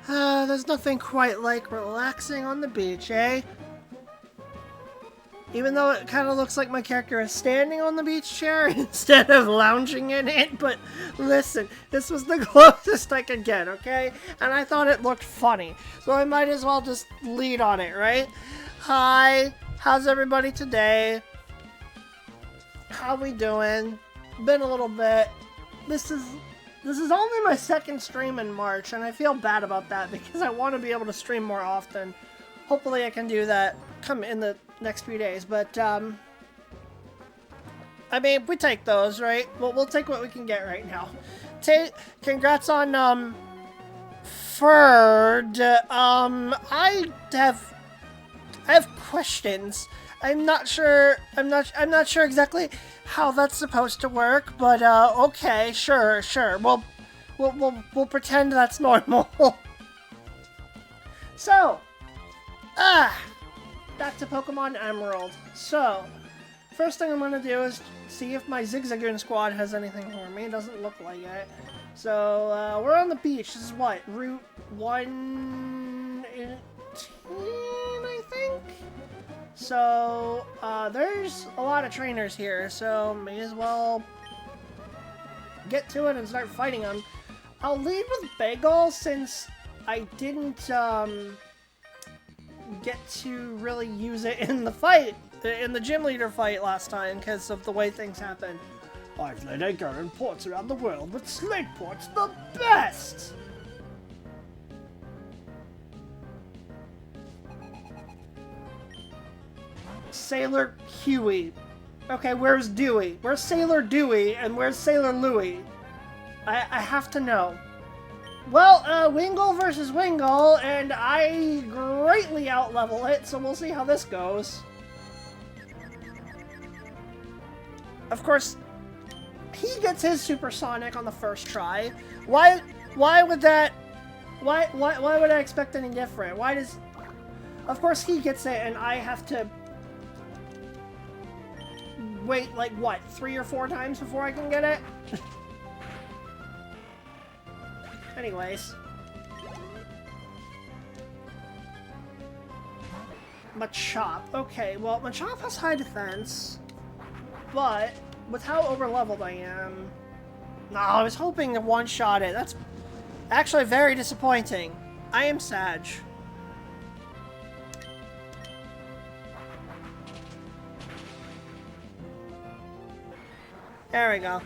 There's nothing quite like relaxing on the beach, eh? Even though it kind of looks like my character is standing on the beach chair instead of lounging in it, but listen, this was the closest I could get, okay? And I thought it looked funny, so I might as well just lead on it, right? Hi, how's everybody today? How we doing? Been a little bit. This is only my second stream in March, and I feel bad about that because I want to be able to stream more often. Hopefully I can do that come in the next few days, but I mean, we take those, right? We'll take what we can get right now. Congrats on Ferd. I have questions. I'm not sure exactly how that's supposed to work, but okay, sure. We'll pretend that's normal. So, back to Pokemon Emerald. So, first thing I'm gonna do is see if my Zigzagoon squad has anything for me. It doesn't look like it. So, we're on the beach. This is what? Route 118, I think? So, there's a lot of trainers here, so may as well get to it and start fighting them. I'll lead with Bagel since I didn't, get to really use it in the fight, in the gym leader fight last time, because of the way things happened. I've laid anchor in ports around the world, but Slate Port's the best! Sailor Huey. Okay, where's Dewey? Where's Sailor Dewey, and where's Sailor Louie? I have to know. Well, Wingull versus Wingull, and I greatly outlevel it, so we'll see how this goes. Of course, he gets his supersonic on the first try. Why would that... Why would I expect any different? Why does... Of course he gets it, and I have to... wait, like, what, 3 or 4 times before I can get it? Anyways. Machop. Okay, well, Machop has high defense, but with how overleveled I am... No, I was hoping to one-shot it. That's actually very disappointing. I am Sag. There we go.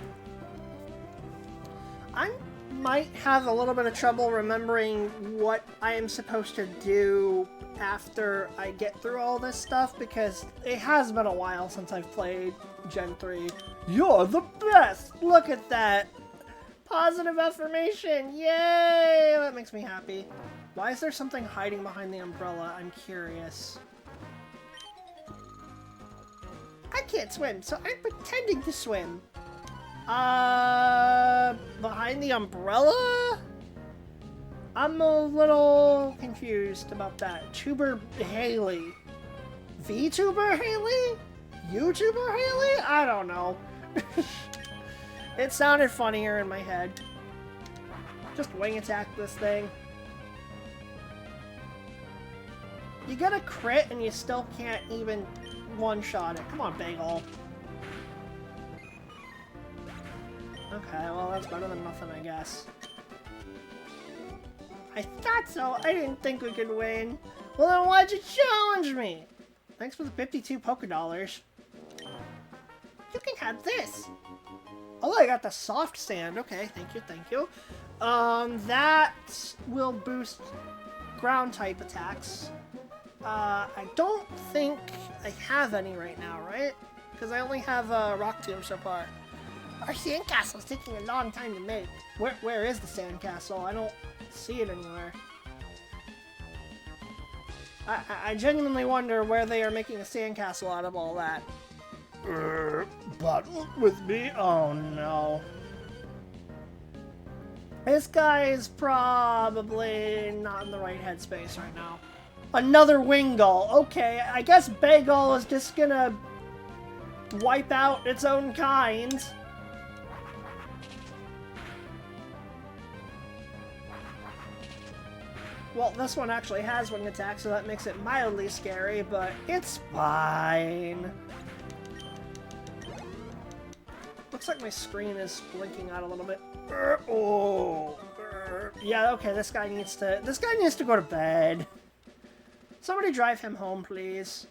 I might have a little bit of trouble remembering what I am supposed to do after I get through all this stuff, because it has been a while since I've played Gen 3. You're the best! Look at that! Positive affirmation! Yay! That makes me happy. Why is there something hiding behind the umbrella? I'm curious. I can't swim, so I'm pretending to swim. Behind the umbrella? I'm a little confused about that. Tuber Haley. VTuber Haley? YouTuber Haley? I don't know. It sounded funnier in my head. Just wing attack this thing. You get a crit and you still can't even one-shot it. Come on, Bagel. Okay, well that's better than nothing, I guess. I thought so. I didn't think we could win. Well then why'd you challenge me? Thanks for the 52 Pokédollars. You can have this. Oh, I got the soft sand. Okay, thank you. That will boost ground type attacks. I don't think I have any right now, right? Because I only have Rock Tomb so far. Our sandcastle's taking a long time to make. Where is the sandcastle? I don't see it anywhere. I genuinely wonder where they are making a sandcastle out of all that. But with me? Oh no. This guy is probably not in the right headspace right now. Another Wingull. Okay, I guess Bagel is just gonna wipe out its own kind. Well, this one actually has wing attack, so that makes it mildly scary, but it's fine. Looks like my screen is blinking out a little bit. Oh. Yeah, okay, this guy needs to go to bed. Somebody drive him home, please.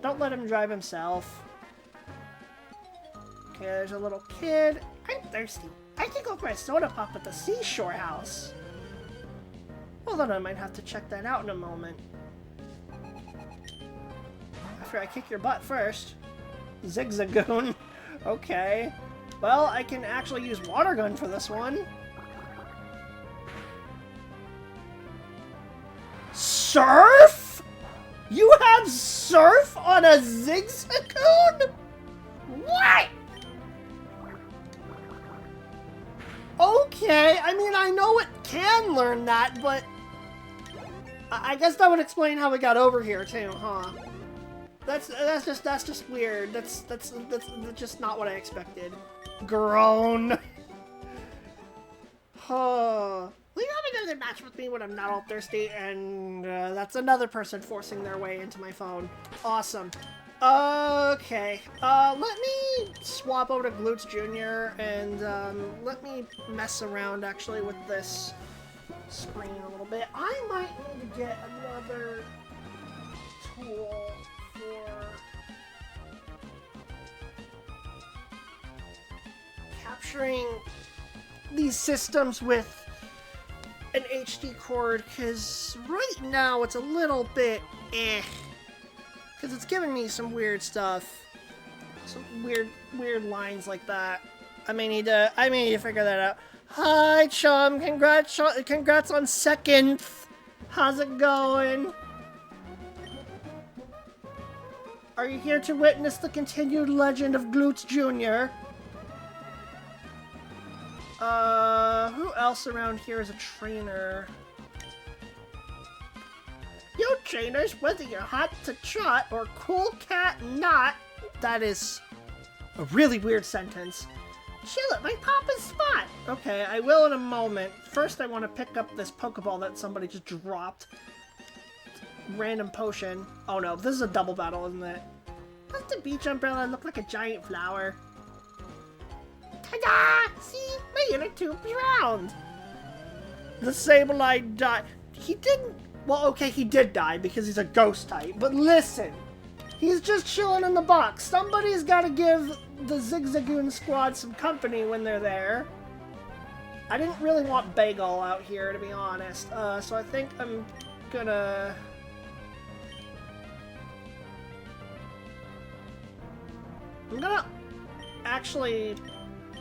Don't let him drive himself. Okay, there's a little kid. I'm thirsty. I can go for a soda pop at the seashore house. Hold on, I might have to check that out in a moment. After I kick your butt first. Zigzagoon. Okay. Well, I can actually use water gun for this one. Surf? You have surf on a Zigzagoon? What? Okay, I mean, I know it can learn that, but I guess that would explain how we got over here too, huh? That's just weird. That's just not what I expected. Groan. Huh. Will you have another match with me when I'm not all thirsty? And that's another person forcing their way into my phone. Awesome. Okay. Let me swap over to Glutes Jr. and let me mess around actually with this screen a little bit. I might need to get another tool for capturing these systems with an HD cord, because right now it's a little bit because it's giving me some weird stuff, some weird lines like that. I may need to figure that out. Hi, chum. Congrats on second. How's it going? Are you here to witness the continued legend of Glutes Jr.? Who else around here is a trainer? Yo, trainers, whether you're hot to trot or cool cat not, that is a really weird sentence. Chill at my papa's spot. Okay, I will in a moment. First, I want to pick up this Pokeball that somebody just dropped. Random potion. Oh no, this is a double battle, isn't it? Does the beach umbrella look like a giant flower? Ta-da! See? My inner tube drowned! The Sableye died. He didn't... Well, okay, he did die because he's a ghost type. But listen! He's just chilling in the box. Somebody's gotta give the Zigzagoon squad some company when they're there. I didn't really want Bagel out here, to be honest. So I think I'm gonna... actually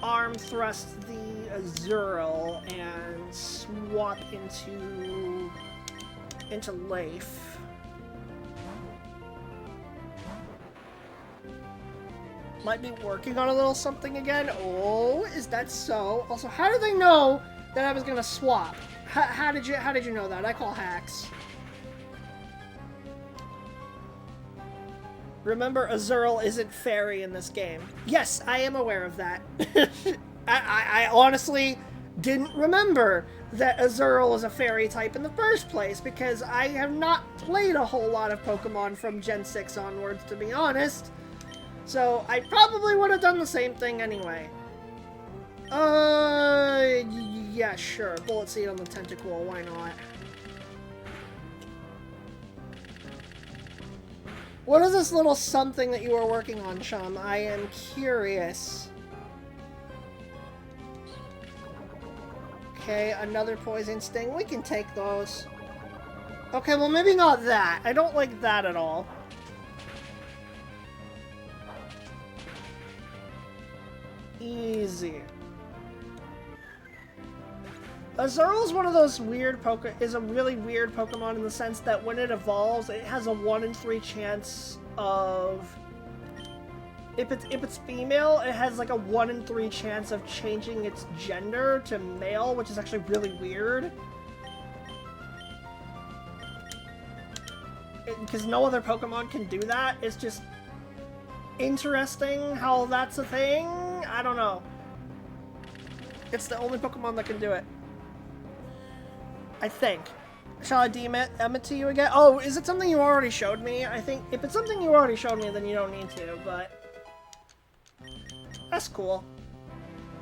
arm thrust the Azurill and swap into Leif. Might be working on a little something again. Oh, is that so? Also, how did they know that I was gonna swap? How did you know that? I call hacks. Remember, Azurill isn't fairy in this game. Yes, I am aware of that. I honestly didn't remember that Azurill is a fairy type in the first place, because I have not played a whole lot of Pokemon from Gen 6 onwards, to be honest. So, I probably would have done the same thing anyway. Yeah, sure. Bullet Seed on the Tentacool, why not? What is this little something that you are working on, chum? I am curious. Okay, another poison sting. We can take those. Okay, well maybe not that. I don't like that at all. Easy. Azurill is one of those weird is a really weird Pokemon in the sense that when it evolves, it has a 1 in 3 chance of... If it's female, it has like a 1 in 3 chance of changing its gender to male, which is actually really weird. Because no other Pokemon can do that. It's just interesting how that's a thing. I don't know. It's the only Pokemon that can do it. I think. Shall I DM it to you again? Oh, is it something you already showed me? I think if it's something you already showed me, then you don't need to, but... That's cool.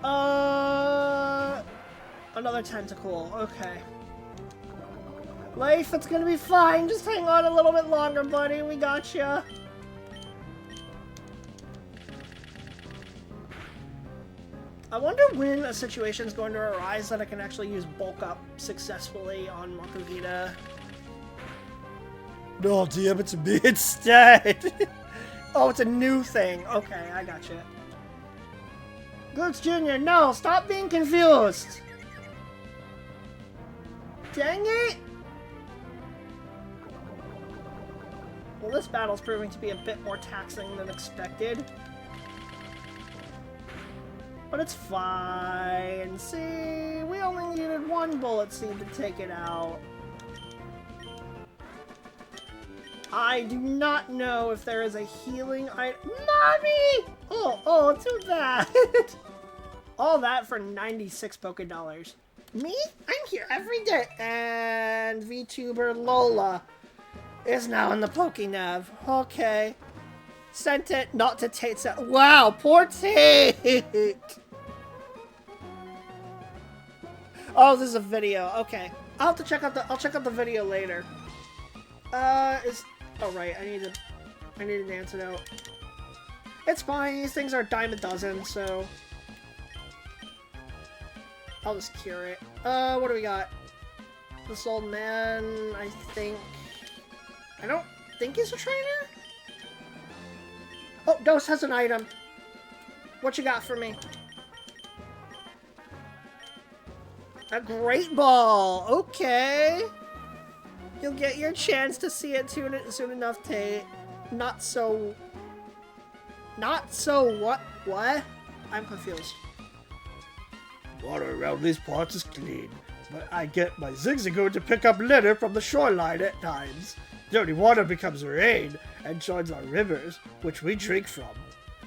Another tentacle. Okay. Life, it's gonna be fine. Just hang on a little bit longer, buddy. We got ya. I wonder when a situation's going to arise that I can actually use bulk up successfully on Makuhita. No, DM it to me instead. Oh, it's a new thing. Okay, I gotcha. Glutes Jr., no, stop being confused. Dang it. Well, this battle's proving to be a bit more taxing than expected. But it's fine. See, we only needed one bullet seed to take it out. I do not know if there is a healing item. Mommy! Oh, too bad. All that for 96 Poke Dollars. Me? I'm here every day. And VTuber Lola is now in the Pokenav. Okay. Sent it not to Tate. Wow, poor Tate. Oh, this is a video. Okay, I'll have to check out the video later. Oh right, I need an antidote. It's fine. These things are a dime a dozen, so I'll just cure it. What do we got? This old man. I don't think he's a trainer. Oh, Dose has an item. What you got for me? A Great Ball. Okay. You'll get your chance to see it soon enough, Tate. Not so what? What? I'm confused. Water around these parts is clean, but I get my Zigzagoon to pick up litter from the shoreline at times. Dirty water becomes rain and joins our rivers, which we drink from.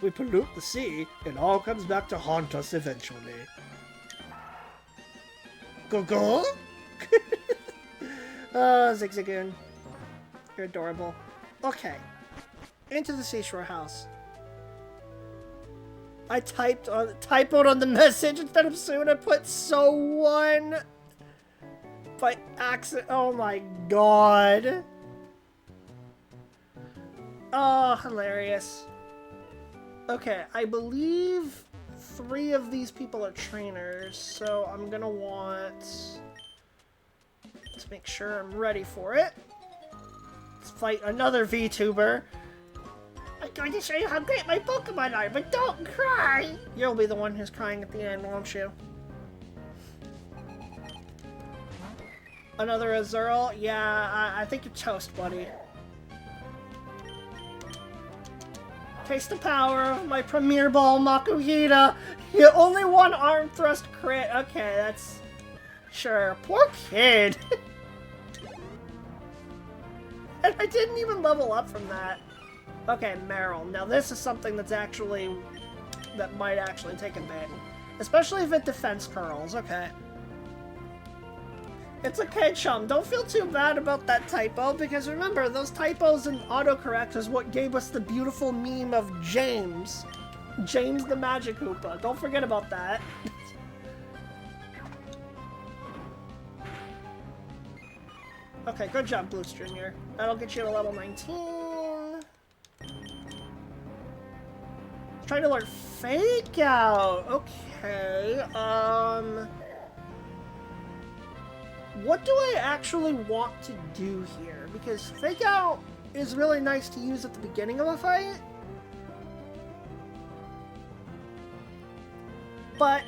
We pollute the sea, and all comes back to haunt us eventually. Go? Oh, Zigzagoon. You're adorable. Okay. Into the seashore house. I typoed on the message instead of soon. I put so one by accident. Oh my god. Oh, hilarious. Okay, I believe 3 of these people are trainers, so I'm gonna want... Let's make sure I'm ready for it. Let's fight another VTuber. I'm going to show you how great my Pokemon are, but don't cry! You'll be the one who's crying at the end, won't you? Another Azurill? Yeah, I think you're toast, buddy. Taste the power of my Premier Ball Makuhita! You only one arm thrust crit. Okay, that's... Sure. Poor kid! And I didn't even level up from that. Okay, Meryl. Now this is something that's actually... that might actually take a bit. Especially if it defense curls. Okay. It's okay, chum. Don't feel too bad about that typo, because remember, those typos and autocorrect is what gave us the beautiful meme of James. James the Magic Hoopa. Don't forget about that. Okay, good job, Blue Jr. That'll get you to level 19. Trying to learn Fake Out. Okay, what do I actually want to do here? Because Fake Out is really nice to use at the beginning of a fight. But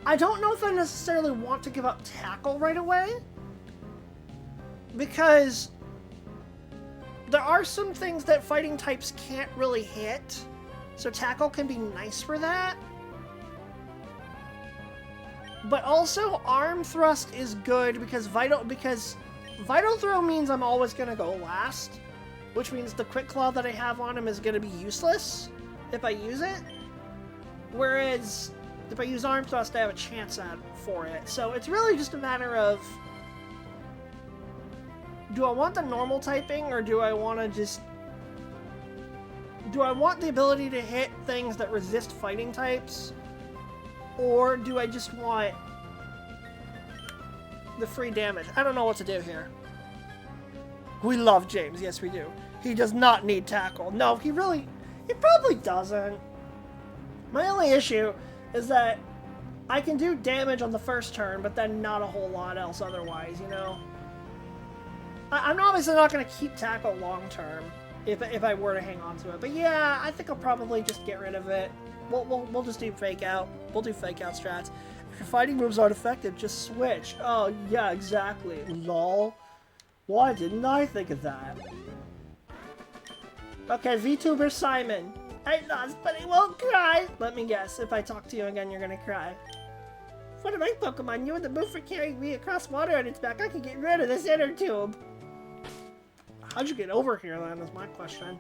I don't know if I necessarily want to give up Tackle right away. Because there are some things that fighting types can't really hit. So Tackle can be nice for that. But also, Arm Thrust is good because Vital Throw means I'm always going to go last. Which means the Quick Claw that I have on him is going to be useless if I use it. Whereas, if I use Arm Thrust, I have a chance for it. So it's really just a matter of Do I want the normal typing, or do I want to just... Do I want the ability to hit things that resist fighting types? Or do I just want the free damage? I don't know what to do here. We love James. Yes, we do. He does not need tackle. No, he probably doesn't. My only issue is that I can do damage on the first turn, but then not a whole lot else otherwise, you know? I'm obviously not going to keep tackle long term if I were to hang on to it. But yeah, I think I'll probably just get rid of it. We'll just do fake out. We'll do fake out strats. If your fighting moves aren't effective, just switch. Oh, yeah, exactly. Lol. Why didn't I think of that? Okay, VTuber Simon. I lost, but I won't cry. Let me guess. If I talk to you again, you're gonna cry. One of my Pokemon, you in the mood for carrying me across water on its back, I can get rid of this inner tube. How'd you get over here, then, is my question.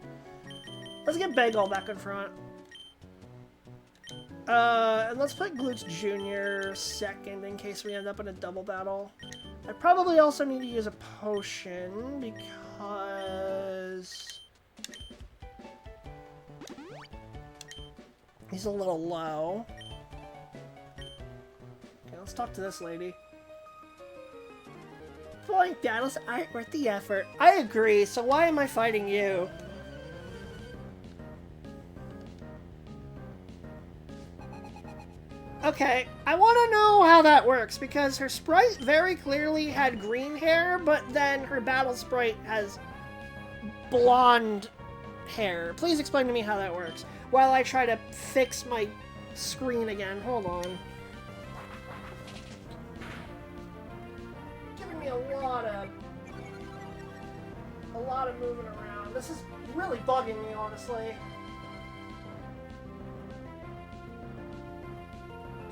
Let's get Bagel back in front. And let's put Glutes Jr. second in case we end up in a double battle. I probably also need to use a potion because he's a little low. Okay, let's talk to this lady. Flying battles aren't worth the effort. I agree, so why am I fighting you? Okay, I want to know how that works, because her sprite very clearly had green hair, but then her battle sprite has blonde hair. Please explain to me how that works, while I try to fix my screen again. Hold on. Giving me a lot of moving around. This is really bugging me, honestly.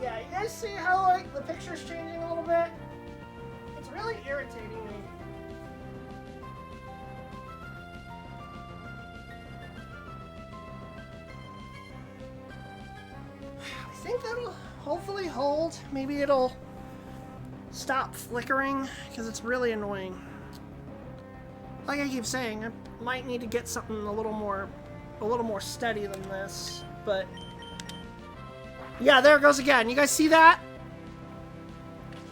Yeah, you guys see how, like, the picture's changing a little bit? It's really irritating me. I think that'll hopefully hold. Maybe it'll stop flickering, because it's really annoying. Like I keep saying, I might need to get something a little more steady than this, but... Yeah, there it goes again. You guys see that?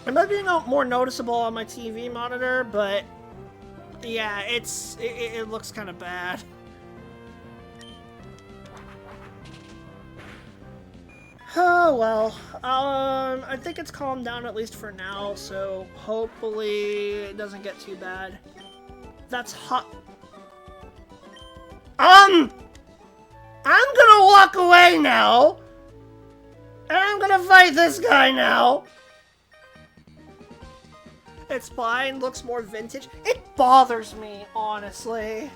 It might be more noticeable on my TV monitor, but yeah, it looks kind of bad. Oh well. I think it's calmed down at least for now, so hopefully it doesn't get too bad. That's hot. I'm gonna walk away now. And I'm gonna fight this guy now! It's fine, looks more vintage. It bothers me, honestly.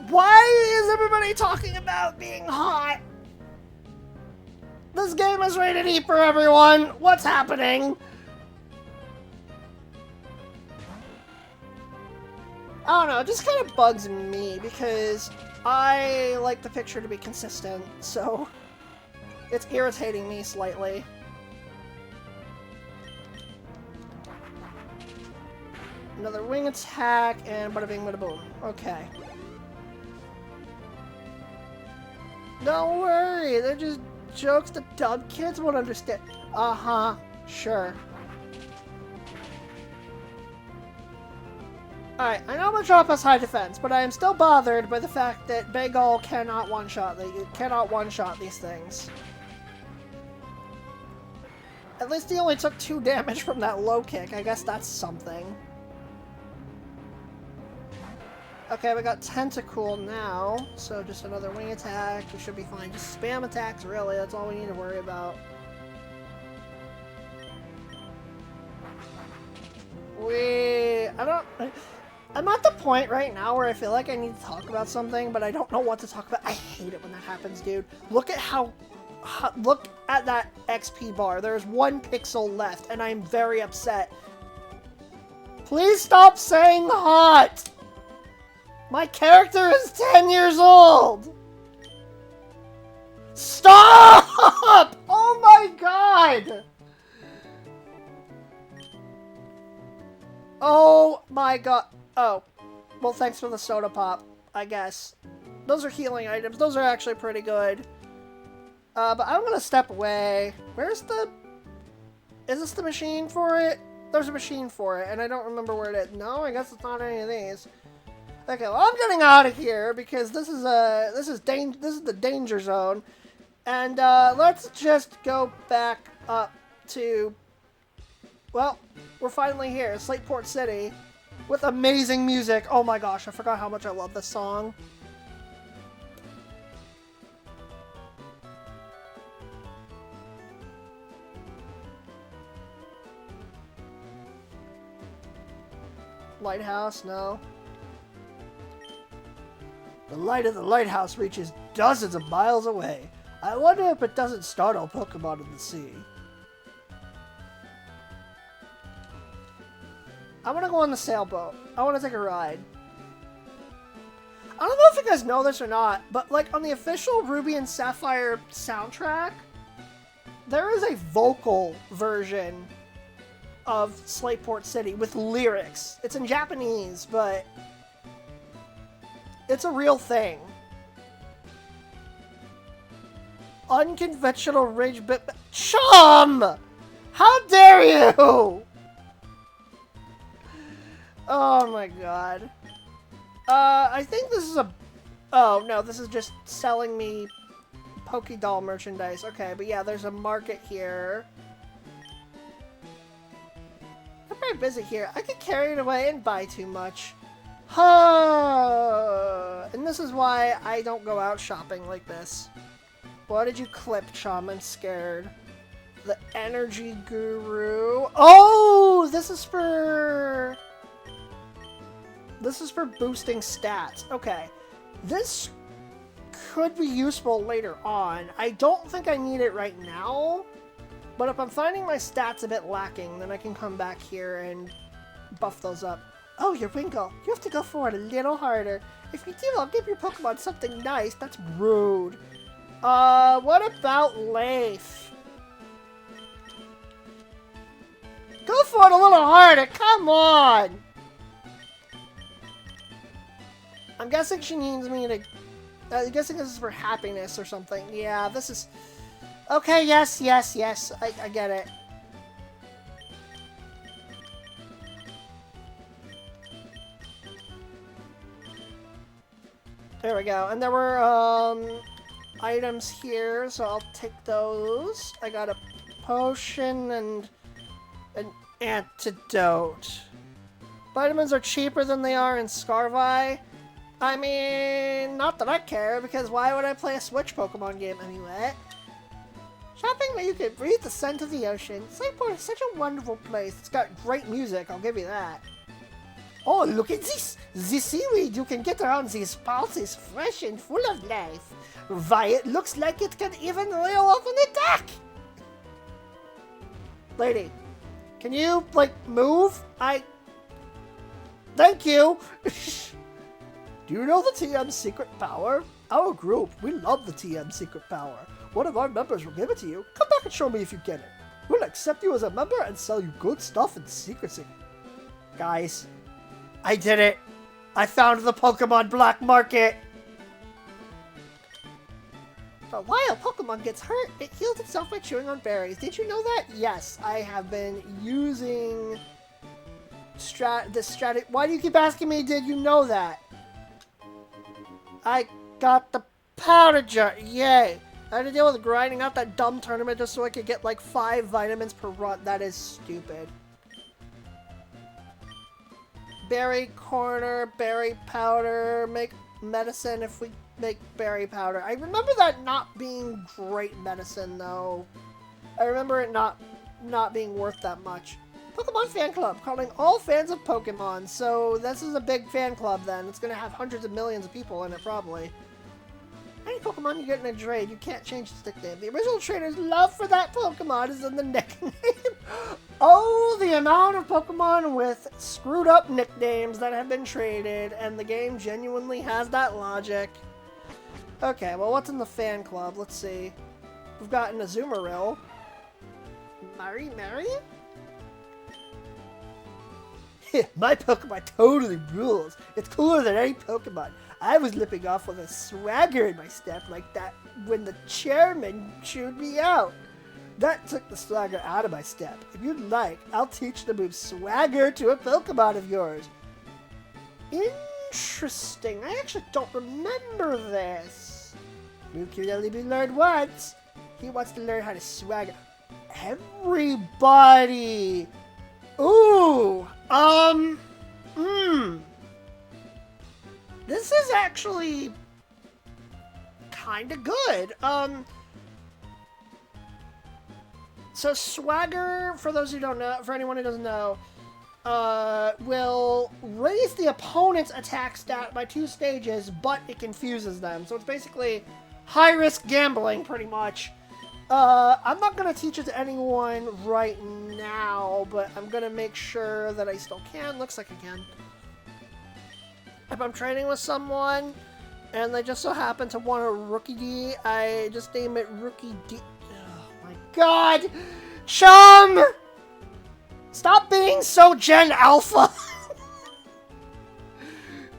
Why is everybody talking about being hot? This game is rated E for everyone. What's happening? I don't know, it just kind of bugs me because I like the picture to be consistent, so it's irritating me slightly. Another wing attack, and bada bing bada boom. Okay. Don't worry, they're just jokes that dumb kids won't understand. Uh-huh, sure. Alright, I know Machop has high defense, but I am still bothered by the fact that Bagel cannot one-shot these things. At least he only took 2 damage from that low kick. I guess that's something. Okay, we got Tentacool now, so just another wing attack. We should be fine. Just spam attacks, really. That's all we need to worry about. I'm at the point right now where I feel like I need to talk about something, but I don't know what to talk about. I hate it when that happens, dude. Look at look at that XP bar. There's 1 pixel left, and I'm very upset. Please stop saying hot! My character is 10 years old! Stop! Oh my god! my god. Oh. Well, thanks for the soda pop, I guess. Those are healing items. Those are actually pretty good. But I'm gonna step away. Where's the... Is this the machine for it? There's a machine for it, and I don't remember where it is. No, I guess it's not any of these. Okay, well, I'm getting out of here because this is the danger zone. And let's just go back up to... Well, we're finally here, Slateport City, with amazing music. Oh my gosh, I forgot how much I love this song. Lighthouse, no. The light of the lighthouse reaches dozens of miles away. I wonder if it doesn't startle Pokemon in the sea. I want to go on the sailboat. I want to take a ride. I don't know if you guys know this or not, but like on the official Ruby and Sapphire soundtrack, there is a vocal version of Slateport City with lyrics. It's in Japanese, but it's a real thing. Unconventional ridge bit... Chum! How dare you! Oh my god. I think this is a... Oh, no, this is just selling me Pokédoll merchandise. Okay, but yeah, there's a market here. I'm very busy here. I get carried away and buy too much. Huh. And this is why I don't go out shopping like this. What did you clip, Chum? I'm scared. The Energy Guru. Oh, this is for boosting stats. Okay. This could be useful later on. I don't think I need it right now. But if I'm finding my stats a bit lacking, then I can come back here and buff those up. Oh, your Winkle. You have to go forward a little harder. If you do, I'll give your Pokemon something nice. That's rude. What about Leif? Go for it a little harder. Come on. I'm guessing she needs me to... I'm guessing this is for happiness or something. Yeah, this is... Okay, yes. I get it. There we go. And there were, items here, so I'll take those. I got a potion and an antidote. Vitamins are cheaper than they are in Scarvi. I mean, not that I care, because why would I play a Switch Pokemon game anyway? Shopping where you can breathe the scent of the ocean. Slateport is such a wonderful place. It's got great music, I'll give you that. Oh, look at this! The seaweed you can get around these parts is fresh and full of life. Why, it looks like it can even reel off an attack! Lady, can you, like, move? Thank you! Do you know the TM secret power? Our group, we love the TM secret power. One of our members will give it to you. Come back and show me if you get it. We'll accept you as a member and sell you good stuff in secrecy. Guys, I did it. I found the Pokemon Black Market. But while a Pokemon gets hurt, it heals itself by chewing on berries. Did you know that? Yes, I have been using this strategy. Why do you keep asking me, did you know that? I got the powder jar. Yay. I had to deal with grinding out that dumb tournament just so I could get like 5 vitamins per run. That is stupid. Berry corner, berry powder, make medicine if we make berry powder. I remember that not being great medicine though. I remember it not being worth that much. Pokemon Fan Club, calling all fans of Pokemon. So this is a big fan club then. It's gonna have hundreds of millions of people in it probably. Any Pokemon you get in a trade, you can't change its nickname. The original trader's love for that Pokemon is in the nickname. Oh, the amount of Pokemon with screwed up nicknames that have been traded, and the game genuinely has that logic. Okay, well, what's in the fan club? Let's see. We've got an Azumarill. Mary? My Pokemon totally rules. It's cooler than any Pokemon. I was lipping off with a swagger in my step like that when the chairman chewed me out. That took the swagger out of my step. If you'd like, I'll teach the move swagger to a Pokemon of yours. Interesting. I actually don't remember this. Move can only be learned once. He wants to learn how to swagger. Everybody! Ooh! This is actually kinda good. So swagger, for those who don't know, for anyone who doesn't know, will raise the opponent's attack stat by 2 stages, but it confuses them. So it's basically high-risk gambling, pretty much. I'm not going to teach it to anyone right now, but I'm going to make sure that I still can. Looks like I can. If I'm training with someone, and they just so happen to want a Rookie D, I just name it Rookie D. Oh my god! Chum! Stop being so Gen Alpha!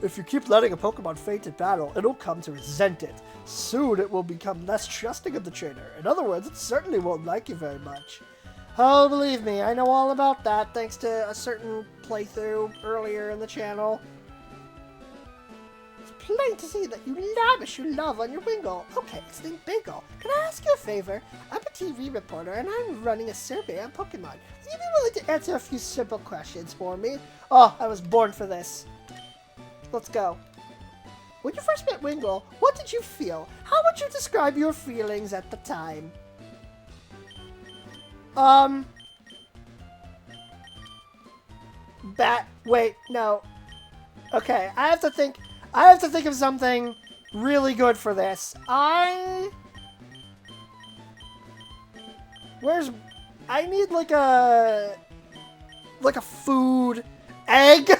If you keep letting a Pokemon faint in battle, it'll come to resent it. Soon it will become less trusting of the trainer. In other words, it certainly won't like you very much. Oh, believe me, I know all about that thanks to a certain playthrough earlier in the channel. It's plain to see that you lavish your love on your Wingull. Okay, it's named Bingle. Can I ask you a favor? I'm a TV reporter and I'm running a survey on Pokemon. Would you be willing to answer a few simple questions for me? Oh, I was born for this. Let's go. When you first met Wingull, what did you feel? How would you describe your feelings at the time? Wait, no. Okay, I have to think of something really good for this. I need like a food egg.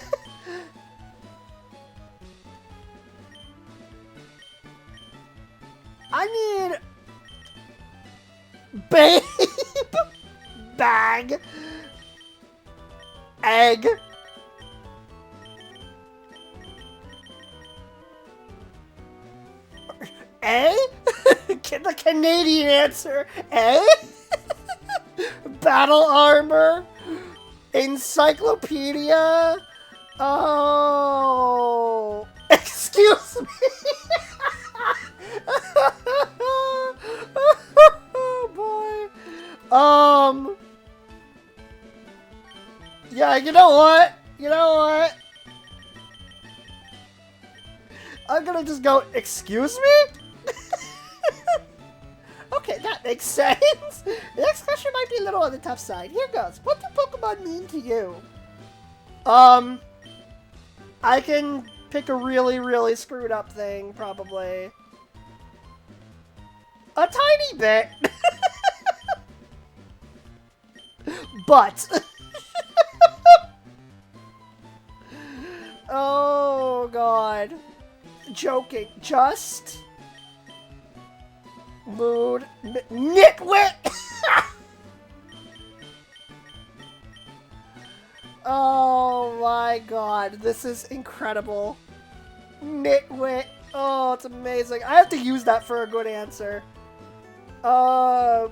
I need babe, bag, egg, eh? The Canadian answer, eh? Battle armor, encyclopedia. Oh, excuse me. Oh boy. Yeah, you know what? I'm gonna just go, excuse me? Okay, that makes sense. The next question might be a little on the tough side. Here goes. What do Pokemon mean to you? I can pick a really, really screwed up thing, probably. A tiny bit. But. Oh, God. Joking. Just. Mood. Nitwit! Oh my god, this is incredible. Nitwit. Oh, it's amazing. I have to use that for a good answer. A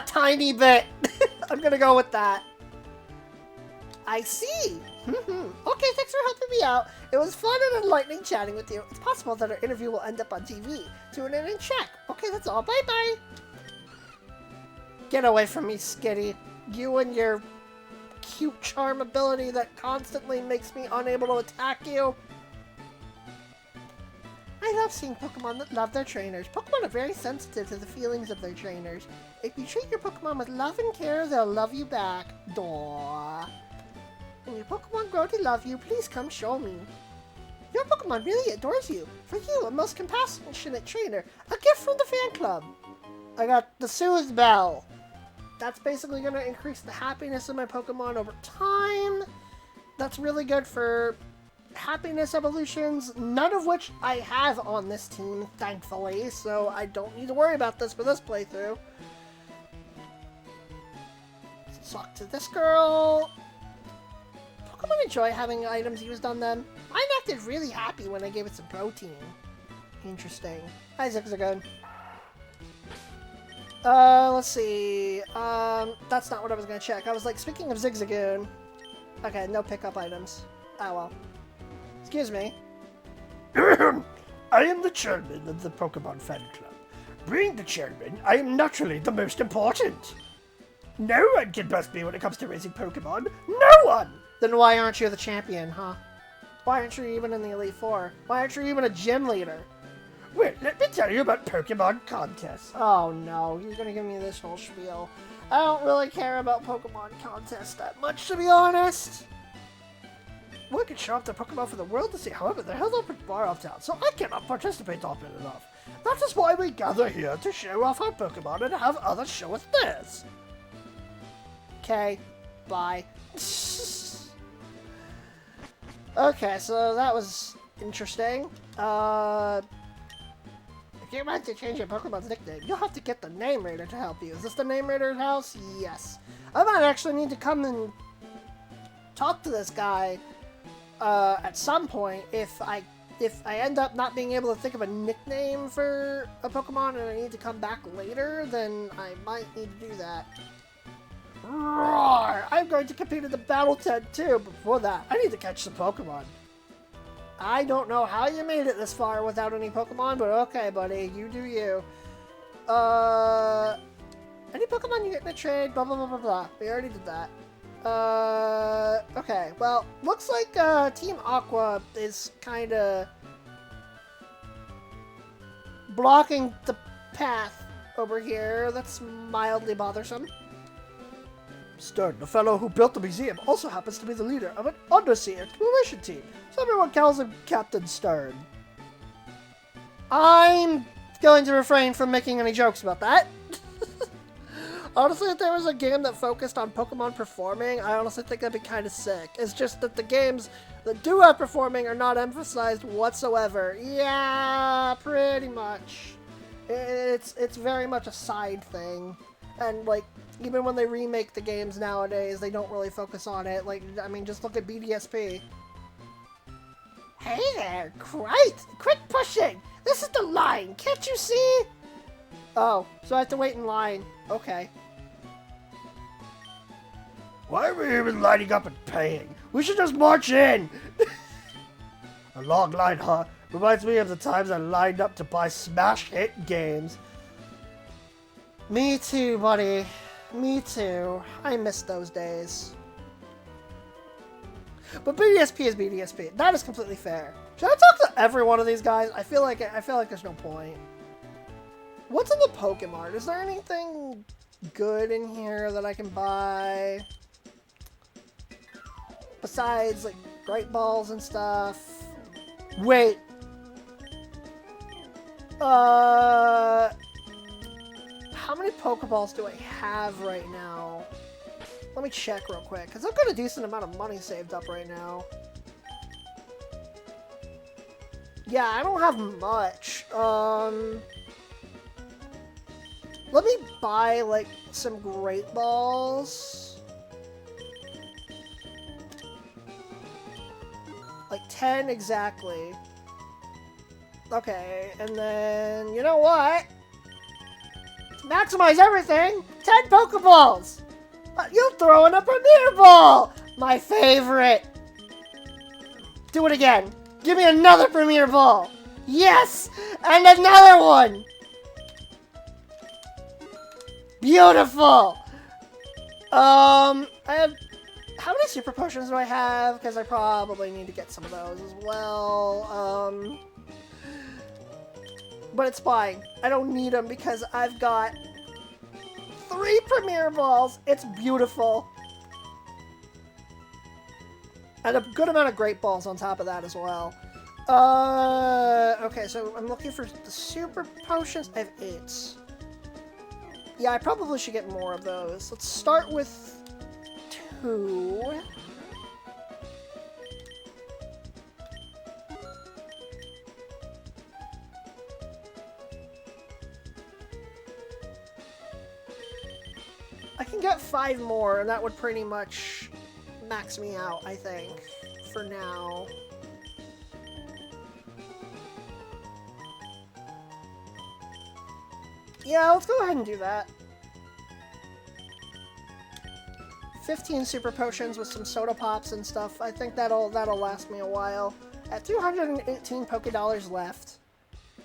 tiny bit. I'm gonna go with that. I see. Okay, thanks for helping me out. It was fun and enlightening chatting with you. It's possible that our interview will end up on TV. Tune in and check. Okay, that's all. Bye-bye. Get away from me, Skitty. You and your cute charm ability that constantly makes me unable to attack you. I love seeing Pokemon that love their trainers. Pokemon are very sensitive to the feelings of their trainers. If you treat your Pokemon with love and care, they'll love you back. Duh. When your Pokemon grow to love you, please come show me. Your Pokemon really adores you. For you, a most compassionate trainer. A gift from the fan club. I got the Soothe Bell. That's basically going to increase the happiness of my Pokemon over time. That's really good for happiness evolutions, none of which I have on this team, thankfully, so I don't need to worry about this for this playthrough. Talk to this girl. Pokemon enjoy having items used on them. Mine acted really happy when I gave it some protein. Interesting. Hi, Zigzagoon. Let's see. That's not what I was gonna check. I was like, speaking of Zigzagoon. Okay, no pickup items. Oh well. Excuse me. I am the chairman of the Pokemon fan club. Being the chairman, I am naturally the most important. No one can bust me when it comes to raising Pokemon. No one! Then why aren't you the champion, huh? Why aren't you even in the Elite Four? Why aren't you even a gym leader? Well, let me tell you about Pokemon Conquest. Oh no, you're gonna give me this whole spiel. I don't really care about Pokemon contests that much, to be honest. One can show off their Pokemon for the world to see, however, they're held up in far off town, so I cannot participate often enough. That is why we gather here to show off our Pokemon and have others show us theirs. Okay, bye. Okay, so that was interesting. If you want to change your Pokemon's nickname, you'll have to get the Name Raider to help you. Is this the Name Raider's house? Yes. I might actually need to come and talk to this guy at some point if I end up not being able to think of a nickname for a Pokemon and I need to come back later, then I might need to do that. Roar! I'm going to compete in the Battle Tent too. Before that, I need to catch some Pokemon. I don't know how you made it this far without any Pokemon, but okay, buddy, you do you. Any Pokemon you get in a trade, blah, blah, blah, blah, blah. We already did that. Okay, well, looks like, Team Aqua is kinda blocking the path over here. That's mildly bothersome. Stern, the fellow who built the museum, also happens to be the leader of an undersea exploration team, so everyone calls him Captain Stern. I'm going to refrain from making any jokes about that. Honestly, if there was a game that focused on Pokemon performing, I honestly think that'd be kind of sick. It's just that the games that do have performing are not emphasized whatsoever. Yeah, pretty much. It's very much a side thing. And, like, even when they remake the games nowadays, they don't really focus on it. Like, I mean, just look at BDSP. Hey there, quit pushing! This is the line, can't you see? Oh, so I have to wait in line. Okay. Why are we even lining up and paying? We should just march in! A long line, huh? Reminds me of the times I lined up to buy smash hit games. Me too, buddy. Me too. I miss those days. But BDSP is BDSP. That is completely fair. Should I talk to every one of these guys? I feel like there's no point. What's in the Pokemart? Is there anything good in here that I can buy? Besides, like, Great Balls and stuff. Wait. How many Pokeballs do I have right now? Let me check real quick, because I've got a decent amount of money saved up right now. Yeah, I don't have much. Let me buy, like, some Great Balls. Like 10 exactly. Okay, and then, you know what? To maximize everything, 10 Pokeballs! You throw in a Premier Ball! My favorite! Do it again. Give me another Premier Ball! Yes! And another one! Beautiful! I have... How many Super Potions do I have? Because I probably need to get some of those as well. But it's fine. I don't need them because I've got 3 Premier Balls. It's beautiful. And a good amount of Great Balls on top of that as well. Okay, so I'm looking for the Super Potions. I have 8. Yeah, I probably should get more of those. Let's start with 2. I can get 5 more, and that would pretty much max me out, I think, for now. Yeah, let's go ahead and do that. 15 super potions with some soda pops and stuff. I think that'll last me a while. At 218 Pokédollars left.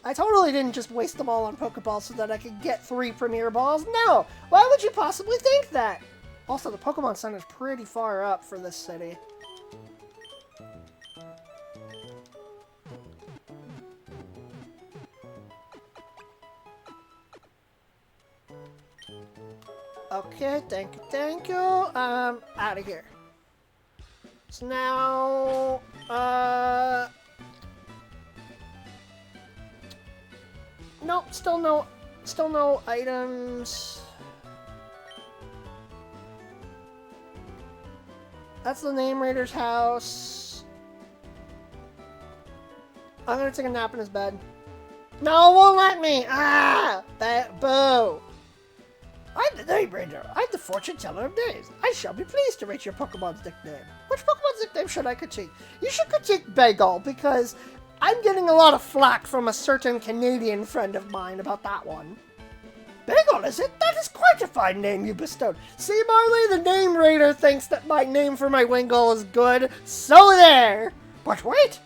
I totally didn't just waste them all on Pokeballs so that I could get 3 Premier Balls. No! Why would you possibly think that? Also, the Pokemon Center is pretty far up for this city. Okay, thank you. Out of here. So now, nope, still no items. That's the Name Raider's house. I'm gonna take a nap in his bed. No, it won't let me! Ah! Boo! I'm the Name Raider. I'm the fortune teller of names. I shall be pleased to rate your Pokemon's nickname. Which Pokemon's nickname should I critique? You should critique Bagel, because I'm getting a lot of flack from a certain Canadian friend of mine about that one. Bagel, is it? That is quite a fine name you bestowed. See, Marley, the Name Raider thinks that my name for my Wingull is good, so there! But wait!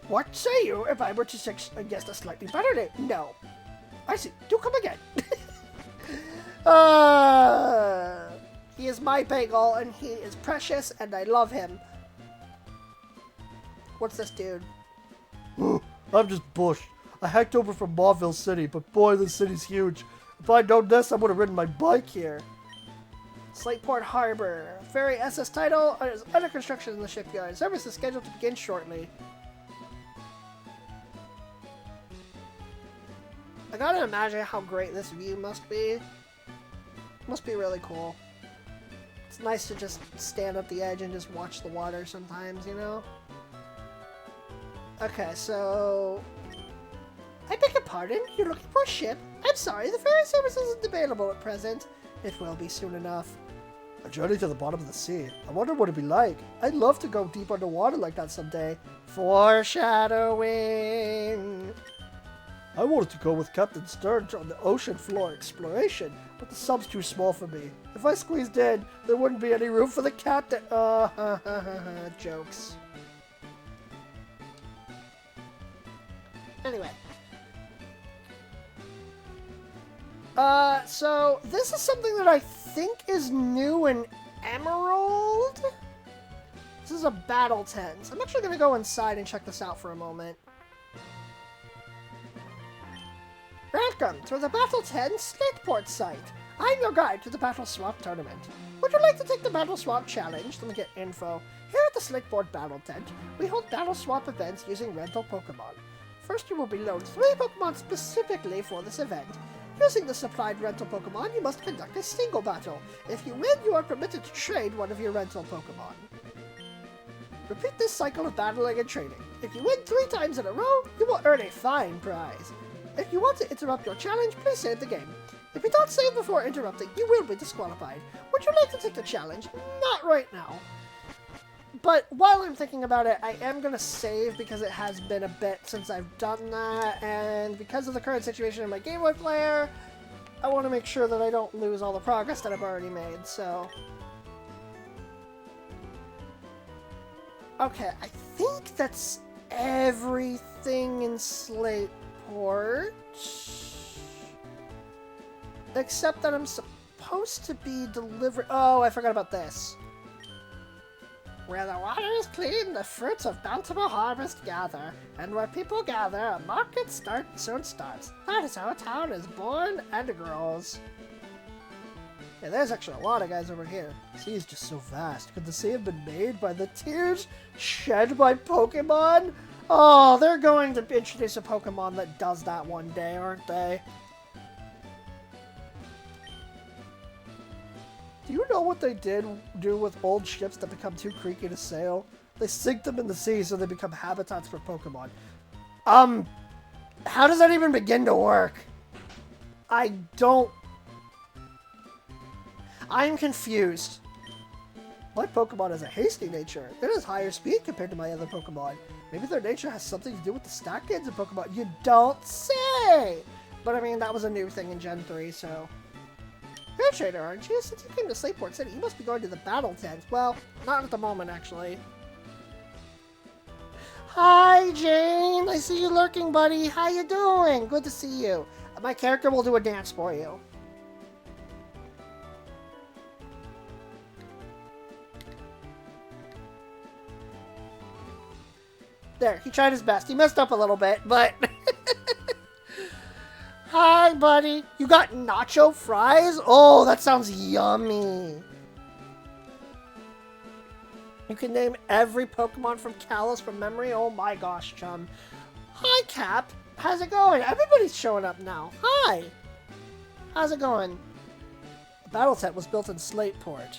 What say you if I were to suggest a slightly better name? No. I see. Do come again. He is my Bagel, and he is precious, and I love him. What's this dude? I'm just Bush. I hacked over from Mauville City, but boy, this city's huge. If I'd known this, I would have ridden my bike here. Slateport Harbor. Ferry SS Title is under construction in the shipyard. Service is scheduled to begin shortly. I gotta imagine how great this view must be. Must be really cool. It's nice to just stand at the edge and just watch the water sometimes, you know? Okay, so... I beg your pardon? You're looking for a ship? I'm sorry, the ferry service isn't available at present. It will be soon enough. A journey to the bottom of the sea. I wonder what it'd be like. I'd love to go deep underwater like that someday. Foreshadowing! I wanted to go with Captain Stern on the ocean floor exploration, but the sub's too small for me. If I squeezed in, there wouldn't be any room for the captain. Jokes. Anyway. So this is something that I think is new in Emerald. This is a battle tent. I'm actually gonna go inside and check this out for a moment. Welcome to the Battle 10 Slateport site. I'm your guide to the Battle Swap tournament. Would you like to take the Battle Swap challenge? Let me get info. Here at the Slateport Battle Tent, we hold Battle Swap events using rental Pokemon. First, you will be loaned 3 Pokemon specifically for this event. Using the supplied rental Pokemon, you must conduct a single battle. If you win, you are permitted to trade one of your rental Pokemon. Repeat this cycle of battling and trading. If you win 3 times in a row, you will earn a fine prize. If you want to interrupt your challenge, please save the game. If you don't save before interrupting, you will be disqualified. Would you like to take the challenge? Not right now. But while I'm thinking about it, I am going to save because it has been a bit since I've done that, and because of the current situation in my Game Boy player, I want to make sure that I don't lose all the progress that I've already made, so... Okay, I think that's everything in Slateport. Except that I'm supposed to be delivering... Oh, I forgot about this. Where the water is clean, the fruits of bountiful harvest gather. And where people gather, a market soon starts. That is how a town is born and grows. Yeah, there's actually a lot of guys over here. The sea is just so vast. Could the sea have been made by the tears shed by Pokemon? Oh, they're going to introduce a Pokemon that does that one day, aren't they? Do you know what they do with old ships that become too creaky to sail? They sink them in the sea so they become habitats for Pokemon. How does that even begin to work? I I'm confused. My Pokemon has a hasty nature. It has higher speed compared to my other Pokemon. Maybe their nature has something to do with the stat gains of Pokemon. You don't say! But I mean, that was a new thing in Gen 3, so... You're a trader, aren't you? Since you came to Slateport City, you must be going to the battle tent. Well, not at the moment, actually. Hi, Jane! I see you lurking, buddy. How you doing? Good to see you. My character will do a dance for you. There, he tried his best. He messed up a little bit, but... Hi, buddy. You got nacho fries? Oh, that sounds yummy. You can name every Pokemon from Kalos from memory? Oh my gosh, chum. Hi, Cap. How's it going? Everybody's showing up now. Hi. How's it going? The battle tent was built in Slateport.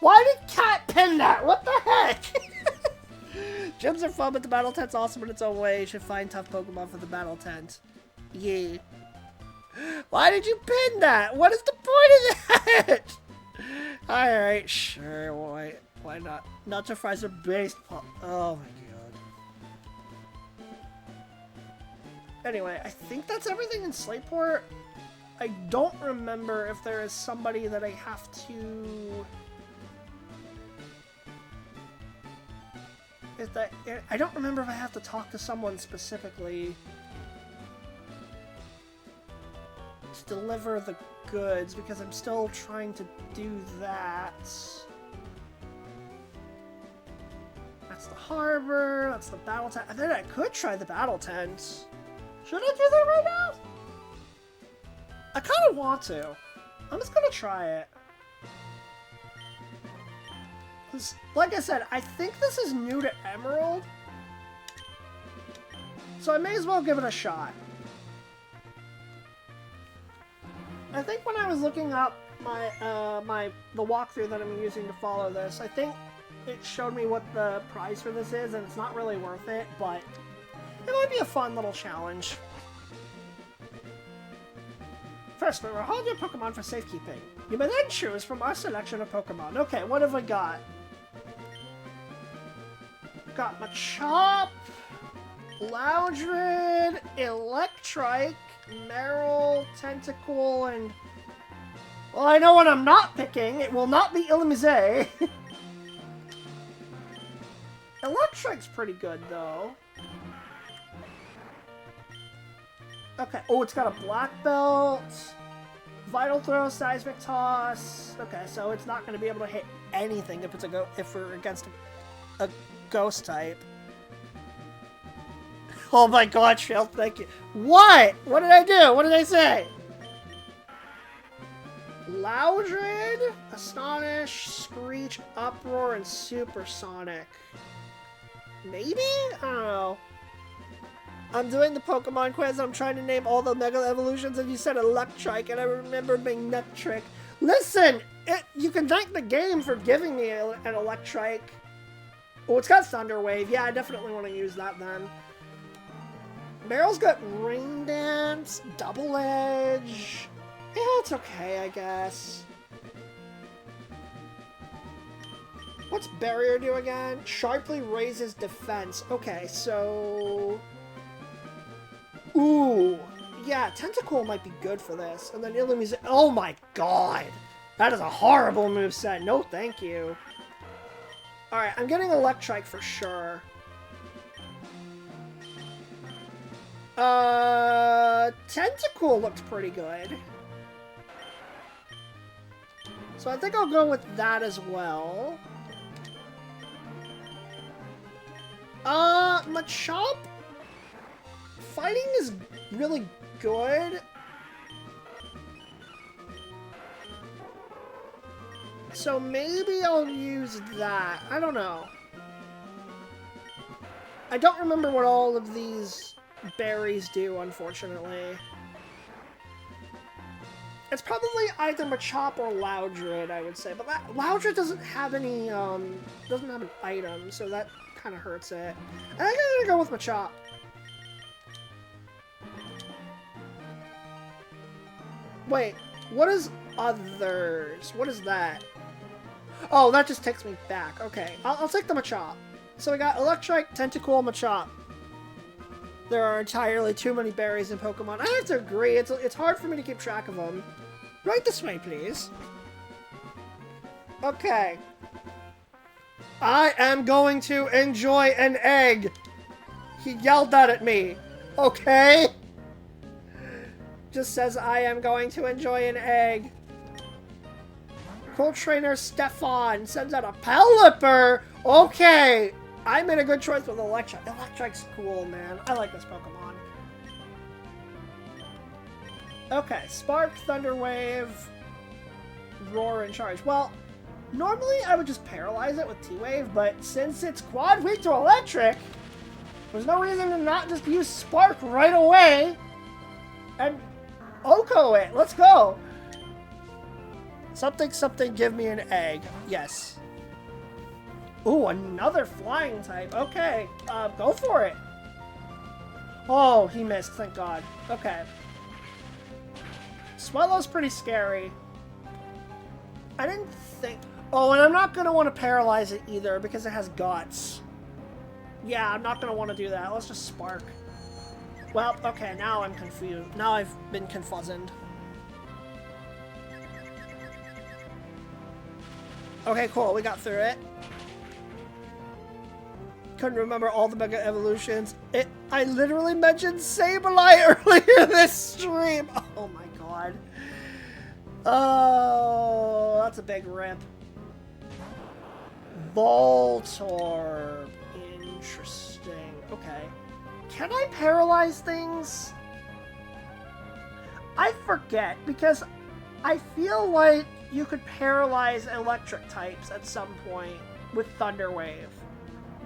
Why did Cat pin that? What the heck? Gyms are fun, but the battle tent's awesome in its own way. You should find tough Pokemon for the battle tent. Yeah. Why did you pin that? What is the point of that? Alright, sure. Why not? Nacho fries are based upon... Oh my god. Anyway, I think that's everything in Slateport. I don't remember if there is somebody that I have to... I don't remember if I have to talk to someone specifically to deliver the goods, because I'm still trying to do that. That's the harbor, that's the battle tent. I think I could try the battle tent. Should I do that right now? I kind of want to. I'm just gonna try it. Like I said, I think this is new to Emerald, so I may as well give it a shot. I think when I was looking up my the walkthrough that I'm using to follow this, I think it showed me what the price for this is, and it's not really worth it, but it might be a fun little challenge. First, we will hold your Pokemon for safekeeping. You may then choose from our selection of Pokemon. Okay, what have I got? Got Machop, Loudred, Electrike, Meryl, Tentacool, and... Well, I know what I'm not picking. It will not be Illumise. Electrike's pretty good, though. Okay. Oh, it's got a Black Belt, Vital Throw, Seismic Toss. Okay, so it's not going to be able to hit anything if it's if we're against a Ghost type. Oh my god, Shell, thank you. What? What did I do? What did I say? Loudred, Astonish, Screech, Uproar, and Supersonic. Maybe? I don't know. I'm doing the Pokemon quiz. I'm trying to name all the Mega Evolutions, and you said Electrike, and I remembered being Nuttrick. Listen! You can thank the game for giving me an Electrike. Oh, it's got Thunder Wave. Yeah, I definitely want to use that then. Meryl's got Ring Dance, Double Edge. Yeah, it's okay, I guess. What's Barrier do again? Sharply raises defense. Okay, so... Ooh. Yeah, Tentacool might be good for this. And then Illumise... Oh my god! That is a horrible moveset. No, thank you. Alright, I'm getting Electrike for sure. Tentacool looked pretty good. So I think I'll go with that as well. Machop? Fighting is really good. So maybe I'll use that. I don't know. I don't remember what all of these berries do, unfortunately. It's probably either Machop or Loudred, I would say. But Loudred doesn't have any, doesn't have an item, so that kind of hurts it. I think I'm gonna go with Machop. Wait, what is... others. What is that? Oh, that just takes me back. Okay, I'll take the Machop. So we got Electrike, Tentacool, Machop. There are entirely too many berries in Pokemon. I have to agree, it's hard for me to keep track of them. Right this way, please. Okay. I am going to enjoy an egg. He yelled that at me. Okay? Just says I am going to enjoy an egg. Cool Trainer Stefan sends out a Pelipper. Okay. I made a good choice with Electrike. Electrike's cool, man. I like this Pokemon. Okay. Spark, Thunder Wave, Roar, and Charge. Well, normally I would just paralyze it with T-Wave, but since it's quad weak to Electric, there's no reason to not just use Spark right away and Oko it. Let's go. Something, give me an egg. Yes. Ooh, another flying type. Okay, go for it. Oh, he missed, thank God. Okay. Swellow's pretty scary. I didn't think... Oh, and I'm not going to want to paralyze it either because it has guts. Yeah, I'm not going to want to do that. Let's just Spark. Well, okay, now I'm confused. Now I've been confuzzed. Okay, cool. We got through it. Couldn't remember all the Mega Evolutions. I literally mentioned Sableye earlier this stream. Oh my god. Oh, that's a big rip. Voltorb. Interesting. Okay. Can I paralyze things? I forget, because I feel like you could paralyze electric types at some point with Thunder Wave.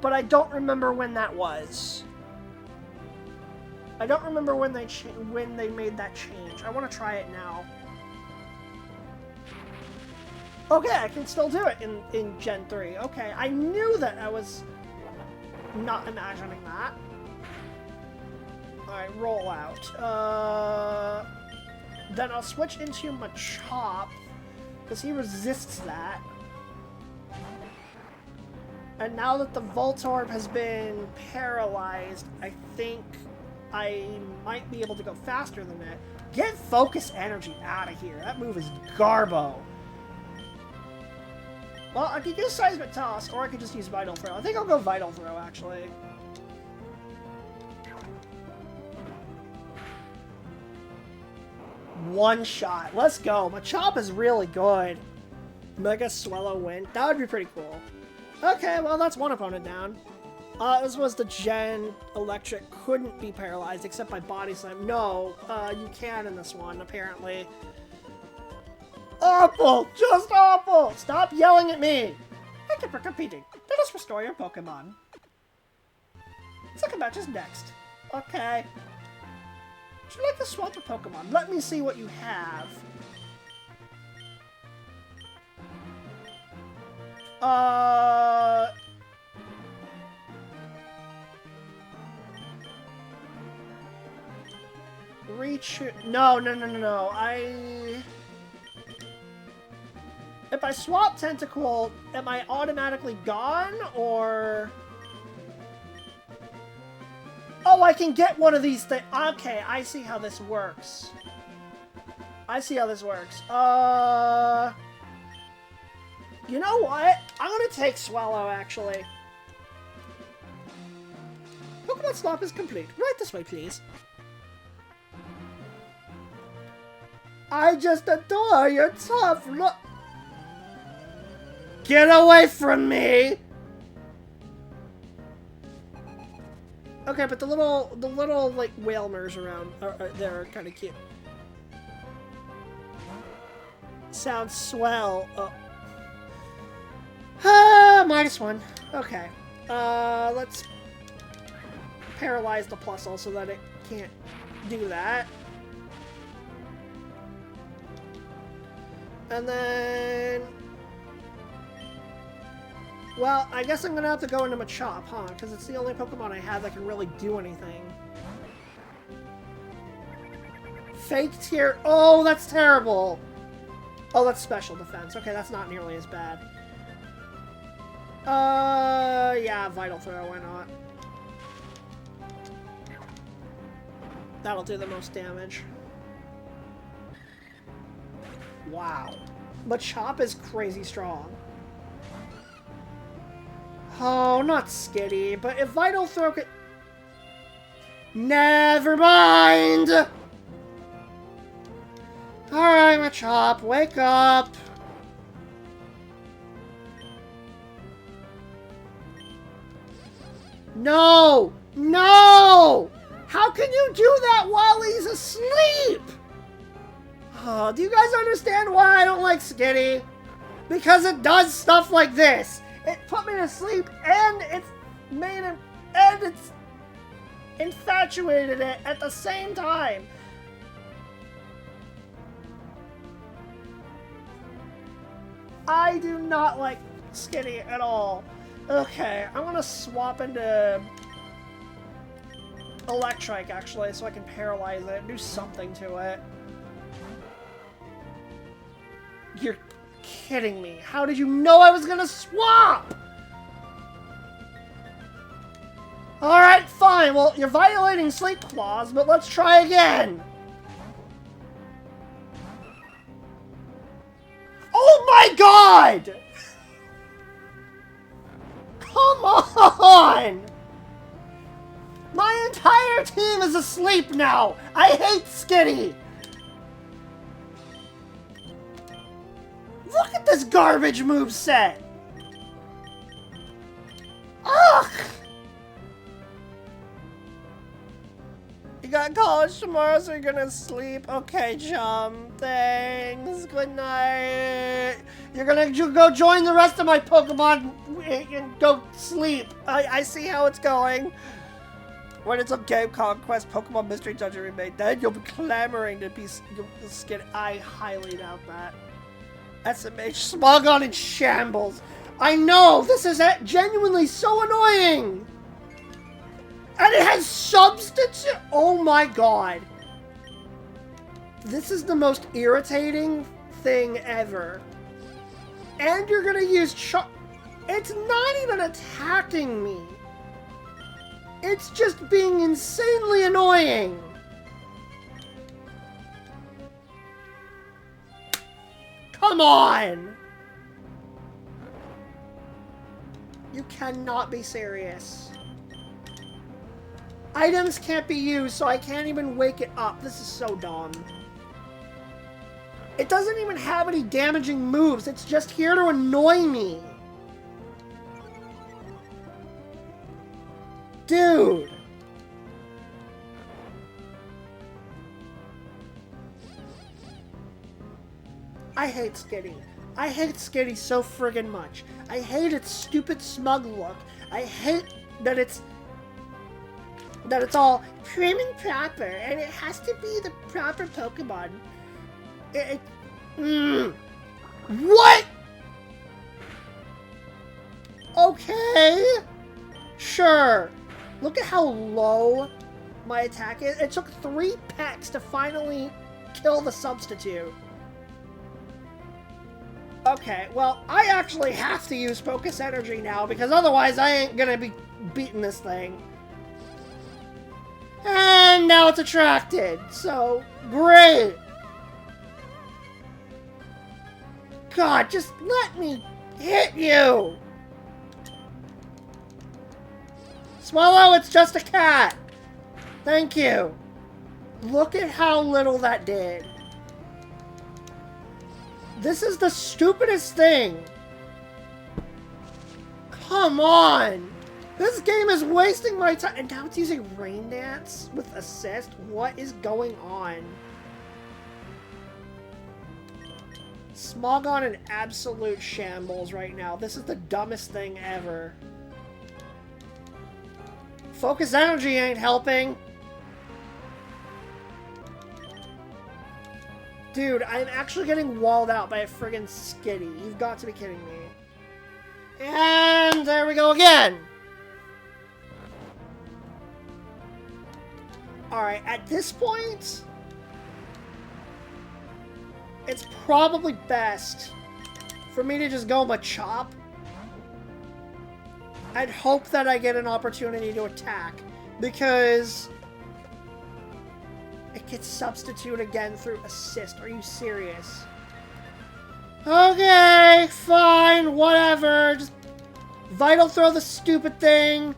But I don't remember when that was. I don't remember when they made that change. I want to try it now. Okay, I can still do it in Gen 3. Okay, I knew that I was not imagining that. Alright, roll out. Then I'll switch into Machop, because he resists that. And now that the Voltorb has been paralyzed, I think I might be able to go faster than it. Get Focus Energy out of here. That move is garbo. Well, I could use Seismic Toss, or I could just use Vital Throw. I think I'll go Vital Throw, actually. One shot. Let's go. Machop is really good. Mega Swellow win. That would be pretty cool. Okay, well, that's one opponent down. This was the Gen Electric. Couldn't be paralyzed except by Body Slam. No, you can in this one, apparently. Awful! Just awful! Stop yelling at me! Thank you for competing. Let us restore your Pokemon. Second match is next. Okay. Would you like to swap a Pokemon? Let me see what you have. No. If I swap Tentacool, am I automatically gone, or... Oh, I can get one of these things. Okay, I see how this works. You know what? I'm gonna take Swallow, actually. Pokemon Swap is complete. Right this way, please. I just adore your tough look. Get away from me! Okay, but the little like Whalmers around they're kind of cute. Sounds swell. Oh. -1. Okay. Let's paralyze the Plusle so that it can't do that. And then... Well, I guess I'm gonna have to go into Machop, huh? Because it's the only Pokemon I have that can really do anything. Fake Tear. Oh, that's terrible! Oh, that's special defense. Okay, that's not nearly as bad. Yeah, Vital Throw, why not? That'll do the most damage. Wow. But Chop is crazy strong. Oh, not Skitty, but if Vital Throw could... Never mind! Alright, Machop, wake up! No! No! How can you do that while he's asleep? Oh, do you guys understand why I don't like Skitty? Because it does stuff like this. It put me to sleep, and it's made him, and it's infatuated it at the same time. I do not like Skitty at all. Okay, I'm gonna swap into Electrike, actually, so I can paralyze it, do something to it. You're kidding me. How did you know I was gonna swap? Alright, fine. Well, you're violating Sleep Clause, but let's try again. Oh my god! Come on! My entire team is asleep now! I hate Skitty! Look at this garbage moveset! Ugh! You got college tomorrow, so you're gonna sleep? Okay, chum. Thanks. Good night. You're gonna go join the rest of my Pokemon and go sleep. I see how it's going. When it's a game Conquest, Pokemon Mystery Dungeon remade, then you'll be clamoring to be skin. I highly doubt that. SMH Smogon in shambles. I know, this is genuinely so annoying. And it has substitute. Oh my god. This is the most irritating thing ever. And you're gonna use it's not even attacking me. It's just being insanely annoying. Come on! You cannot be serious. Items can't be used, so I can't even wake it up. This is so dumb. It doesn't even have any damaging moves. It's just here to annoy me. Dude. I hate Skitty. I hate Skitty so friggin' much. I hate its stupid smug look. I hate that it's all prim and proper, and it has to be the proper Pokemon. What? Okay. Sure. Look at how low my attack is. It took 3 pecks to finally kill the substitute. Okay, well, I actually have to use Focus Energy now, because otherwise I ain't gonna be beating this thing. And now it's attracted, so great. God, just let me hit you. Swallow, it's just a cat. Thank you. Look at how little that did. This is the stupidest thing. Come on. This game is wasting my time. And now it's using Rain Dance with assist. What is going on? Smogon in absolute shambles right now. This is the dumbest thing ever. Focus Energy ain't helping. Dude, I'm actually getting walled out by a friggin' Skitty. You've got to be kidding me. And there we go again. Alright, at this point, it's probably best for me to just go Machop. I'd hope that I get an opportunity to attack, because it gets substitute again through assist. Are you serious? Okay, fine, whatever. Just Vital Throw the stupid thing.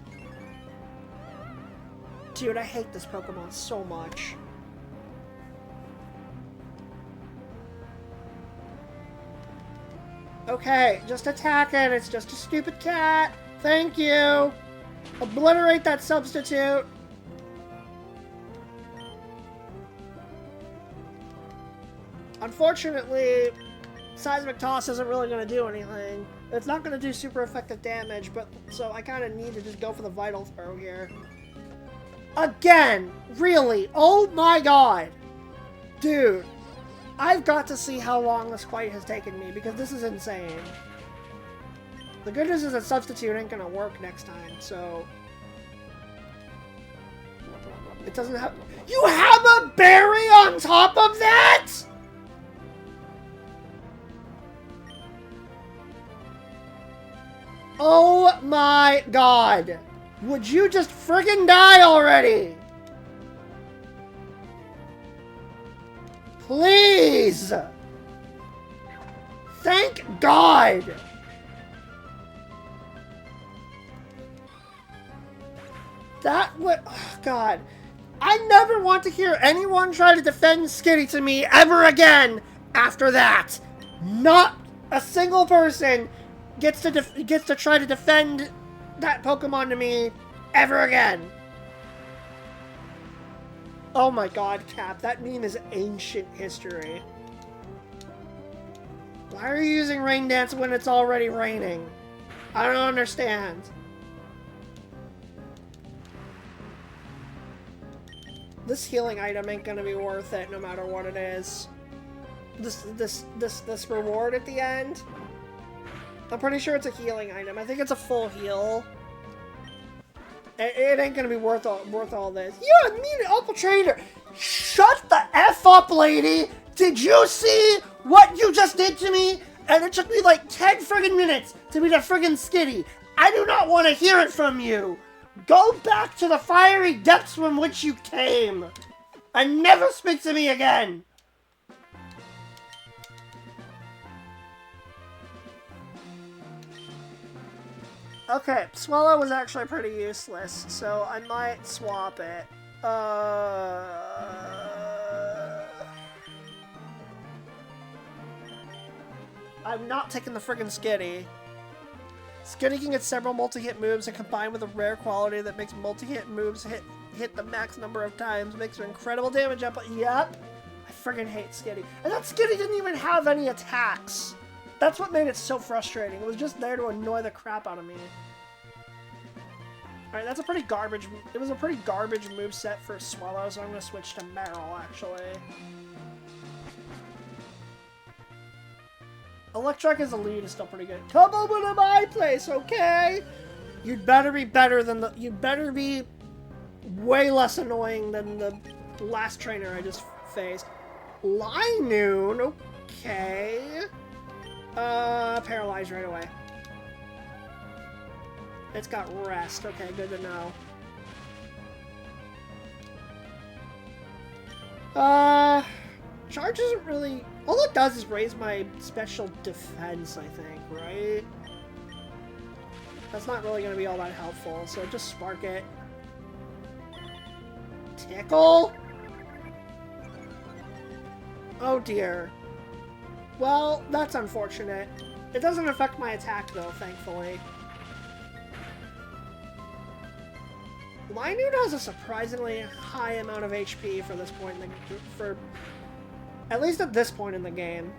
Dude, I hate this Pokemon so much. Okay, just attack it. It's just a stupid cat. Thank you. Obliterate that substitute. Unfortunately, Seismic Toss isn't really going to do anything. It's not going to do super effective damage, but so I kind of need to just go for the Vital Throw here. Again! Really? Oh my god! Dude, I've got to see how long this fight has taken me, because this is insane. The good news is that Substitute ain't gonna work next time, so... It doesn't have... You have a berry on top of that?! Oh my god! Would you just friggin' die already? Please! Thank God! That would... Oh, God. I never want to hear anyone try to defend Skitty to me ever again after that. Not a single person gets to try to defend that Pokemon to me ever again. Oh my god, Cap, that meme is ancient history. Why are you using Rain Dance when it's already raining? I don't understand. This healing item ain't gonna be worth it no matter what it is. This reward at the end? I'm pretty sure it's a healing item. I think it's a full heal. It ain't gonna be worth all this. You're a mean Opal Trader! Shut the F up, lady! Did you see what you just did to me? And it took me like 10 friggin' minutes to beat a friggin' Skitty. I do not want to hear it from you! Go back to the fiery depths from which you came! And never speak to me again! Okay, Swallow was actually pretty useless, so I might swap it. I'm not taking the friggin' Skitty. Skitty can get several multi-hit moves and combined with a rare quality that makes multi-hit moves hit the max number of times, makes her incredible damage output. Yep. I friggin' hate Skitty. And that Skitty didn't even have any attacks. That's what made it so frustrating. It was just there to annoy the crap out of me. Alright, that's a pretty garbage... It was a pretty garbage moveset for Swallow, so I'm gonna switch to Meryl, actually. Electrike as a lead is still pretty good. Come over to my place, okay? You'd better be better than the... You'd better be way less annoying than the last trainer I just faced. Linoon, okay. Paralyzed right away. It's got rest. Okay, good to know. Charge isn't really... All it does is raise my special defense, I think, right? That's not really going to be all that helpful, so just spark it. Tickle? Oh dear. Well, that's unfortunate. It doesn't affect my attack, though, thankfully. Linoon has a surprisingly high amount of HP for this point in the... At least at this point in the game.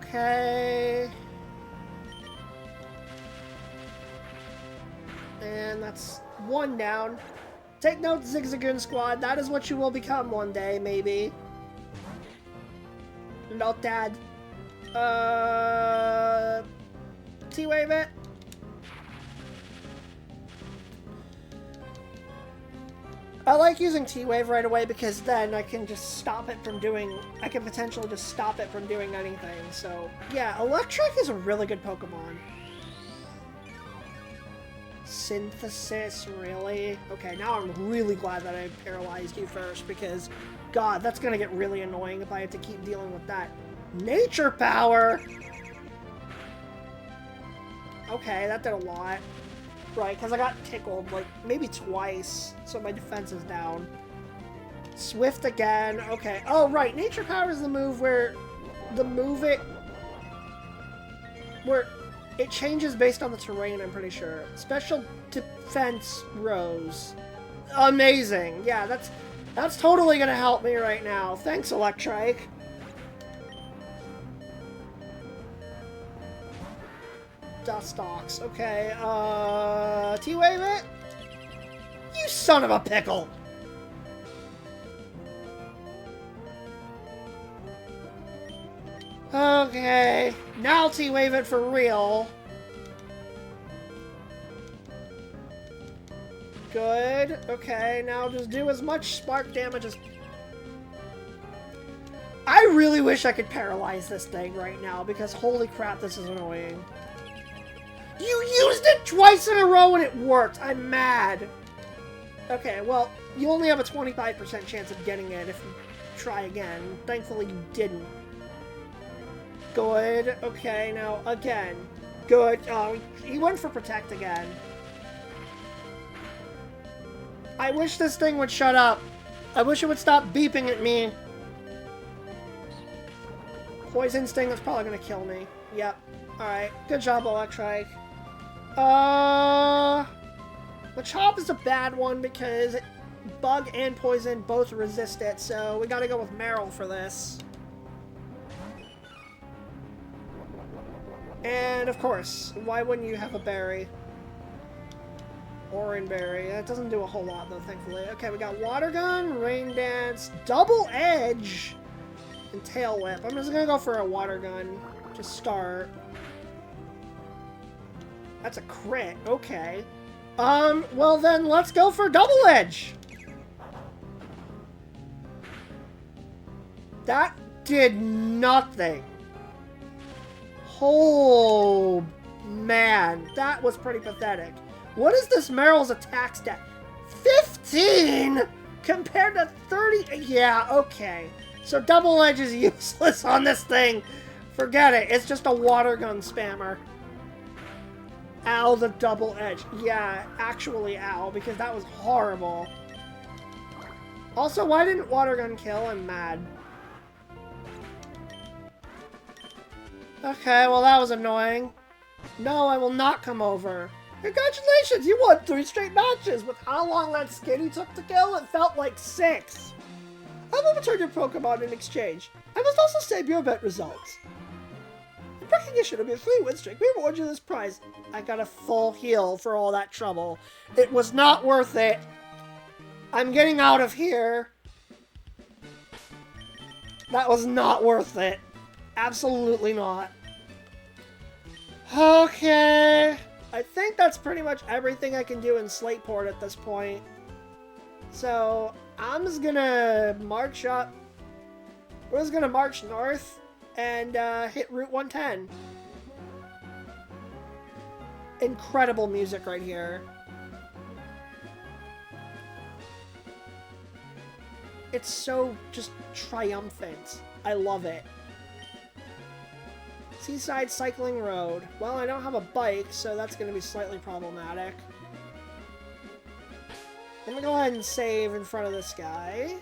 Okay. And that's one down. Take note, Zigzagoon Squad. That is what you will become one day, maybe. Not dad. T-Wave it. I like using T-Wave right away because then I can just stop it from doing... I can potentially just stop it from doing anything. So, yeah, Electric is a really good Pokemon. Synthesis, really? Okay, now I'm really glad that I paralyzed you first because, God, that's gonna get really annoying if I have to keep dealing with that. Nature Power! Okay, that did a lot. Right, because I got tickled, like, maybe twice, so my defense is down. Swift again, okay. Oh, right, Nature Power is the move where it changes based on the terrain, I'm pretty sure. Special Defense Rose. Amazing. Yeah, that's totally gonna help me right now. Thanks, Electrike. Dustox. Okay, T-Wave it? You son of a pickle! Okay, now T-Wave it for real. Good. Okay, now just do as much spark damage as... I really wish I could paralyze this thing right now, because holy crap, this is annoying. You used it twice in a row and it worked! I'm mad! Okay, well, you only have a 25% chance of getting it if you try again. Thankfully, you didn't. Good. Okay, now, again. Good. Oh, he went for Protect again. I wish this thing would shut up. I wish it would stop beeping at me. Poison Sting is probably gonna kill me. Yep. Alright. Good job, Electrike. Machop is a bad one because Bug and Poison both resist it, so we gotta go with Meryl for this. And, of course, why wouldn't you have a berry? Orange berry. That doesn't do a whole lot, though, thankfully. Okay, we got Water Gun, Rain Dance, Double Edge, and Tail Whip. I'm just gonna go for a Water Gun to start. That's a crit. Okay. Well then, let's go for Double Edge! That did nothing. Oh, man. That was pretty pathetic. What is this Meryl's attack stat? 15? Compared to 30? Yeah, okay. So Double Edge is useless on this thing. Forget it. It's just a Water Gun spammer. Ow, the Double Edge. Yeah, actually ow, because that was horrible. Also, why didn't Water Gun kill? I'm mad. Okay, well that was annoying. No, I will not come over. Congratulations, you won 3 straight matches! With how long that skinny took to kill, it felt like 6. I will return your Pokemon in exchange. I must also save your event results. In recognition of your 3 win streak, we award you this prize. I got a full heal for all that trouble. It was not worth it. I'm getting out of here. That was not worth it. Absolutely not. Okay. I think that's pretty much everything I can do in Slateport at this point. So, I'm just gonna march up. We're just gonna march north and hit Route 110. Incredible music right here. It's so just triumphant. I love it. Seaside Cycling Road. Well, I don't have a bike, so that's going to be slightly problematic. I'm going to go ahead and save in front of this guy.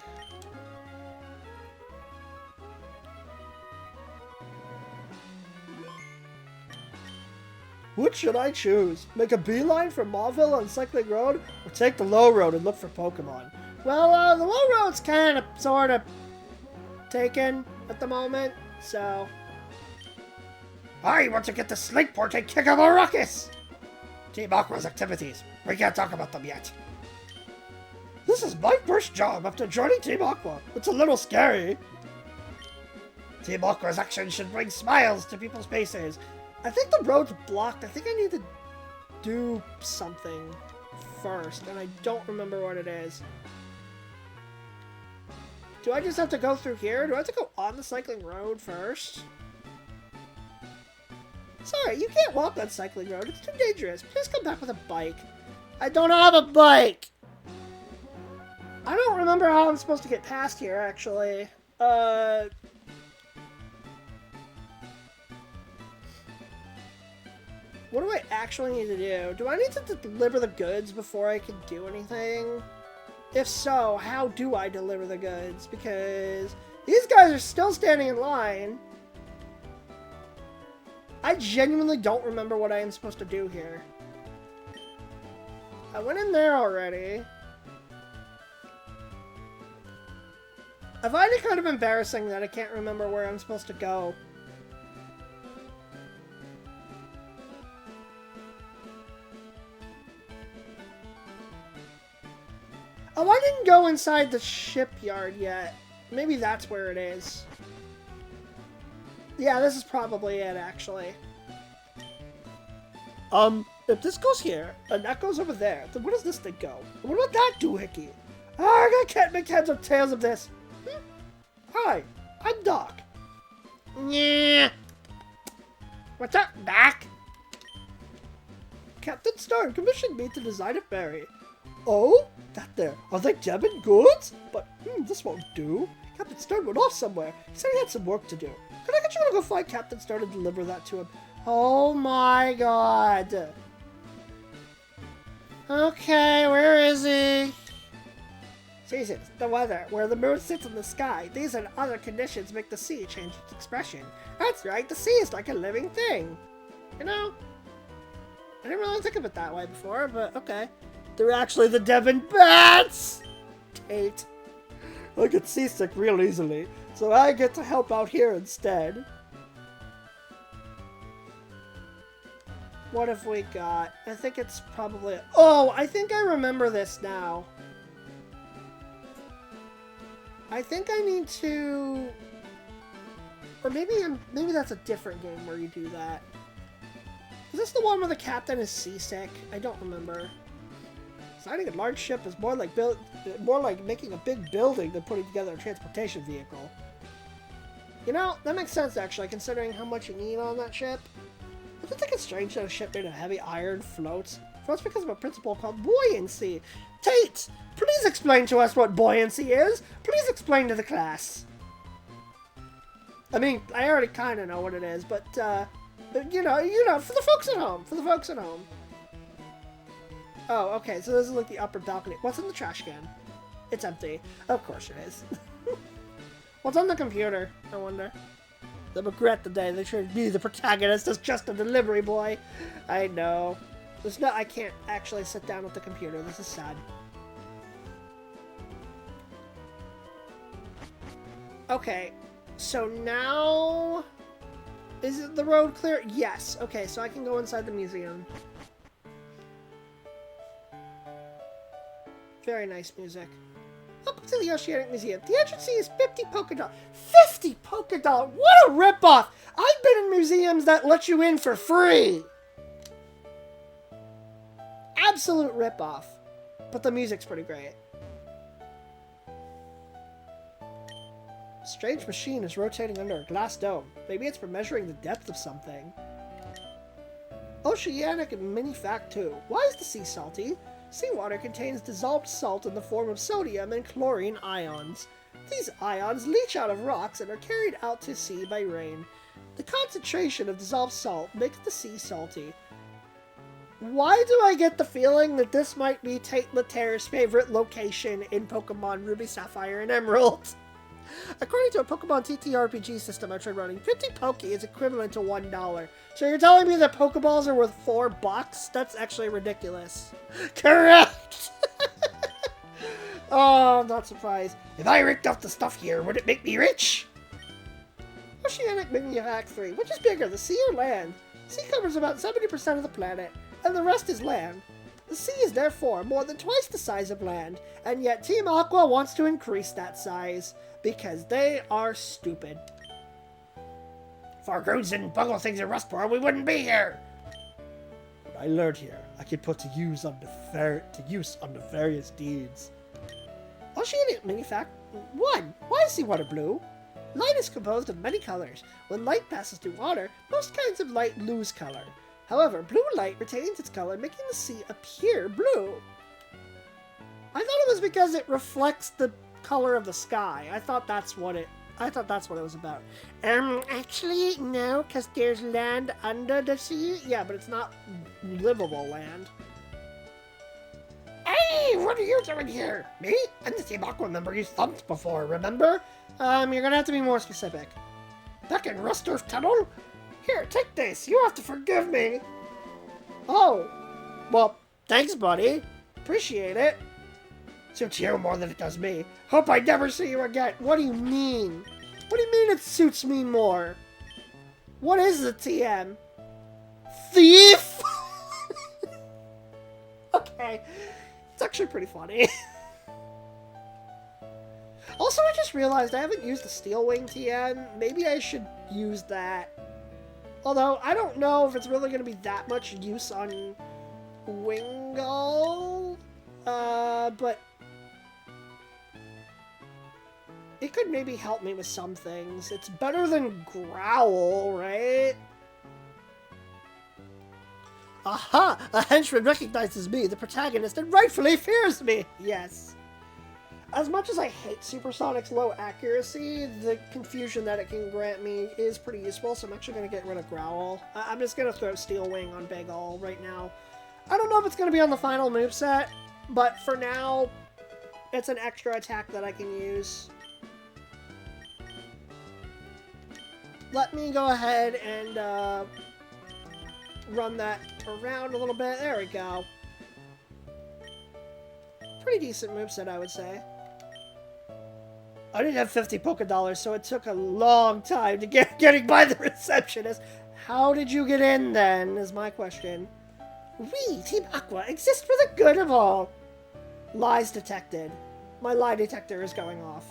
What should I choose? Make a beeline for Mauville on Cycling Road, or take the low road and look for Pokemon? Well, the low road's kind of, sort of, taken at the moment, so... I want to get to Slateport and kick up a ruckus! Team Aqua's activities. We can't talk about them yet. This is my first job after joining Team Aqua. It's a little scary. Team Aqua's action should bring smiles to people's faces. I think the road's blocked. I think I need to do something first, and I don't remember what it is. Do I just have to go through here? Do I have to go on the cycling road first? Sorry, you can't walk on cycling road. It's too dangerous. Please come back with a bike. I don't have a bike! I don't remember how I'm supposed to get past here, actually. What do I actually need to do? Do I need to deliver the goods before I can do anything? If so, how do I deliver the goods? Because these guys are still standing in line. I genuinely don't remember what I am supposed to do here. I went in there already. I find it kind of embarrassing that I can't remember where I'm supposed to go. Oh, I didn't go inside the shipyard yet. Maybe that's where it is. Yeah, this is probably it, actually. If this goes here, and that goes over there, then where does this thing go? What about that doohickey? I can't make heads or tails of this. Hi, I'm Doc. Yeah. What's up, Doc? Captain Stern commissioned me to design a ferry. Oh, that there. Are they Devon goods? But, this won't do. Captain Stern went off somewhere. He said he had some work to do. Could I get you to go find Captain Stern and deliver that to him? Oh my god. Okay, where is he? Seasons, the weather, where the moon sits in the sky. These and other conditions make the sea change its expression. That's right, the sea is like a living thing. You know? I didn't really think of it that way before, but okay. They're actually the Devon Bats! Tate. I get seasick real easily, so I get to help out here instead. What have we got? I think it's probably... Oh, I think I remember this now. I think I need to... Or maybe that's a different game where you do that. Is this the one where the captain is seasick? I don't remember. Designing a large ship is more like making a big building than putting together a transportation vehicle. You know, that makes sense actually, considering how much you need on that ship. I don't think it's strange that a ship made of heavy iron floats. Floats because of a principle called buoyancy. Tate, please explain to us what buoyancy is. Please explain to the class. I mean, I already kind of know what it is, but you know, for the folks at home. Oh, okay, so this is like the upper balcony. What's in the trash can? It's empty. Of course it is. What's on the computer? I wonder. I regret the day they should be the protagonist as just a delivery boy. I know. I can't actually sit down with the computer. This is sad. Okay, so now... Is the road clear? Yes. Okay, so I can go inside the museum. Very nice music. Welcome to the Oceanic Museum. The entrance fee is 50 polka dot. 50 polka dot? What a ripoff! I've been in museums that let you in for free! Absolute ripoff. But the music's pretty great. A strange machine is rotating under a glass dome. Maybe it's for measuring the depth of something. Oceanic mini fact 2. Why is the sea salty? Seawater contains dissolved salt in the form of sodium and chlorine ions. These ions leach out of rocks and are carried out to sea by rain. The concentration of dissolved salt makes the sea salty. Why do I get the feeling that this might be Tate Laterre's favorite location in Pokemon Ruby, Sapphire, and Emerald? According to a Pokemon TTRPG system I tried running, 50 Poke is equivalent to $1. So you're telling me that Pokeballs are worth $4? That's actually ridiculous. Correct! Oh, I'm not surprised. If I ripped off the stuff here, would it make me rich? Oceanic Mini Fact 3. Which is bigger, the sea or land? The sea covers about 70% of the planet, and the rest is land. The sea is therefore more than twice the size of land, and yet Team Aqua wants to increase that size. Because they are stupid. If our grooves didn't bungle things in Rustboro, we wouldn't be here. What I learned here, I can put to use on the various deeds. Oceanic mini fact 1. Why is seawater blue? Light is composed of many colors. When light passes through water, most kinds of light lose color. However, blue light retains its color, making the sea appear blue. I thought it was because it reflects the color of the sky. I thought that's what it was about. Actually, no, because there's land under the sea. Yeah, but it's not livable land. Hey, what are you doing here? Me? I'm the Team Aqua member you thumped before, remember? You're gonna have to be more specific. Back in Rustorf Tunnel? Here, take this. You have to forgive me. Oh. Well, thanks, buddy. Appreciate it. Suits you more than it does me. Hope I never see you again. What do you mean? What do you mean it suits me more? What is the TM? Thief? Okay. It's actually pretty funny. Also, I just realized I haven't used the Steel Wing TN. Maybe I should use that. Although, I don't know if it's really going to be that much use on Wingull. But it could maybe help me with some things. It's better than Growl, right? Aha! A henchman recognizes me, the protagonist, and rightfully fears me! Yes. As much as I hate Supersonic's low accuracy, the confusion that it can grant me is pretty useful, so I'm actually going to get rid of Growl. I'm just going to throw Steel Wing on Big Ol right now. I don't know if it's going to be on the final moveset, but for now, it's an extra attack that I can use. Let me go ahead and run that around a little bit. There we go. Pretty decent moveset, I would say. I didn't have 50 Poké Dollars, so it took a long time to getting by the receptionist. How did you get in, then, is my question. We, Team Aqua, exist for the good of all. Lies detected. My lie detector is going off.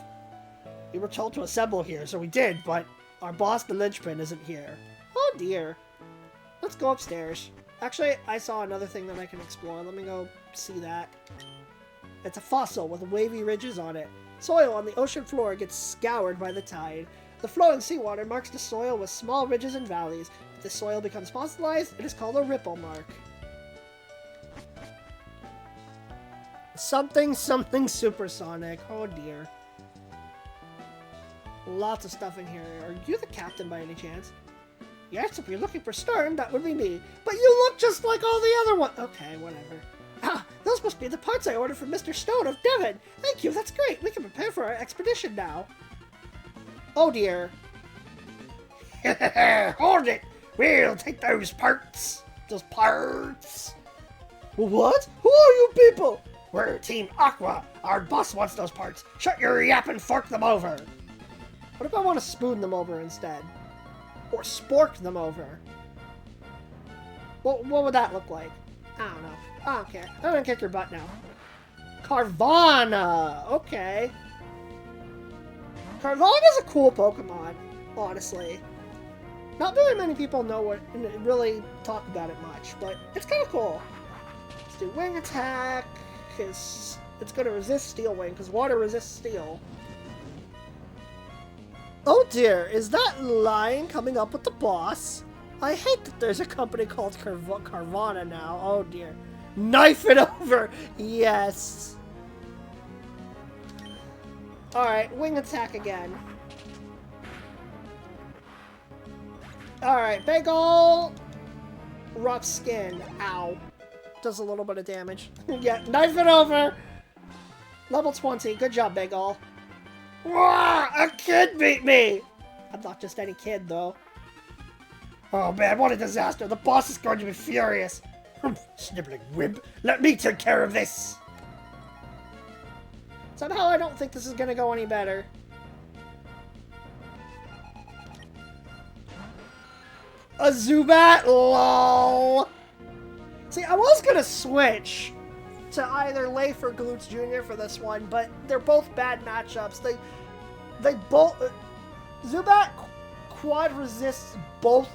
We were told to assemble here, so we did, but our boss, the linchpin, isn't here. Oh, dear. Let's go upstairs. Actually, I saw another thing that I can explore. Let me go see that. It's a fossil with wavy ridges on it. Soil on the ocean floor gets scoured by the tide. The flowing seawater marks the soil with small ridges and valleys. If the soil becomes fossilized, it is called a ripple mark. Something supersonic. Oh dear. Lots of stuff in here. Are you the captain by any chance? Yes, if you're looking for Stern, that would be me. But you look just like all the other ones. Okay, whatever. Ah, those must be the parts I ordered from Mr. Stone of Devon. Thank you, that's great. We can prepare for our expedition now. Oh dear. Hold it. We'll take those parts. Those parts. What? Who are you people? We're Team Aqua. Our boss wants those parts. Shut your yap and fork them over. What if I want to spoon them over instead? Or spork them over? What would that look like? I don't know. I don't care. I'm gonna kick your butt now. Carvana! Okay. Carvana's a cool Pokemon, honestly. Not very many people know what, really talk about it much, but it's kind of cool. Let's do Wing Attack, because it's going to resist Steel Wing, because water resists steel. Oh dear, is that line coming up with the boss? I hate that there's a company called Carvana now. Oh dear. Knife it over! Yes! Alright, Wing Attack again. Alright, Big Ol Rough Skin. Ow. Does a little bit of damage. Yeah, knife it over! Level 20. Good job, Big Ol. Wah! A kid beat me! I'm not just any kid, though. Oh man, what a disaster. The boss is going to be furious. Sniveling wimp. Let me take care of this. Somehow I don't think this is going to go any better. A Zubat? LOL! See, I was going to switch to either Leif or Glutz Jr. for this one, but they're both bad matchups. They both... Zubat quad resists both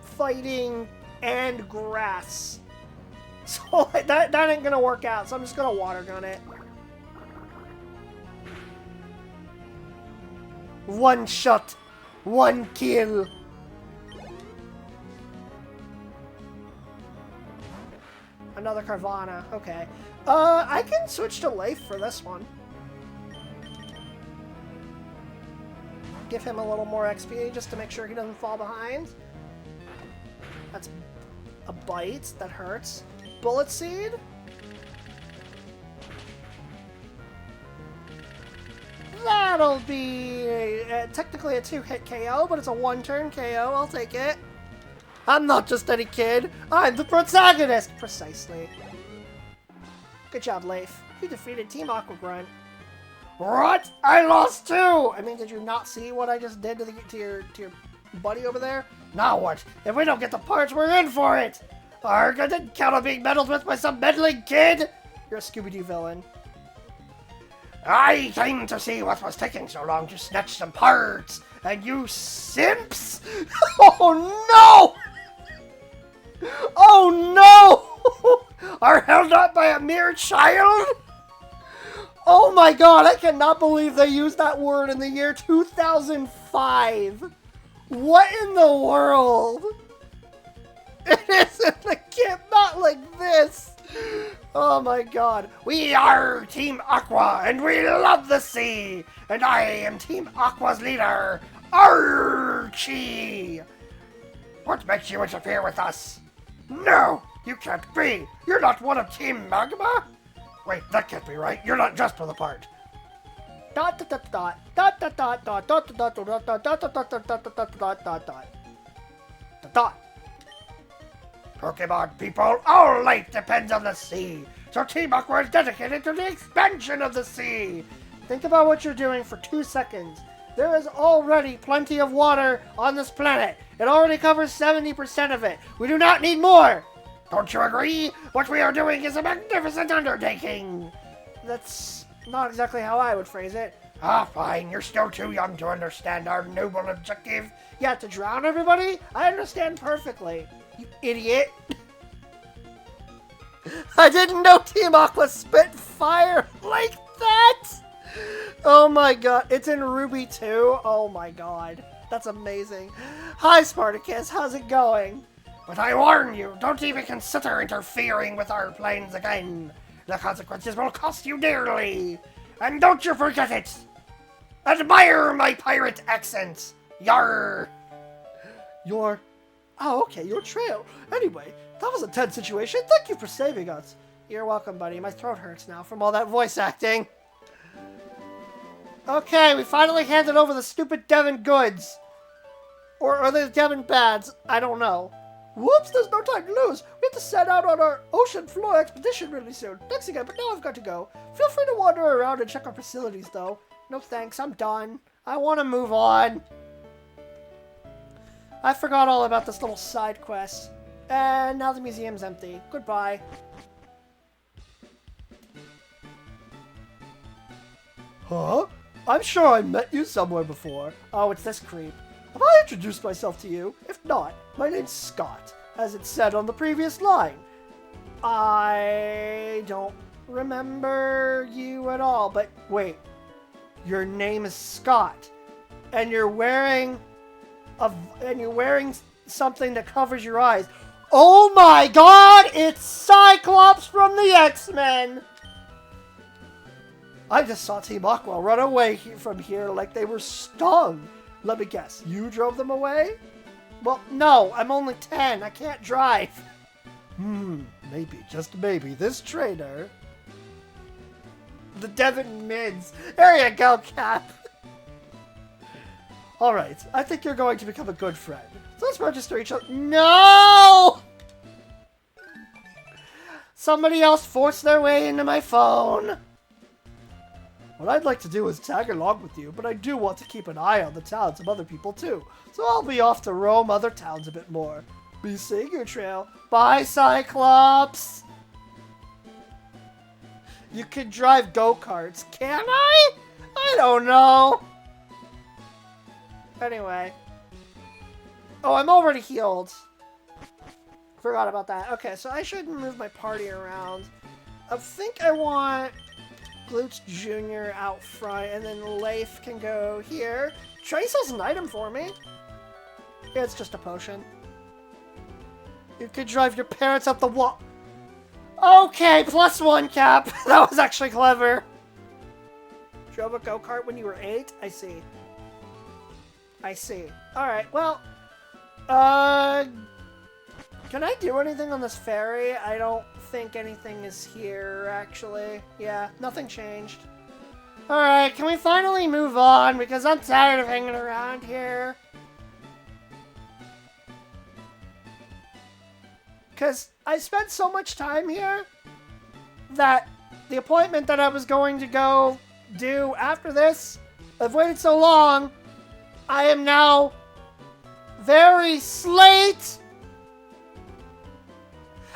fighting and grass. So that ain't gonna work out, so I'm just gonna water gun it. One shot. One kill. Another Carvana. Okay. I can switch to Leif for this one. Give him a little more XP just to make sure he doesn't fall behind. That's a bite. That hurts. Bullet Seed. That'll be technically a 2-hit KO, but it's a 1-turn KO. I'll take it. I'm not just any kid. I'm the protagonist. Precisely. Good job, Leif. You defeated Team Aqua Grunt. What? I lost too! I mean, did you not see what I just did to your buddy over there? Now what? If we don't get the parts, we're in for it! Arg, I didn't count on being meddled with by some meddling kid! You're a Scooby-Doo villain. I came to see what was taking so long to snatch some parts, and you simps! Oh no! Oh no! Are held up by a mere child? Oh my god, I cannot believe they used that word in the year 2005. What in the world? It isn't a kid, not like this. Oh my god. We are Team Aqua, and we love the sea. And I am Team Aqua's leader, Archie. What makes you interfere with us? No, you can't be. You're not one of Team Magma. Wait, that can't be right. You're not just for the part. Dot dot dot dot dot dot dot dot dot dot dot dot dot dot dot dot dot dot. Pokemon people, all life depends on the sea. So Team Aqua is dedicated to the expansion of the sea. Think about what you're doing for 2 seconds. There is already plenty of water on this planet. It already covers 70% of it. We do not need more. Don't you agree? What we are doing is a magnificent undertaking. That's not exactly how I would phrase it. Ah, fine. You're still too young to understand our noble objective. Yeah, to drown everybody? I understand perfectly. You idiot. I didn't know Team Aqua spit fire like that. Oh my god. It's in Ruby too? Oh my god. That's amazing. Hi, Spartacus. How's it going? But I warn you, don't even consider interfering with our plans again. The consequences will cost you dearly. And don't you forget it. Admire my pirate accent. Yar. Your... Oh, okay, your trail. Anyway, that was a tense situation. Thank you for saving us. You're welcome, buddy. My throat hurts now from all that voice acting. Okay, we finally handed over the stupid Devon goods. Or are they Devon bads? I don't know. Whoops, there's no time to lose. We have to set out on our ocean floor expedition really soon. Thanks again, but now I've got to go. Feel free to wander around and check our facilities, though. No thanks, I'm done. I want to move on. I forgot all about this little side quest. And now the museum's empty. Goodbye. Huh? I'm sure I met you somewhere before. Oh, it's this creep. Have I introduced myself to you? If not, my name's Scott, as it said on the previous line. I don't remember you at all, but wait. Your name is Scott, and you're wearing something that covers your eyes. Oh my god, it's Cyclops from the X-Men! I just saw Team Aqua run away from here like they were stung. Let me guess, you drove them away? Well, no, I'm only 10. I can't drive. Maybe, just maybe, this trainer... The Devon Mids. There you go, Cap. Alright, I think you're going to become a good friend. So let's register each other. No! Somebody else forced their way into my phone. What I'd like to do is tag along with you, but I do want to keep an eye on the towns of other people too. So I'll be off to roam other towns a bit more. Be seeing your trail. Bye, Cyclops! You can drive go-karts, can I? I don't know. Anyway. Oh, I'm already healed. Forgot about that. Okay, so I should move my party around. I think I want Glutes Jr. out front, and then Leif can go here. Trace has an item for me. Yeah, it's just a potion. You could drive your parents up the wall. Okay, +1 cap. That was actually clever. Drove a go-kart when you were 8? I see. I see. Alright, well... Can I do anything on this ferry? I don't think anything is here, actually. Yeah, nothing changed. Alright, can we finally move on? Because I'm tired of hanging around here. Because I spent so much time here that the appointment that I was going to go do after this, I've waited so long, I am now very slate.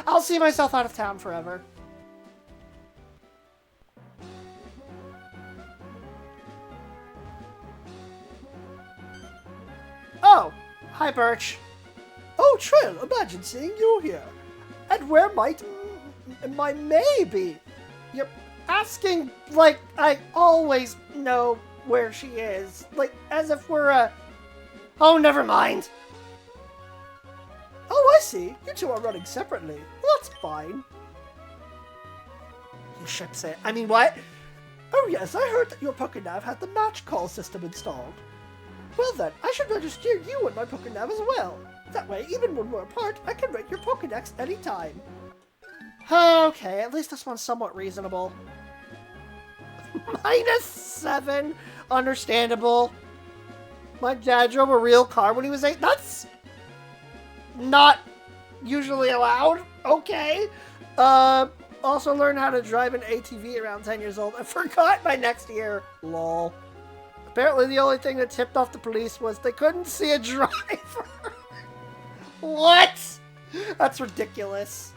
I'll see myself out of town forever. Oh, hi Birch. Oh, Trill, imagine seeing you here. And where might my May be? You're asking like I always know where she is. Like, as if we're a... Oh, never mind. Oh, I see. You two are running separately. Well, that's fine. You should say it. I mean, what? Oh, yes, I heard that your Pokénav had the match call system installed. Well then, I should register you in my Pokénav as well. That way, even when we're apart, I can rate your Pokédex anytime. Okay, at least this one's somewhat reasonable. -7? Understandable. My dad drove a real car when he was 8. That's not usually allowed. Okay. Also learned how to drive an ATV around 10 years old. I forgot by next year. Lol. Apparently the only thing that tipped off the police was they couldn't see a driver. What? That's ridiculous.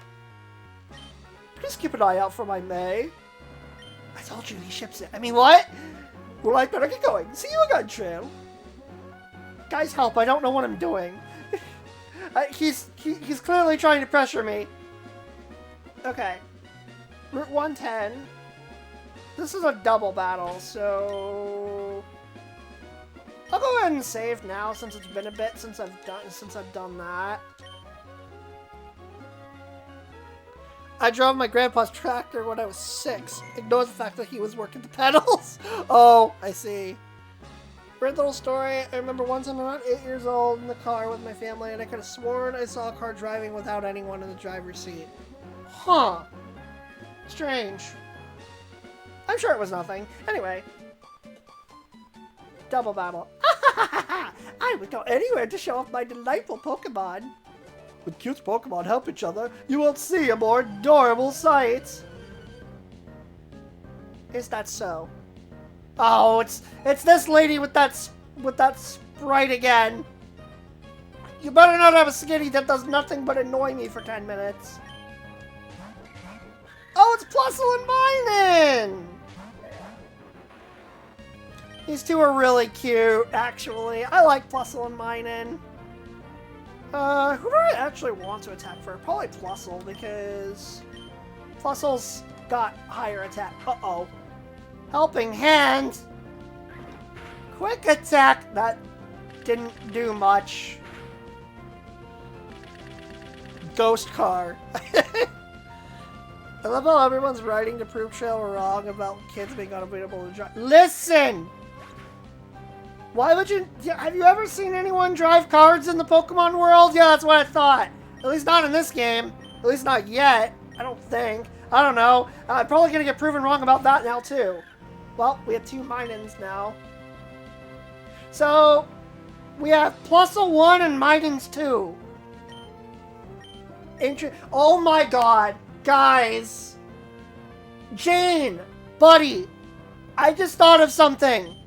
Please keep an eye out for my May. I told you he ships it. I mean, what? Well, I better get going. See you again, Trail. Guys, help. I don't know what I'm doing. He's clearly trying to pressure me. Okay. Route 110. This is a double battle, so... I'll go ahead and save now since it's been a bit since I've done that. I drove my grandpa's tractor when I was 6. Ignore the fact that he was working the pedals. Oh, I see. Weird little story. I remember once I'm around 8 years old in the car with my family, and I could have sworn I saw a car driving without anyone in the driver's seat. Huh. Strange. I'm sure it was nothing. Anyway. Double battle. I would go anywhere to show off my delightful Pokemon. When cute Pokemon help each other, you won't see a more adorable sight. Is that so? Oh, it's this lady with that sprite again. You better not have a Skitty that does nothing but annoy me for 10 minutes. Oh, it's Plusle and Minun! These two are really cute, actually. I like Plusle and Minun. Who do I actually want to attack for? Probably Plusle, because Plusle's got higher attack. Uh-oh. Helping Hand! Quick attack! That didn't do much. Ghost car. I love how everyone's writing to prove Trail wrong about kids being unavailable to drive. Listen! Why would you... Have you ever seen anyone drive cars in the Pokemon world? Yeah, that's what I thought. At least not in this game. At least not yet. I don't think. I don't know. I'm probably going to get proven wrong about that now, too. Well, we have 2 Minons now. So, we have Plusle 1 and Minons 2. Oh my god. Guys. Jane. Buddy. I just thought of something.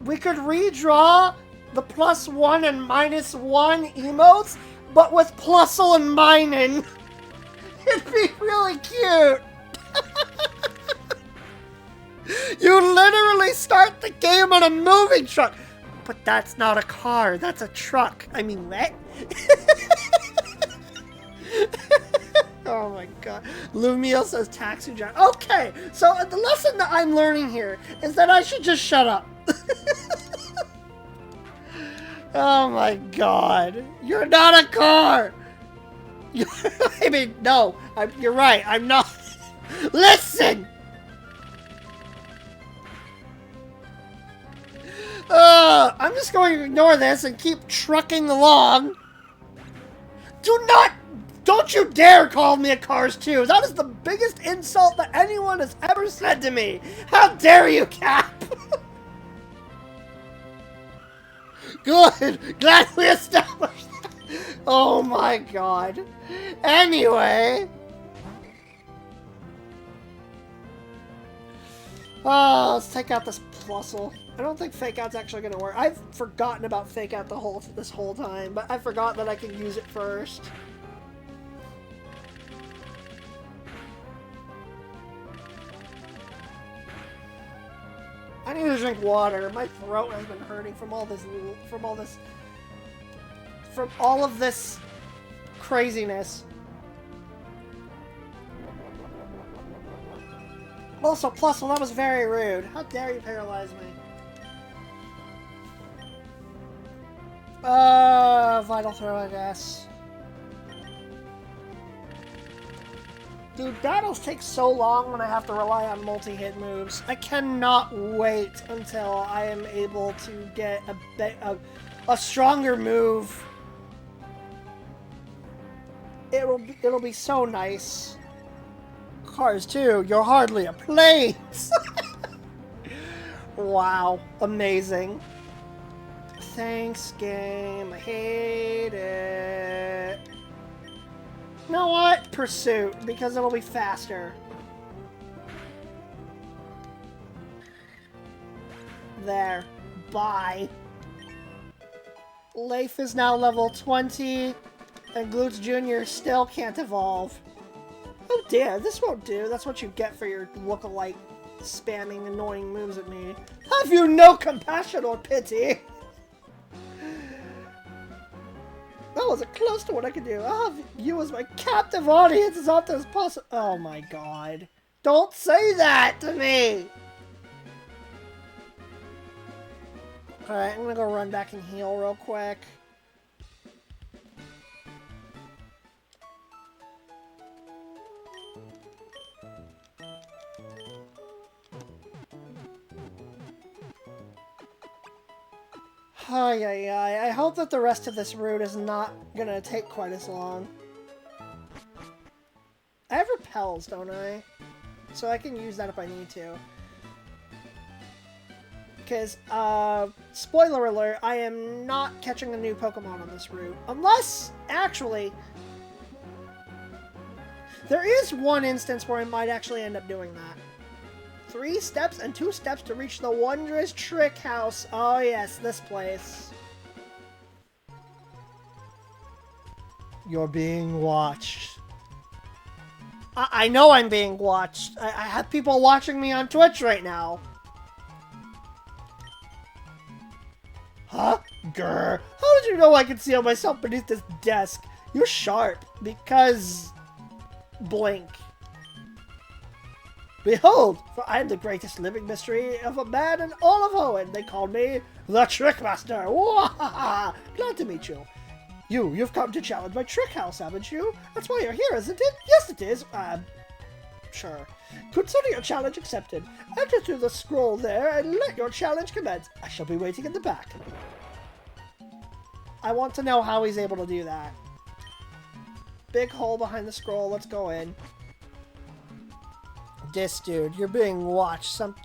We could redraw the +1 and -1 emotes, but with Plusle and Minun. It'd be really cute. You literally start the game on a moving truck. But that's not a car, that's a truck. I mean, what? Oh my god. Lumio says taxi driver. Okay, so the lesson that I'm learning here is that I should just shut up. Oh my god. You're not a car! I mean, no. You're right, I'm not. Listen! I'm just going to ignore this and keep trucking along. Don't you dare call me a Cars 2. That is the biggest insult that anyone has ever said to me. How dare you, Cap? Good. Glad we established that. Oh my god. Anyway. Oh, let's take out this plusle. I don't think fake out's actually gonna work. I've forgotten about fake out this whole time, but I forgot that I can use it first. I need to drink water. My throat has been hurting from all of this craziness. Also, plus, well, that was very rude. How dare you paralyze me? Vital throw, I guess. Dude, battles take so long when I have to rely on multi-hit moves. I cannot wait until I am able to get a stronger move. It'll be so nice. Cars 2, you're hardly a plane. Wow, amazing. Thanks, game. I hate it. You know what? Pursuit, because it'll be faster. There. Bye. Leif is now level 20, and Glutes Jr. still can't evolve. Oh dear, this won't do. That's what you get for your look-alike spamming annoying moves at me. Have you no compassion or pity? That was close to what I could do. I'll have you as my captive audience as often as possible. Oh my god. Don't say that to me! Alright, I'm gonna go run back and heal real quick. Ay, ay, ay. I hope that the rest of this route is not gonna take quite as long. I have repels, don't I? So I can use that if I need to. Because, spoiler alert, I am not catching a new Pokemon on this route. Unless, actually, there is one instance where I might actually end up doing that. 3 steps and 2 steps to reach the wondrous Trick House. Oh yes, this place. You're being watched. I know I'm being watched. I have people watching me on Twitch right now. Huh? Grr. How did you know I could see myself beneath this desk? You're sharp. Because... blink. Behold, for I am the greatest living mystery of a man in all of Hoenn. They call me the Trickmaster. Wahaha! Glad to meet you. You've come to challenge my trick house, haven't you? That's why you're here, isn't it? Yes, it is. Sure. Consider your challenge accepted. Enter through the scroll there and let your challenge commence. I shall be waiting in the back. I want to know how he's able to do that. Big hole behind the scroll. Let's go in. This dude, you're being watched. Some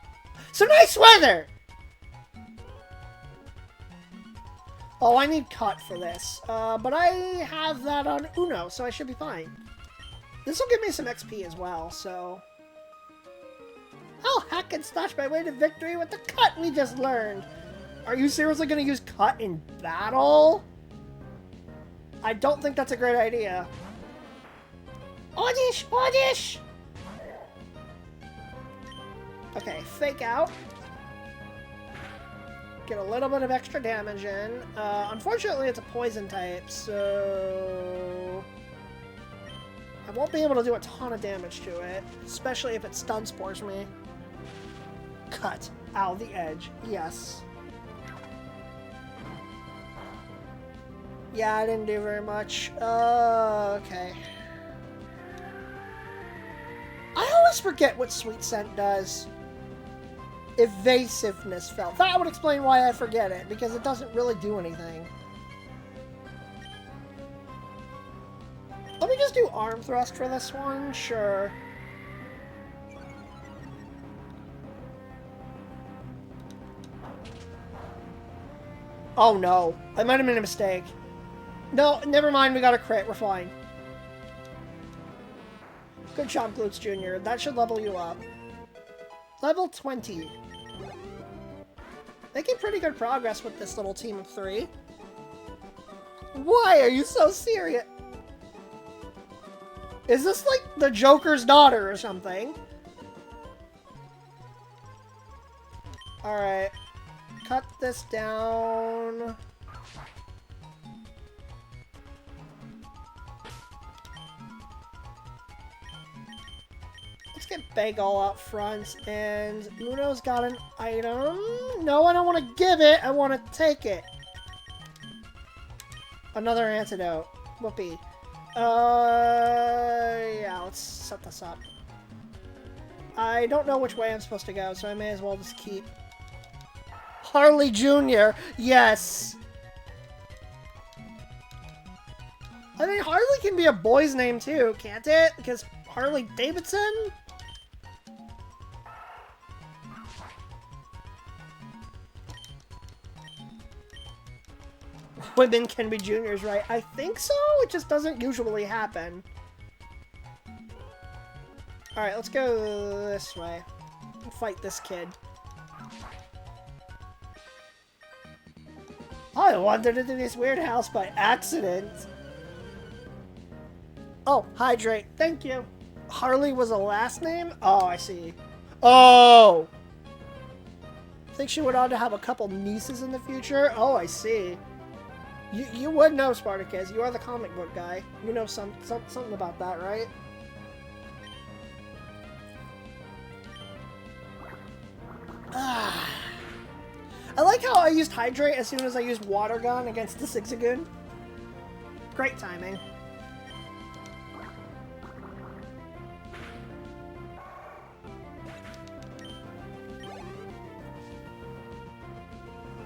nice weather! Oh, I need cut for this. But I have that on Uno, so I should be fine. This will give me some XP as well, so... I'll hack and slash my way to victory with the cut we just learned. Are you seriously going to use cut in battle? I don't think that's a great idea. Oddish! Oddish! Okay, fake out. Get a little bit of extra damage in. Unfortunately, it's a poison type, so... I won't be able to do a ton of damage to it, especially if it stun spores me. Cut. Ow, the edge. Yes. Yeah, I didn't do very much. Okay. I always forget what Sweet Scent does. Evasiveness fell. That would explain why I forget it, because it doesn't really do anything. Let me just do arm thrust for this one. Sure. Oh no. I might have made a mistake. No, never mind. We got a crit. We're fine. Good job, Glutes Jr. That should level you up. Level 20. Making pretty good progress with this little team of 3. Why are you so serious? Is this like the Joker's daughter or something? Alright. Cut this down. Let's get Bagel out front, and Uno's got an item. No, I don't want to give it. I want to take it. Another antidote. Whoopee. Yeah, let's set this up. I don't know which way I'm supposed to go, so I may as well just keep... Harley Jr. Yes! I mean, Harley can be a boy's name too, can't it? Because Harley Davidson? Women can be juniors, right? I think so? It just doesn't usually happen. Alright, let's go this way. Fight this kid. I wandered into this weird house by accident. Oh, hydrate. Thank you. Harley was a last name? Oh, I see. Oh! Think she went on to have a couple nieces in the future? Oh, I see. You would know, Spartacus. You are the comic book guy. You know something about that, right? Ah. I like how I used Hydrate as soon as I used Water Gun against the Zigzagoon. Great timing.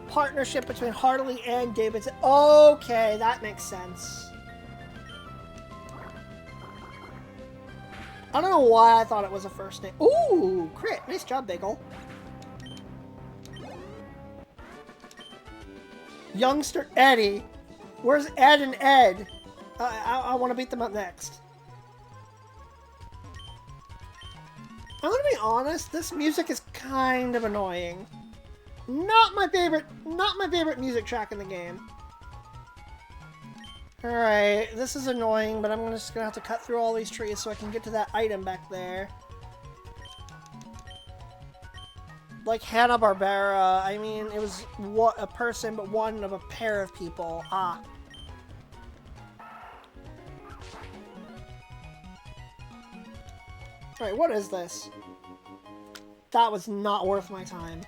Partnership between Harley and Davidson. Okay, that makes sense. I don't know why I thought it was a first name. Ooh, crit. Nice job, Bagel. Youngster Eddie. Where's Ed and Ed? I want to beat them up next. I'm gonna be honest, this music is kind of annoying. Not my favorite music track in the game. Alright, this is annoying, but I'm just gonna have to cut through all these trees so I can get to that item back there. Like Hanna-Barbera, I mean, it was a person, but one of a pair of people. Ah. Alright, what is this? That was not worth my time.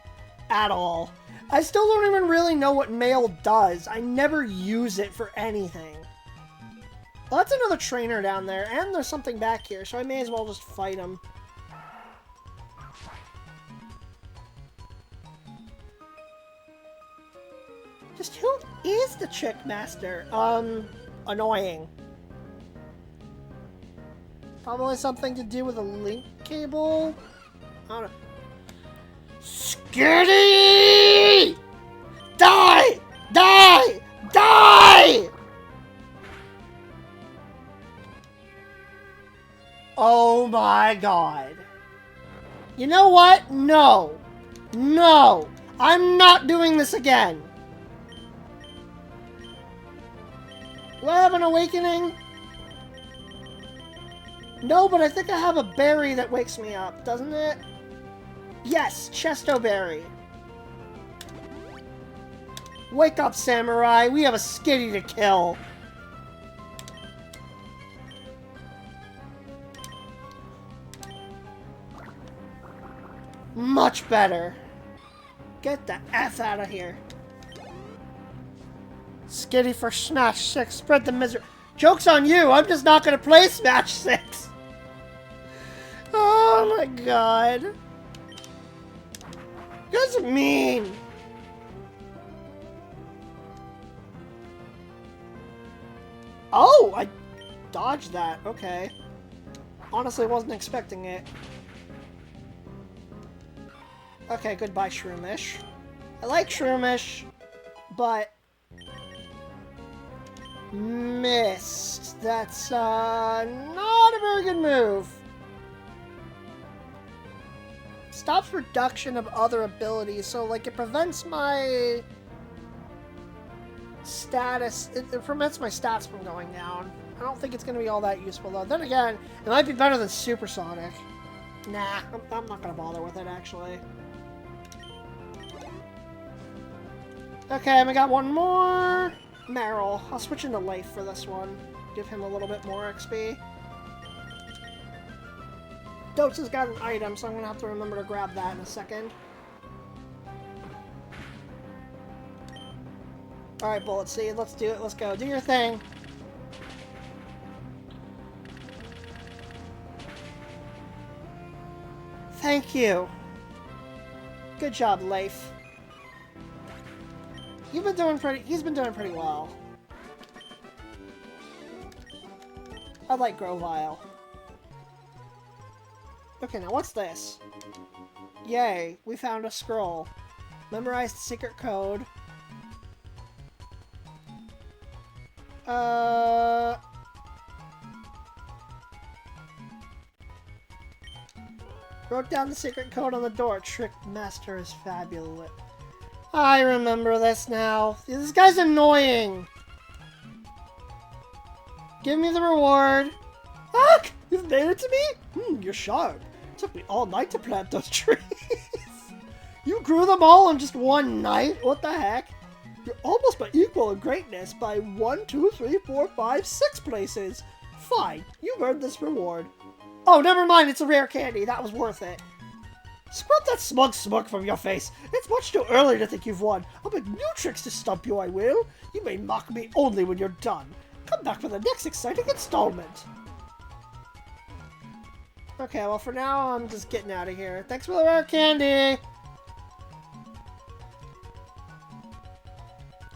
At all. I still don't even really know what mail does. I never use it for anything. Well, that's another trainer down there, and there's something back here, so I may as well just fight him. Just who is the Chick Master? Annoying. Probably something to do with a link cable? I don't know. Skitty! Die! Die! Die! Oh my god. You know what? No. No. I'm not doing this again. Do I have an awakening? No, but I think I have a berry that wakes me up, doesn't it? Yes, Chesto Berry. Wake up, Samurai. We have a skitty to kill. Much better. Get the F out of here. Skitty for Smash 6. Spread the misery. Joke's on you. I'm just not going to play Smash 6. Oh my god. You guys are mean. Oh, I dodged that. Okay. Honestly, wasn't expecting it. Okay, goodbye, Shroomish. I like Shroomish, but... missed. That's, not a very good move. Stops reduction of other abilities, so, like, it prevents my... status... It prevents my stats from going down. I don't think it's going to be all that useful, though. Then again, it might be better than Supersonic. Nah, I'm not going to bother with it, actually. Okay, we got one more. Meryl. I'll switch into Life for this one. Give him a little bit more XP. Dotes has got an item, so I'm going to have to remember to grab that in a second. Alright, Bullet Seed, let's do it. Let's go. Do your thing. Thank you. Good job, Life. He's been doing pretty well. I like Grovile. Okay, now what's this? Yay, we found a scroll. Memorize the secret code. Wrote down the secret code on the door. Trick Master is fabulous. I remember this now. This guy's annoying. Give me the reward. Ah! You've made it to me? You're sharp. It took me all night to plant those trees. You grew them all in just one night? What the heck? You're almost my equal in greatness by 1, 2, 3, 4, 5, 6 places. Fine, you've earned this reward. Oh, never mind, it's a rare candy. That was worth it. Scrub that smug smirk from your face. It's much too early to think you've won. I'll make new tricks to stump you, I will. You may mock me only when you're done. Come back for the next exciting installment. Okay, well for now, I'm just getting out of here. Thanks for the rare candy!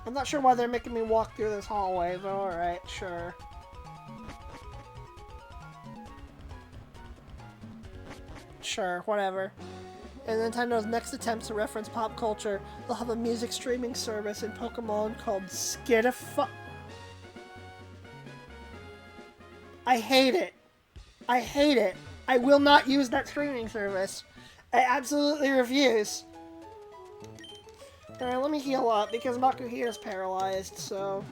I'm not sure why they're making me walk through this hallway, but alright, sure. Sure, whatever. In Nintendo's next attempts to reference pop culture, they'll have a music streaming service in Pokemon called Skidify. I hate it. I hate it. I will not use that streaming service. I absolutely refuse. Alright, let me heal up, because Makuhita is paralyzed, so...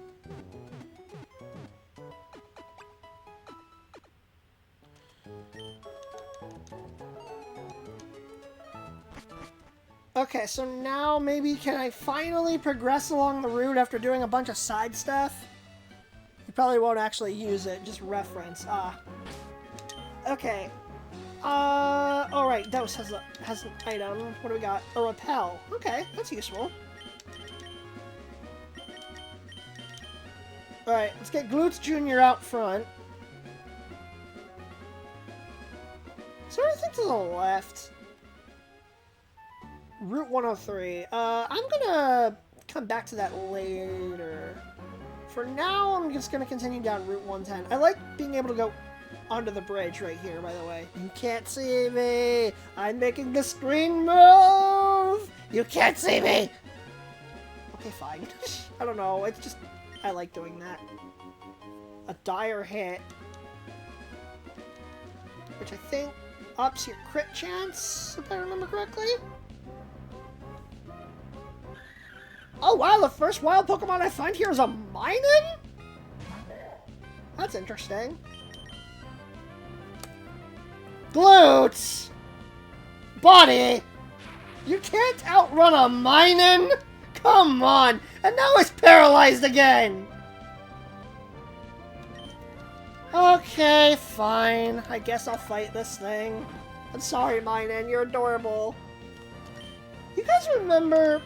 Okay, so now maybe can I finally progress along the route after doing a bunch of side stuff? You probably won't actually use it, just reference. Okay. Alright, Dose has an item. What do we got? A repel. Okay, that's useful. Alright, let's get Glutes Jr. out front. Is there anything to the left? Route 103. I'm gonna come back to that later. For now, I'm just gonna continue down Route 110. I like being able to go onto the bridge right here, by the way. You can't see me! I'm making the screen move! You can't see me! Okay, fine. I don't know, it's just... I like doing that. A dire hit. Which I think ups your crit chance, if I remember correctly. Oh wow, the first wild Pokemon I find here is a Minun? That's interesting. Glutes! Buddy! You can't outrun a Minun? Come on! And now it's paralyzed again! Okay, fine. I guess I'll fight this thing. I'm sorry, Minun, you're adorable. You guys remember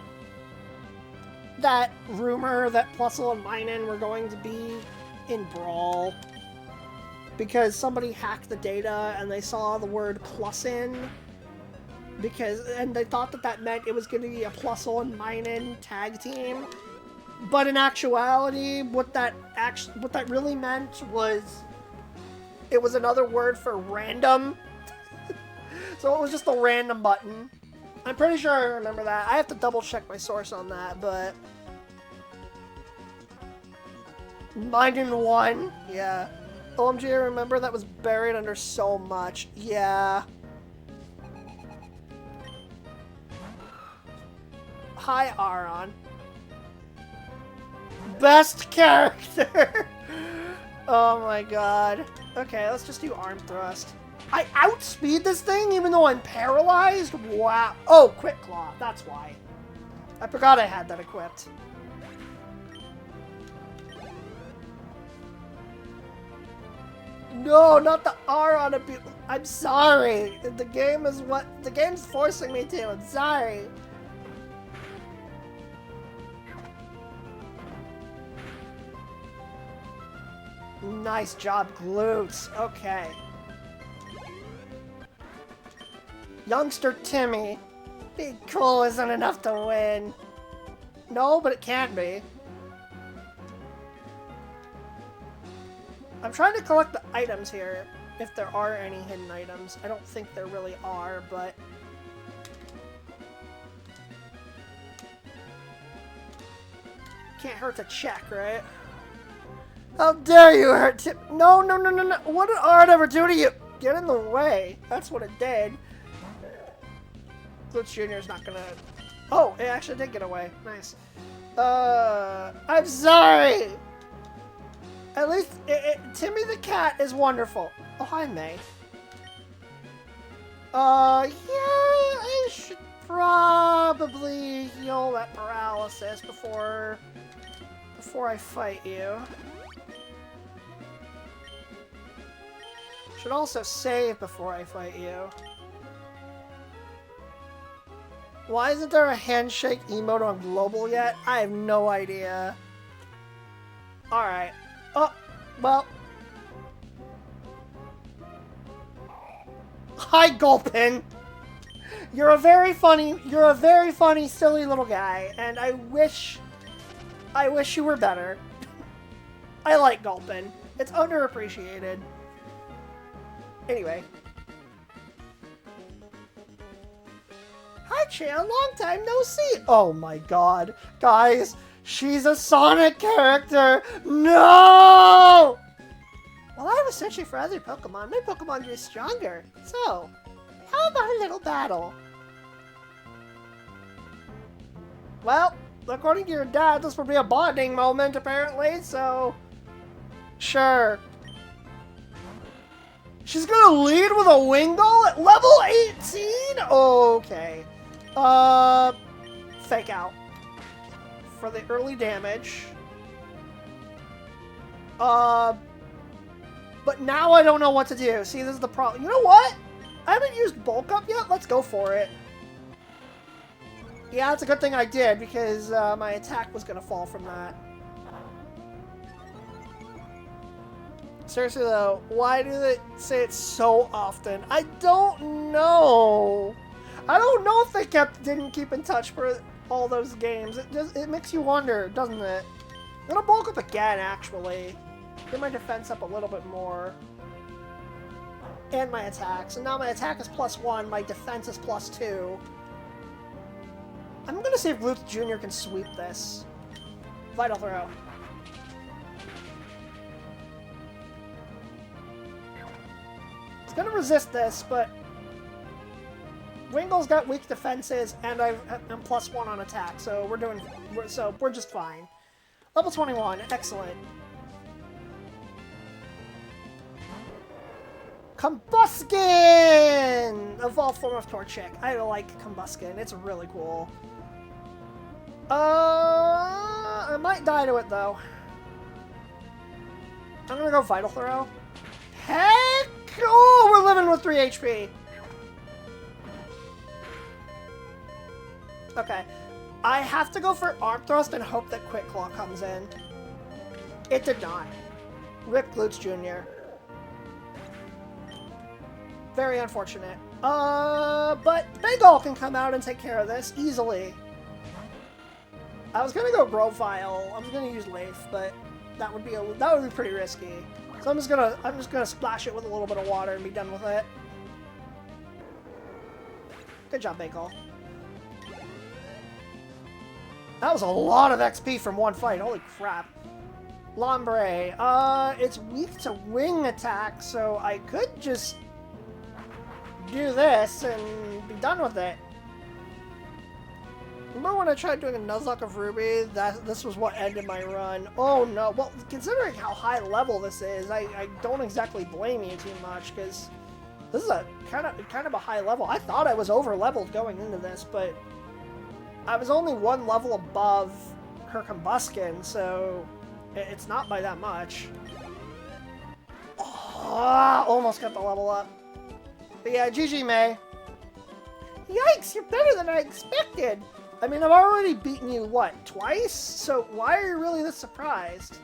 that rumor that Plusle and Minun were going to be in Brawl? Because somebody hacked the data and they saw the word Plusin. And they thought that that meant it was going to be a Plusle and Minun tag team. But in actuality, what that really meant was it was another word for random. So it was just a random button. I'm pretty sure I remember that. I have to double check my source on that, but Minun 1, yeah. OMG, I remember that was buried under so much. Yeah. Hi, Aron. Best character! Oh my god. Okay, let's just do arm thrust. I outspeed this thing even though I'm paralyzed? Wow. Oh, Quick Claw. That's why. I forgot I had that equipped. No, not the R on a beat. I'm sorry. The game's forcing me to. I'm sorry. Nice job, glutes. Okay. Youngster Timmy. Being cool isn't enough to win. No, but it can be. I'm trying to collect the items here, if there are any hidden items. I don't think there really are, but can't hurt to check, right? How dare you hurt Tim? No, no, no, no, no. What did Art ever do to you? Get in the way. That's what it did. Glitch Jr.'s not gonna... Oh, it actually did get away. Nice. I'm sorry! At least, Timmy the cat is wonderful. Oh, hi, May. Yeah, I should probably heal that paralysis before I fight you. Should also save before I fight you. Why isn't there a handshake emote on global yet? I have no idea. Alright. Oh, well. Hi, Gulpin! You're a very funny, silly little guy, and I wish you were better. I like Gulpin. It's underappreciated. Anyway. Hi, Chan. Long time no see. Oh my god. Guys, she's a Sonic character. No! Well, I was searching for other Pokemon. My Pokemon grew stronger. So, how about a little battle? Well, according to your dad, this would be a bonding moment, apparently, so... Sure. She's gonna lead with a Wingull at level 18? Okay. Fake out. For the early damage. But now I don't know what to do. See, this is the problem. You know what? I haven't used Bulk Up yet. Let's go for it. Yeah, it's a good thing I did, because my attack was gonna fall from that. Seriously though, why do they say it so often? I don't know. I don't know if they didn't keep in touch for all those games. It makes you wonder, doesn't it? I'm gonna bulk up again, actually. Get my defense up a little bit more. And my attack. So now my attack is +1, my defense is +2. I'm gonna see if Luth Jr. can sweep this. Vital Throw. It's gonna resist this, but Wingull's got weak defenses, and I'm +1 on attack, so we're just fine. Level 21, excellent. Combuskin! Evolved form of Torchic. I like Combuskin. It's really cool. I might die to it, though. I'm gonna go Vital Throw. Heck! Oh, we're living with 3 HP. Okay. I have to go for Arm Thrust and hope that Quick Claw comes in. It did not. Rip Glutes Jr. Very unfortunate. But Big Ol can come out and take care of this easily. I was gonna go Grovile. I was gonna use Leif, but that would be pretty risky. So I'm just gonna splash it with a little bit of water and be done with it. Good job, Big Ol. That was a lot of XP from one fight. Holy crap. Lombre. It's weak to wing attack, so I could just do this and be done with it. Remember when I tried doing a Nuzlocke of Ruby? This was what ended my run. Oh no. Well, considering how high level this is, I don't exactly blame you too much, because this is a kind of a high level. I thought I was over leveled going into this, but I was only one level above her Combuskin, so it's not by that much. Oh, almost got the level up. But yeah, GG May. Yikes, you're better than I expected. I mean, I've already beaten you, what, twice? So why are you really this surprised?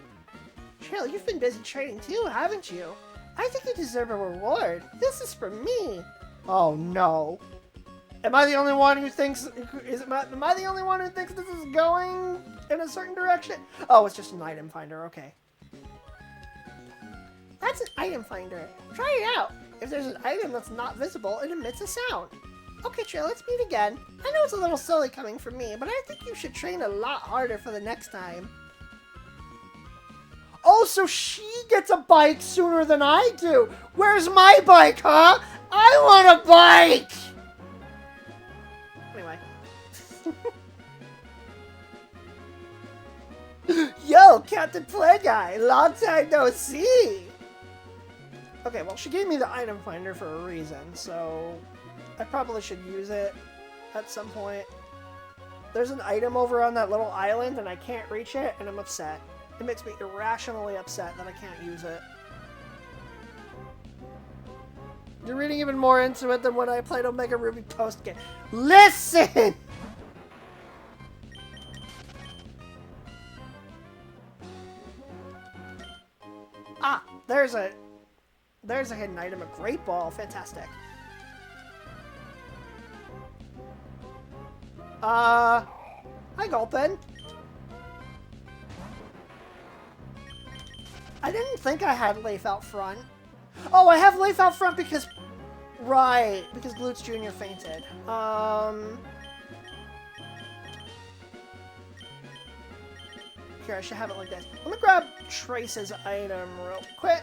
Chill, you've been busy training too, haven't you? I think you deserve a reward. This is for me. Oh no. Am I the only one who thinks... Am I the only one who thinks this is going in a certain direction? Oh, it's just an item finder. Okay. That's an item finder. Try it out. If there's an item that's not visible, it emits a sound. Okay, Trill, let's meet again. I know it's a little silly coming from me, but I think you should train a lot harder for the next time. Oh, so she gets a bike sooner than I do. Where's my bike, huh? I want a bike! Anyway. Yo, Captain Play Guy, long time no see! Okay, well, she gave me the item finder for a reason, so I probably should use it at some point. There's an item over on that little island, and I can't reach it, and I'm upset. It makes me irrationally upset that I can't use it. You're reading even more into it than when I played Omega Ruby post-game. Listen! Ah, there's a hidden item, a Great Ball. Fantastic. Hi, Gulpin. I didn't think I had Leif out front. Oh, I have Leif out front because... Right, because Glutes Jr. fainted. Here, I should have it like this. Let me grab Trace's item real quick.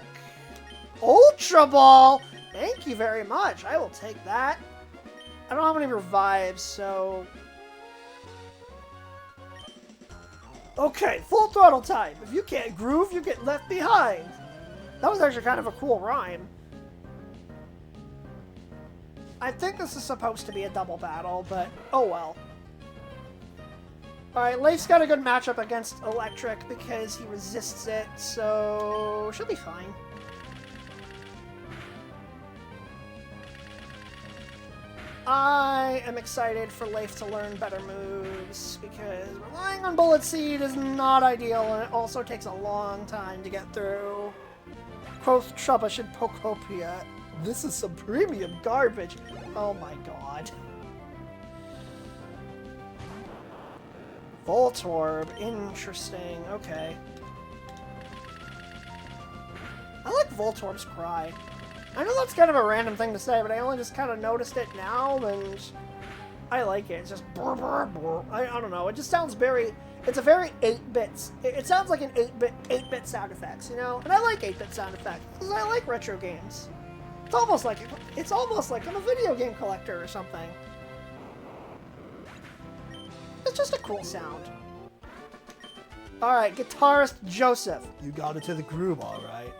Ultra Ball! Thank you very much. I will take that. I don't have any revives, so... Okay, full throttle time. If you can't groove, you get left behind. That was actually kind of a cool rhyme. I think this is supposed to be a double battle, but oh well. Alright, Leif's got a good matchup against Electric because he resists it, so she'll be fine. I am excited for Leif to learn better moves, because relying on Bullet Seed is not ideal, and it also takes a long time to get through. Quoth Trubbish and Pokopia. This is some premium garbage. Oh my god. Voltorb. Interesting. Okay. I like Voltorb's cry. I know that's kind of a random thing to say, but I only just kind of noticed it now, and I like it. It's just brr, brr, brr. I don't know. It just sounds very... It's a very 8-bit... It sounds like an 8-bit sound effects, you know? And I like 8-bit sound effects, because I like retro games. It's almost like I'm a video game collector or something. It's just a cool sound. Alright, guitarist Joseph. You got into the groove, alright.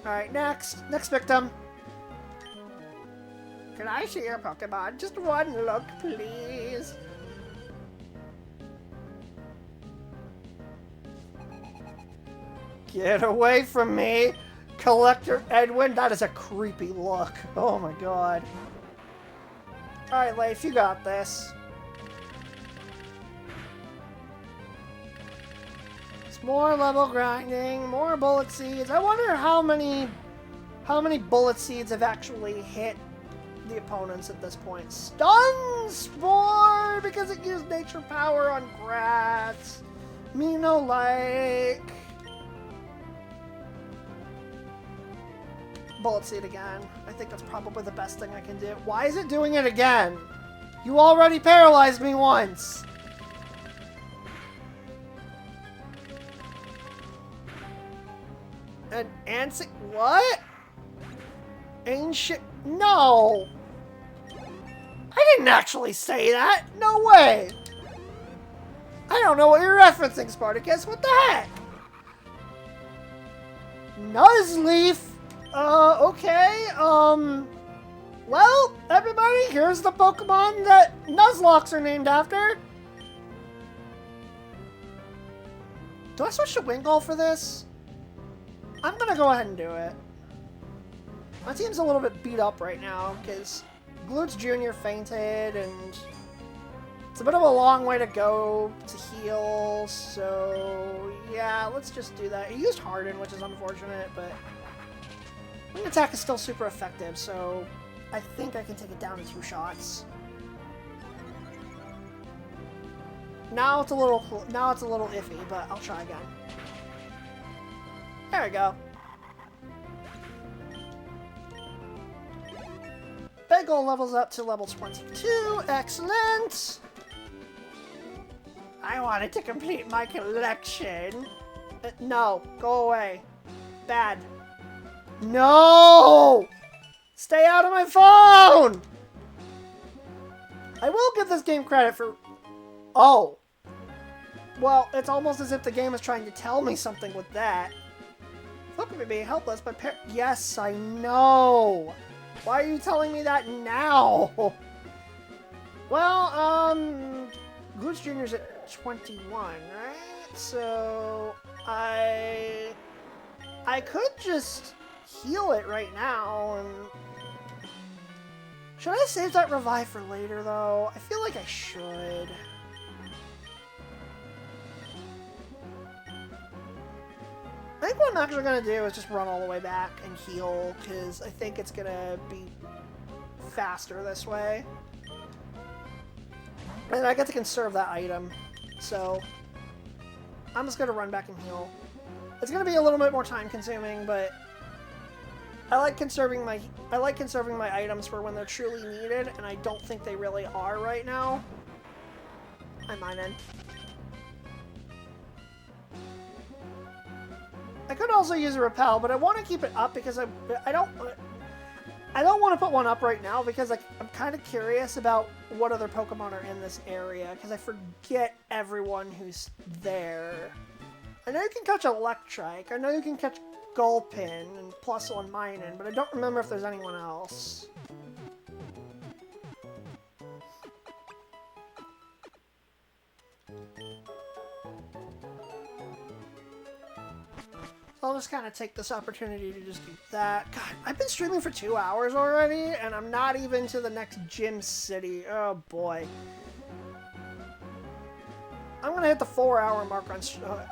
Alright, next victim. Can I see your Pokemon? Just one look, please. Get away from me, Collector Edwin. That is a creepy look. Oh my god. Alright, Leif, you got this. It's more level grinding, more bullet seeds. I wonder how many bullet seeds have actually hit the opponents at this point. Stun Spore! Because it used nature power on grass. Me no like. Bullet seed again. I think that's probably the best thing I can do. Why is it doing it again? You already paralyzed me once. An ansi- what? Ancient- no! I didn't actually say that! No way! I don't know what you're referencing, Spartacus. What the heck? Nuzleaf? Okay, well, everybody, here's the Pokemon that Nuzlocke are named after. Do I switch to Wingull for this? I'm gonna go ahead and do it. My team's a little bit beat up right now, because Glutz Jr. fainted, and it's a bit of a long way to go to heal, so yeah, let's just do that. He used Harden, which is unfortunate, but Wing Attack is still super effective, so I think I can take it down in 2 shots. Now it's a little iffy, but I'll try again. There we go. Bagel levels up to level 22. Excellent! I wanted to complete my collection. No, go away. Bad. No! Stay out of my phone! I will give this game credit for... Oh. Well, it's almost as if the game is trying to tell me something with that. Look at me being helpless, but yes, I know! Why are you telling me that now? Well, Glutz Jr.'s at 21, right? So, I could just heal it right now, and... Should I save that revive for later, though? I feel like I should. I think what I'm actually going to do is just run all the way back and heal, because I think it's going to be faster this way. And I get to conserve that item, so I'm just going to run back and heal. It's going to be a little bit more time consuming, but I like conserving my items for when they're truly needed, and I don't think they really are right now. I'm mining. I could also use a repel, but I want to keep it up because I don't want to put one up right now because I'm kind of curious about what other Pokemon are in this area because I forget everyone who's there. I know you can catch Electrike. I know you can catch Gulpin and +1 Minun, but I don't remember if there's anyone else. So I'll just kind of take this opportunity to just do that. God, I've been streaming for 2 hours already, and I'm not even to the next gym city. Oh boy. I'm gonna hit the 4-hour mark on.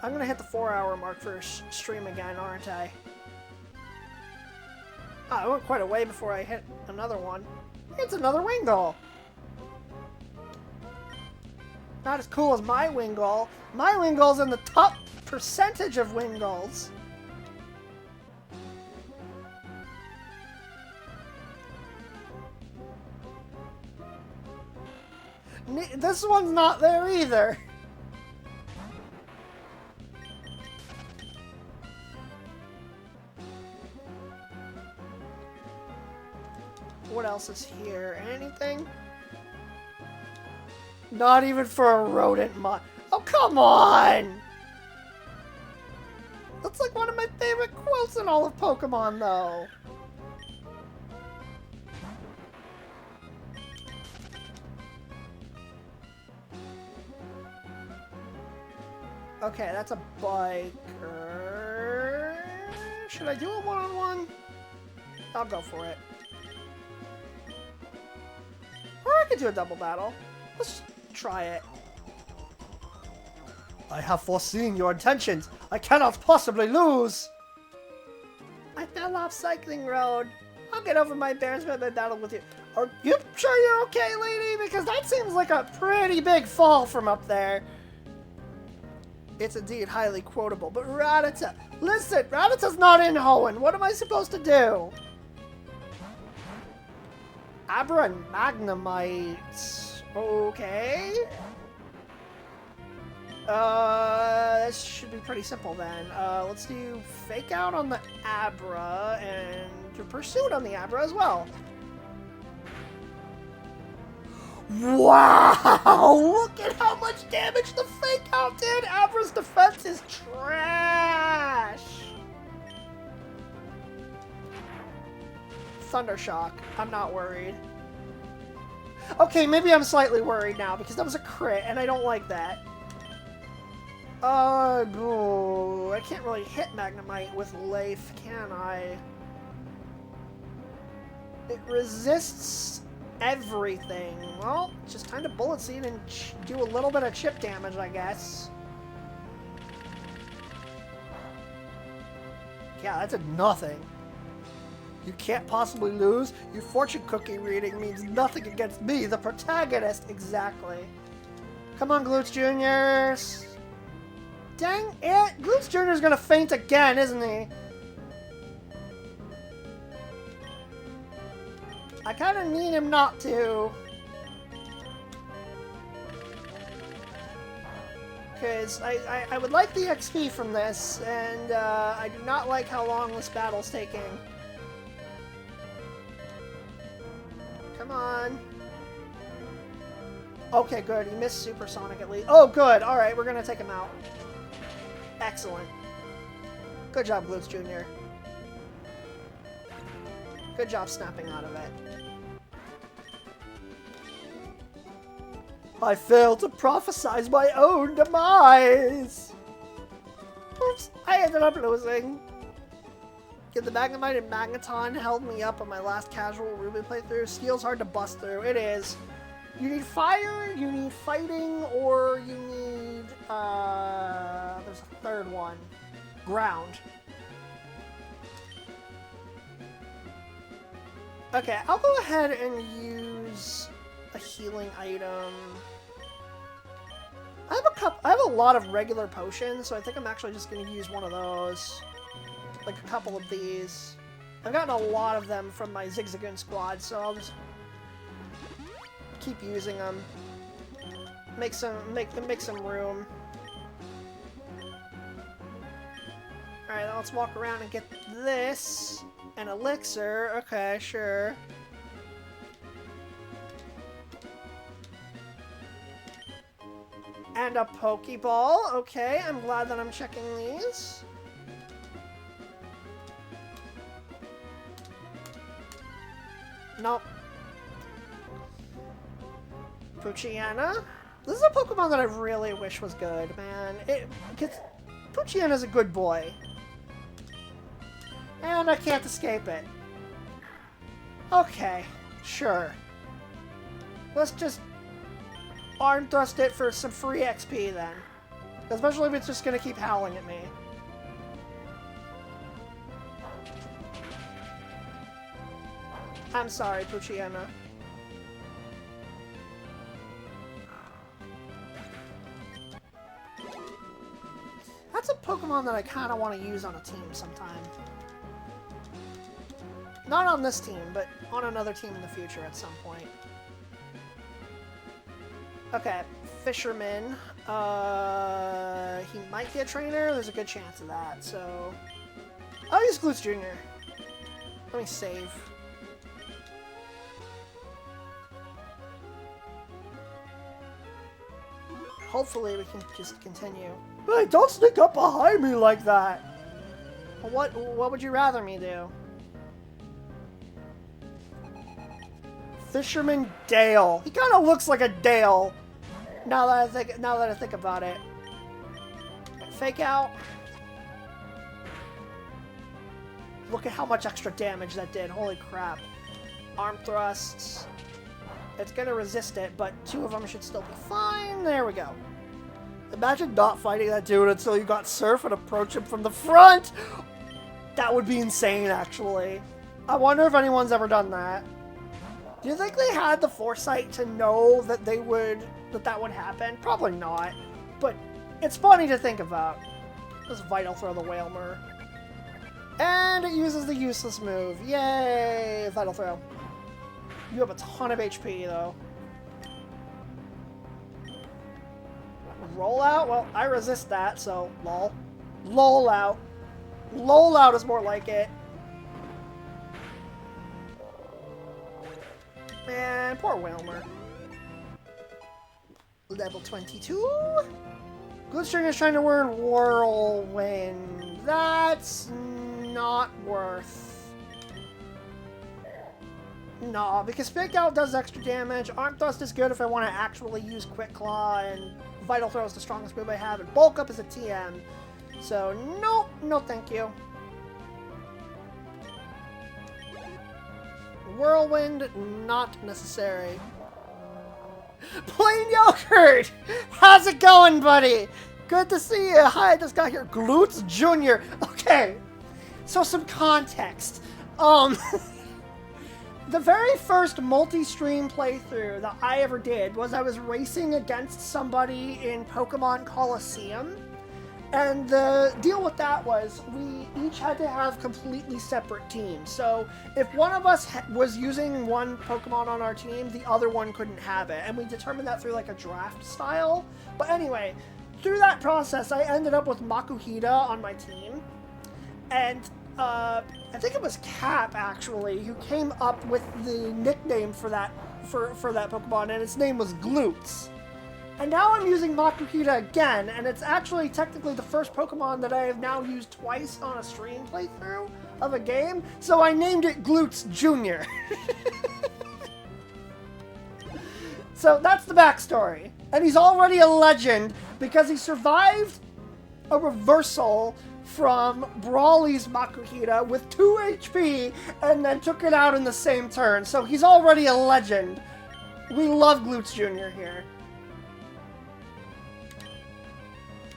I'm gonna hit the 4-hour mark for stream again, aren't I? Oh, I went quite a way before I hit another one. It's another Wingull. Not as cool as my Wingull. My Wingull's in the top percentage of Wingulls. This one's not there either. What else is here? Anything? Not even for a rodent mod. Oh, come on! That's like one of my favorite quotes in all of Pokemon, though. Okay, that's a biker. Should I do a one-on-one? I'll go for it. Or I could do a double battle. Let's try it. I have foreseen your intentions. I cannot possibly lose. I fell off cycling road. I'll get over my embarrassment by battle with you. Are you sure you're okay, lady? Because that seems like a pretty big fall from up there. It's indeed highly quotable, but Rattata... Listen, Rattata's not in Hoenn. What am I supposed to do? Abra and Magnemite. Okay. This should be pretty simple then. Let's do Fake Out on the Abra and do Pursuit on the Abra as well. Wow! Look at how much damage the Fake Out did! Abra's defense is trash! Thundershock. I'm not worried. Okay, maybe I'm slightly worried now because that was a crit and I don't like that. I can't really hit Magnemite with Leif, can I? It resists everything. Well, just time to Bullet Seed and do a little bit of chip damage, I guess. Yeah, that did nothing. You can't possibly lose. Your fortune cookie reading means nothing against me, the protagonist. Exactly. Come on, Glutes Jr. Dang it! Glutes Jr. is gonna faint again, isn't he? I kind of need him not to. Because I would like the XP from this, and I do not like how long this battle's taking. Come on. Okay, good. He missed Supersonic at least. Oh, good. Alright, we're going to take him out. Excellent. Good job, Glutes Jr. Good job snapping out of it. I failed to prophesize my own demise! Oops, I ended up losing. The Magnemite and Magneton held me up on my last casual Ruby playthrough. Steel's hard to bust through. It is. You need fire, you need fighting, or you need, there's a third one. Ground. Okay, I'll go ahead and use a healing item. I have a lot of regular potions, so I think I'm actually just going to use one of those. Like a couple of these. I've gotten a lot of them from my Zigzagoon squad, so I'll just keep using them. Make some room. Alright, let's walk around and get this. An elixir. Okay, sure. And a Pokeball. Okay, I'm glad that I'm checking these. Nope. Poochyena. This is a Pokemon that I really wish was good, man. Poochyena's a good boy. And I can't escape it. Okay, sure. Let's just arm thrust it for some free XP then. Especially if it's just gonna keep howling at me. I'm sorry, Poochyena. That's a Pokemon that I kind of want to use on a team sometime. Not on this team, but on another team in the future at some point. Okay, Fisherman. He might be a trainer. There's a good chance of that, so... I'll use Glutes Jr. Let me save. Hopefully we can just continue. Hey, don't sneak up behind me like that! What would you rather me do? Fisherman Dale. He kind of looks like a Dale. Now that I think about it. Fake Out. Look at how much extra damage that did. Holy crap. Arm thrusts. it's going to resist it, but 2 of them should still be fine. There we go. Imagine not fighting that dude until you got Surf and approach him from the front. That would be insane, actually. I wonder if anyone's ever done that. Do you think they had the foresight to know that that would happen? Probably not. But it's funny to think about. Let's Vital Throw the Whalmer. And it uses the useless move. Yay! Vital Throw. You have a ton of HP, though. Roll out? Well, I resist that, so lol. Lol out. Lol out is more like it. Man, poor Whalmer. Level 22? Glitstring is trying to learn Whirlwind. That's not worth. No, because Fake Out does extra damage. Arm Thrust is good if I want to actually use Quick Claw, and Vital Throw is the strongest move I have, and Bulk Up is a TM. So, nope, no thank you. Whirlwind, not necessary. Plain Yogurt! How's it going, buddy? Good to see you. Hi, I just got here. Glutes Jr. Okay, so some context. The very first multi-stream playthrough that I ever did was I was racing against somebody in Pokemon Coliseum. And the deal with that was we each had to have completely separate teams. So if one of us was using one Pokemon on our team, the other one couldn't have it. And we determined that through like a draft style. But anyway, through that process, I ended up with Makuhita on my team. And I think it was Cap, actually, who came up with the nickname for that Pokemon, and its name was Glutes. And now I'm using Makuhita again, and it's actually technically the first Pokemon that I have now used twice on a stream playthrough of a game, so I named it Glutes Jr. So that's the backstory. And he's already a legend because he survived a reversal from Brawly's Makuhita with 2 HP and then took it out in the same turn. So he's already a legend. We love Glutes Jr. here.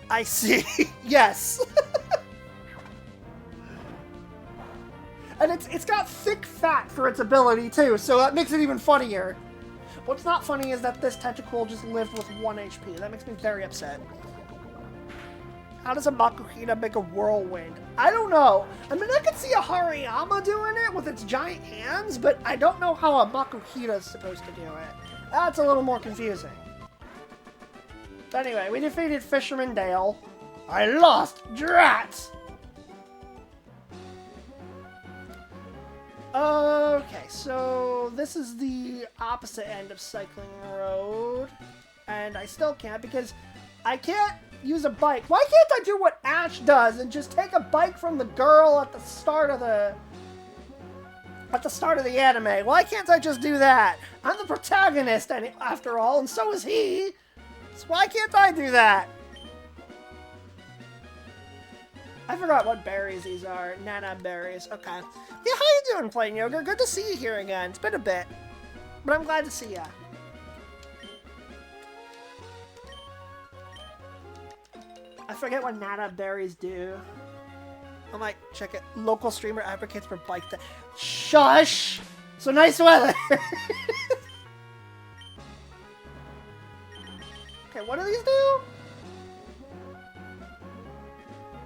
I see. Yes. And it's got thick fat for its ability too, so that makes it even funnier. What's not funny is that this Tentacool just lived with 1 HP. That makes me very upset. How does a Makuhita make a Whirlwind? I don't know. I mean, I could see a Hariyama doing it with its giant hands, but I don't know how a Makuhita is supposed to do it. That's a little more confusing. Anyway, we defeated Fisherman Dale. I lost! Drats! Okay, so this is the opposite end of Cycling Road. And I still can't because I can't use a bike. Why can't I do what Ash does and just take a bike from the girl at the start of the anime? Why can't I just do that? I'm the protagonist after all, and so is he. So why can't I do that? I forgot what berries these are. Nana berries. Okay. Yeah, how you doing, Plain Yogurt? Good to see you here again. It's been a bit. But I'm glad to see ya. I forget what Nana berries do. I might check it. Local streamer advocates for bike day. Shush! So nice weather! Okay, what do these do?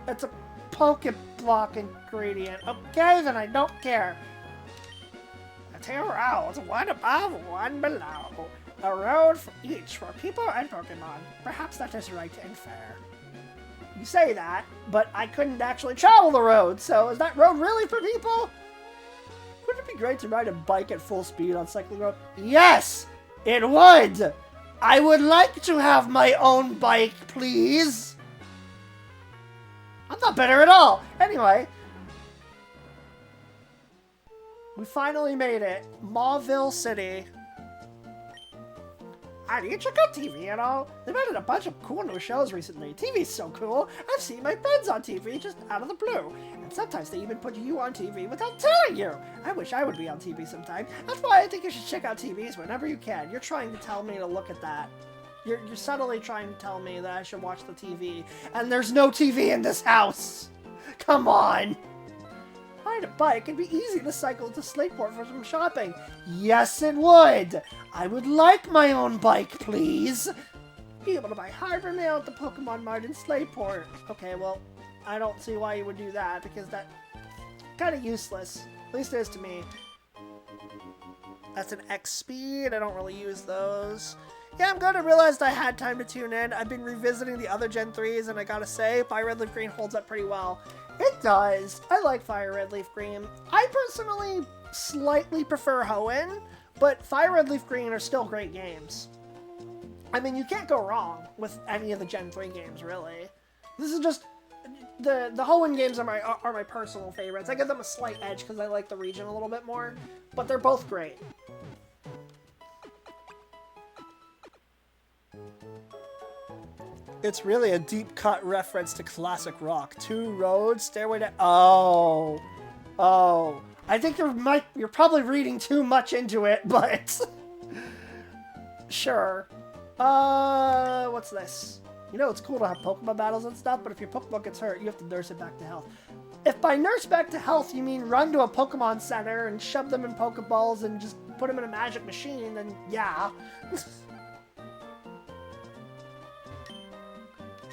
It's a Pokeblock ingredient. Okay, then I don't care. A 2 roads, one above, one below. A road for each for people and Pokemon. Perhaps that is right and fair. You say that, but I couldn't actually travel the road, so is that road really for people? Wouldn't it be great to ride a bike at full speed on Cycling Road? Yes! It would! I would like to have my own bike, please! I'm not better at all! Anyway. We finally made it. Mauville City. Do you check out TV at all? They've added a bunch of cool new shows recently. TV's so cool. I've seen my friends on TV just out of the blue. And sometimes they even put you on TV without telling you. I wish I would be on TV sometime. That's why I think you should check out TVs whenever you can. You're trying to tell me to look at that. You're subtly trying to tell me that I should watch the TV. And there's no TV in this house. Come on. Ride a bike, it'd be easy to cycle to Slateport for some shopping. Yes, it would. I would like my own bike, please. Be able to buy Harbor Mail at the Pokemon Mart in Slateport. Okay, well, I don't see why you would do that, because that's kind of useless. At least it is to me. That's an X speed. I don't really use those. Yeah, I'm glad I realized I had time to tune in. I've been revisiting the other Gen 3s, and I gotta say, Fire Red Leaf Green holds up pretty well. It does. I like Fire Red Leaf Green. I personally slightly prefer Hoenn, but Fire Red Leaf Green are still great games. I mean, you can't go wrong with any of the Gen 3 games, really. This is just... The Hoenn games are my personal favorites. I give them a slight edge because I like the region a little bit more, but they're both great. It's really a deep cut reference to classic rock. 2 roads, stairway to... Oh. I think you're probably reading too much into it, but... Sure. What's this? You know, it's cool to have Pokemon battles and stuff, but if your Pokemon gets hurt, you have to nurse it back to health. If by nurse back to health you mean run to a Pokemon Center and shove them in Pokeballs and just put them in a magic machine, then yeah.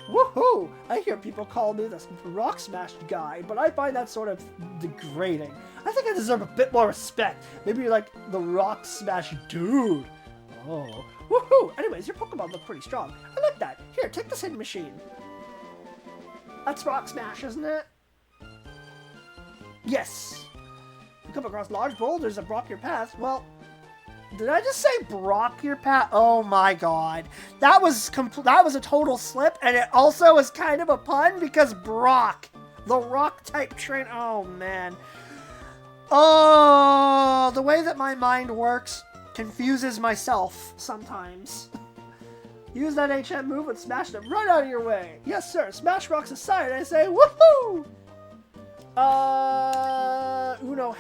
Woohoo! I hear people call me the Rock Smash guy, but I find that sort of degrading. I think I deserve a bit more respect. Maybe you're like the Rock Smash dude. Oh. Woohoo! Anyways, your Pokemon look pretty strong. I like that. Here, take this hidden machine. That's Rock Smash, isn't it? Yes. You come across large boulders that block your path. Well, did I just say block your path? Oh my god. That was a total slip, and it also is kind of a pun because Brock, the rock type train. Oh man. Oh, the way that my mind works confuses myself sometimes. Use that HM move and smash them right out of your way. Yes, sir. Smash rocks aside, I say woohoo! Uno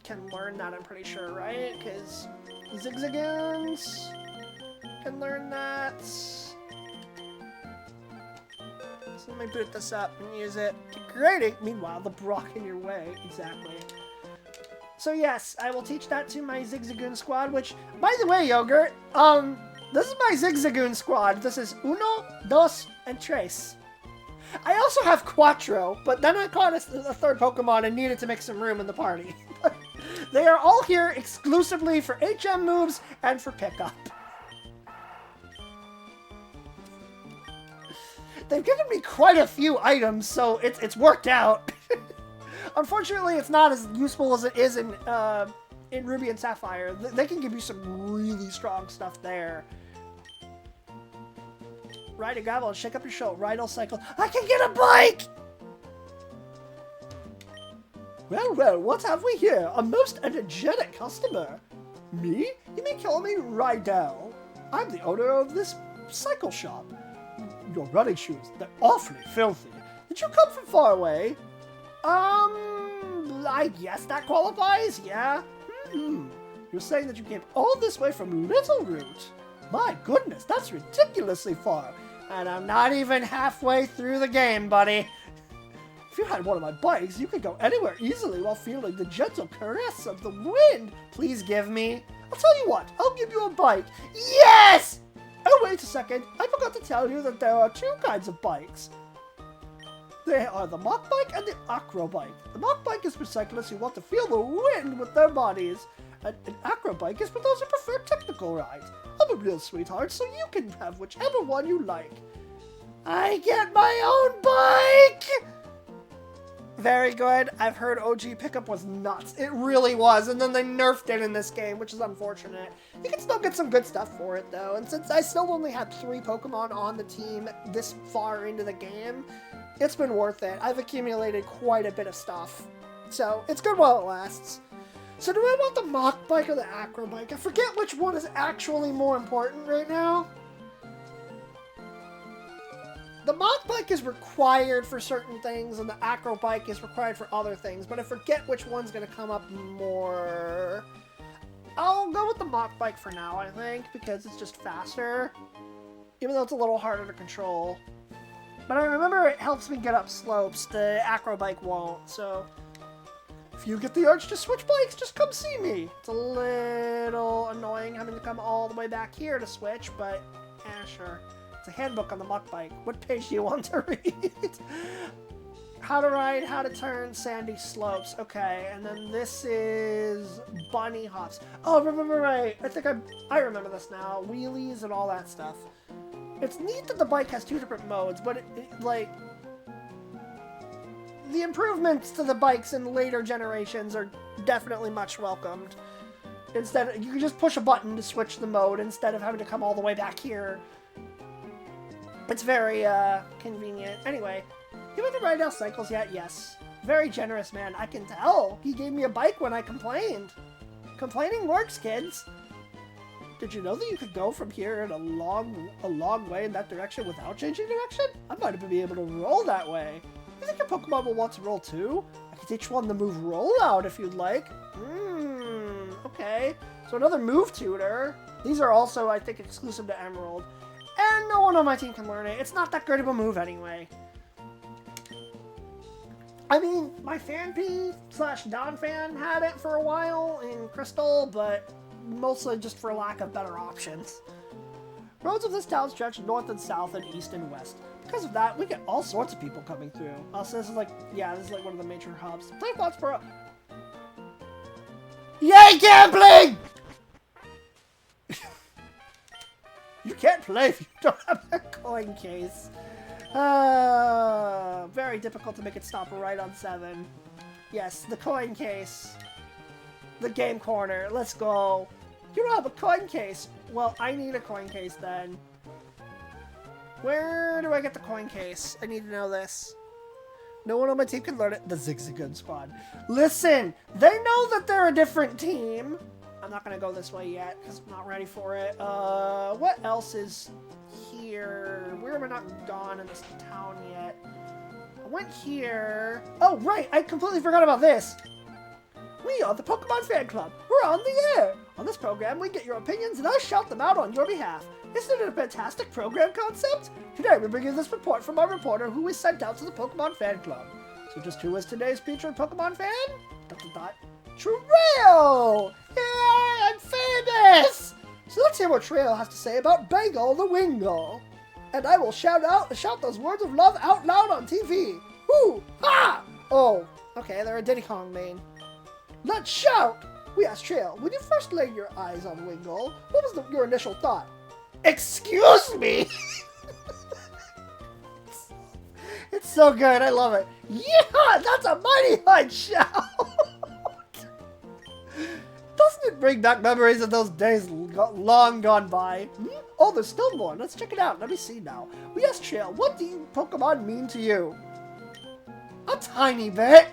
can learn that, I'm pretty sure, right? Because Zigzagoons can learn that. So let me boot this up and use it. Degrading. Meanwhile, the Brock in your way. Exactly. So yes, I will teach that to my Zigzagoon squad, which, by the way, Yogurt, this is my Zigzagoon squad. This is Uno, Dos, and Tres. I also have Quattro, but then I caught a third Pokemon and needed to make some room in the party. They are all here exclusively for HM moves and for pickup. They've given me quite a few items, so it's worked out. Unfortunately, it's not as useful as it is in Ruby and Sapphire. They can give you some really strong stuff there. Ride a gravel and shake up your show. Ride a cycle. I can get a bike! Well, what have we here? A most energetic customer. Me? You may call me Rydell. I'm the owner of this cycle shop. Your running shoes, they're awfully filthy. Did you come from far away? I guess that qualifies, yeah? You're saying that you came all this way from Littleroot? My goodness, that's ridiculously far. And I'm not even halfway through the game, buddy. If you had one of my bikes, you could go anywhere easily while feeling the gentle caress of the wind. Please give me. I'll tell you what, I'll give you a bike. Yes! Oh, wait a second. I forgot to tell you that there are 2 kinds of bikes. They are the Mach Bike and the Acro Bike. The Mach Bike is for cyclists who want to feel the wind with their bodies. And an Acro Bike is for those who prefer technical rides. I'm a real sweetheart, so you can have whichever one you like. I get my own bike! Very good. I've heard OG pickup was nuts. It really was, and then they nerfed it in this game, which is unfortunate. You can still get some good stuff for it, though, and since I still only had 3 Pokemon on the team this far into the game, it's been worth it. I've accumulated quite a bit of stuff, so it's good while it lasts. So do I want the mock bike or the acro bike? I forget which one is actually more important right now. The mock bike is required for certain things, and the acro bike is required for other things, but I forget which one's going to come up more. I'll go with the mock bike for now, I think, because it's just faster, even though it's a little harder to control. But I remember it helps me get up slopes. The acro bike won't, so if you get the urge to switch bikes, just come see me. It's a little annoying having to come all the way back here to switch, but sure. It's a handbook on the muck bike. What page do you want to read? How to ride, how to turn, sandy slopes. Okay, and then this is bunny hops. Oh, right. I think I remember this now. Wheelies and all that stuff. It's neat that the bike has 2 different modes, but like, the improvements to the bikes in later generations are definitely much welcomed. Instead, you can just push a button to switch the mode instead of having to come all the way back here. It's very, convenient. Anyway, you went to Rydell Cycles yet? Yes. Very generous man, I can tell. He gave me a bike when I complained. Complaining works, kids. Did you know that you could go from here in a long way in that direction without changing direction? I might even be able to roll that way. You think your Pokemon will want to roll too? I can teach one the move Roll Out if you'd like. Okay. So another move tutor. These are also, I think, exclusive to Emerald. And no one on my team can learn it. It's not that great of a move anyway. I mean, my FanP/Don fan had it for a while in Crystal, but mostly just for lack of better options. Roads of this town stretch north and south and east and west. Because of that, we get all sorts of people coming through. So this is like, this is like one of the major hubs. Play spots per... Yay, gambling! You can't play if you don't have a coin case. Very difficult to make it stop right on 7. Yes, the coin case. The game corner. Let's go. You don't have a coin case. Well, I need a coin case then. Where do I get the coin case? I need to know this. No one on my team can learn it. The Zigzagoon squad. Listen, they know that they're a different team. I'm not going to go this way yet because I'm not ready for it. What else is here? Where am I not gone in this town yet? I went here. Oh, right. I completely forgot about this. We are the Pokemon Fan Club. We're on the air. On this program, we get your opinions and I shout them out on your behalf. Isn't it a fantastic program concept? Today, we bring you this report from our reporter who is sent out to the Pokemon Fan Club. So just who is today's featured Pokemon fan? ... Trail! Yay, I'm famous! So let's hear what Trail has to say about Bagel the Wingull. And I will shout those words of love out loud on TV. Woo! Ha! Oh, okay, they're a Diddy Kong main. Let's shout! We asked Trail, when you first laid your eyes on Wingull, what was your initial thought? Excuse me! It's so good, I love it. Yeah, that's a mighty high shout! Doesn't it bring back memories of those days long gone by? Oh, there's still more. Let's check it out. Let me see now. We asked Trail, what do you Pokemon mean to you? A tiny bit.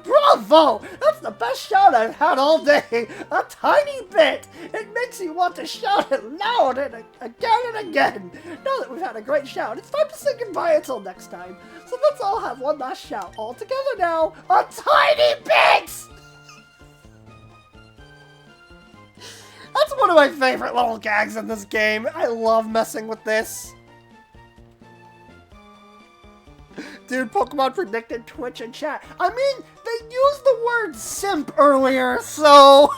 Bravo! That's the best shout I've had all day. A tiny bit. It makes you want to shout it loud and again and again. Now that we've had a great shout, it's time to say goodbye until next time. So let's all have one last shout all together now. A tiny bit! That's one of my favorite little gags in this game. I love messing with this. Dude, Pokemon predicted Twitch and chat. I mean, they used the word simp earlier, so...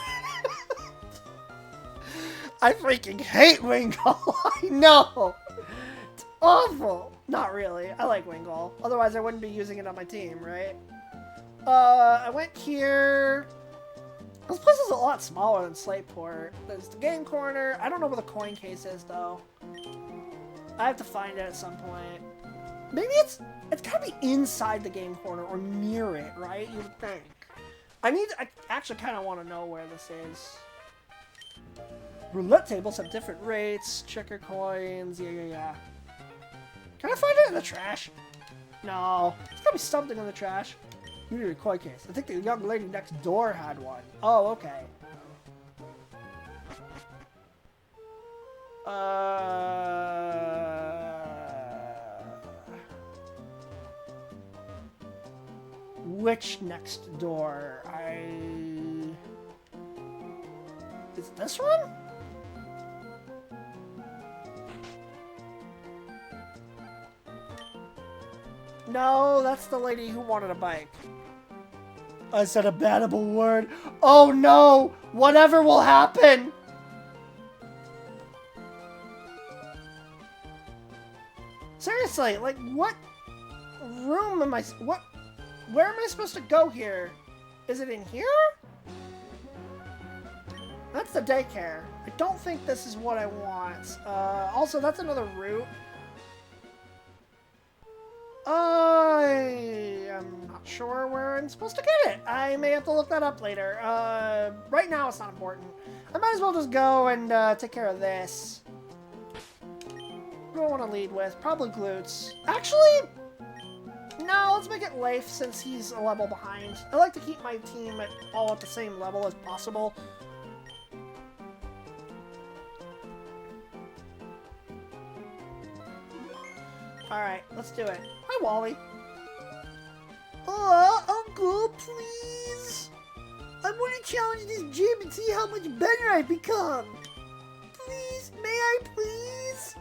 I freaking hate Wingull. I know. It's awful. Not really. I like Wingull. Otherwise, I wouldn't be using it on my team, right? I went here... This place is a lot smaller than Slateport. There's the game corner. I don't know where the coin case is, though. I have to find it at some point. Maybe it's gotta be inside the game corner or near it, right? You would think. I actually kind of want to know where this is. Roulette tables have different rates. Checker coins. Yeah. Can I find it in the trash? No. There's gotta be something in the trash. You need a koi case. I think the young lady next door had one. Oh, okay. Which next door? Is it this one? No, that's the lady who wanted a bike. I said a bannable word. Oh no! Whatever will happen! Seriously, like, what room am I... Where am I supposed to go here? Is it in here? That's the daycare. I don't think this is what I want. Also, that's another route. I am not sure where I'm supposed to get it. I may have to look that up later. Right now, it's not important. I might as well just go and take care of this. What do I want to lead with? Probably glutes. Actually, no, let's make it Leif since he's a level behind. I like to keep my team all at the same level as possible. Alright, let's do it. Hi, Wally. Uncle, please. I want to challenge this gym and see how much better I've become. Please, may I please?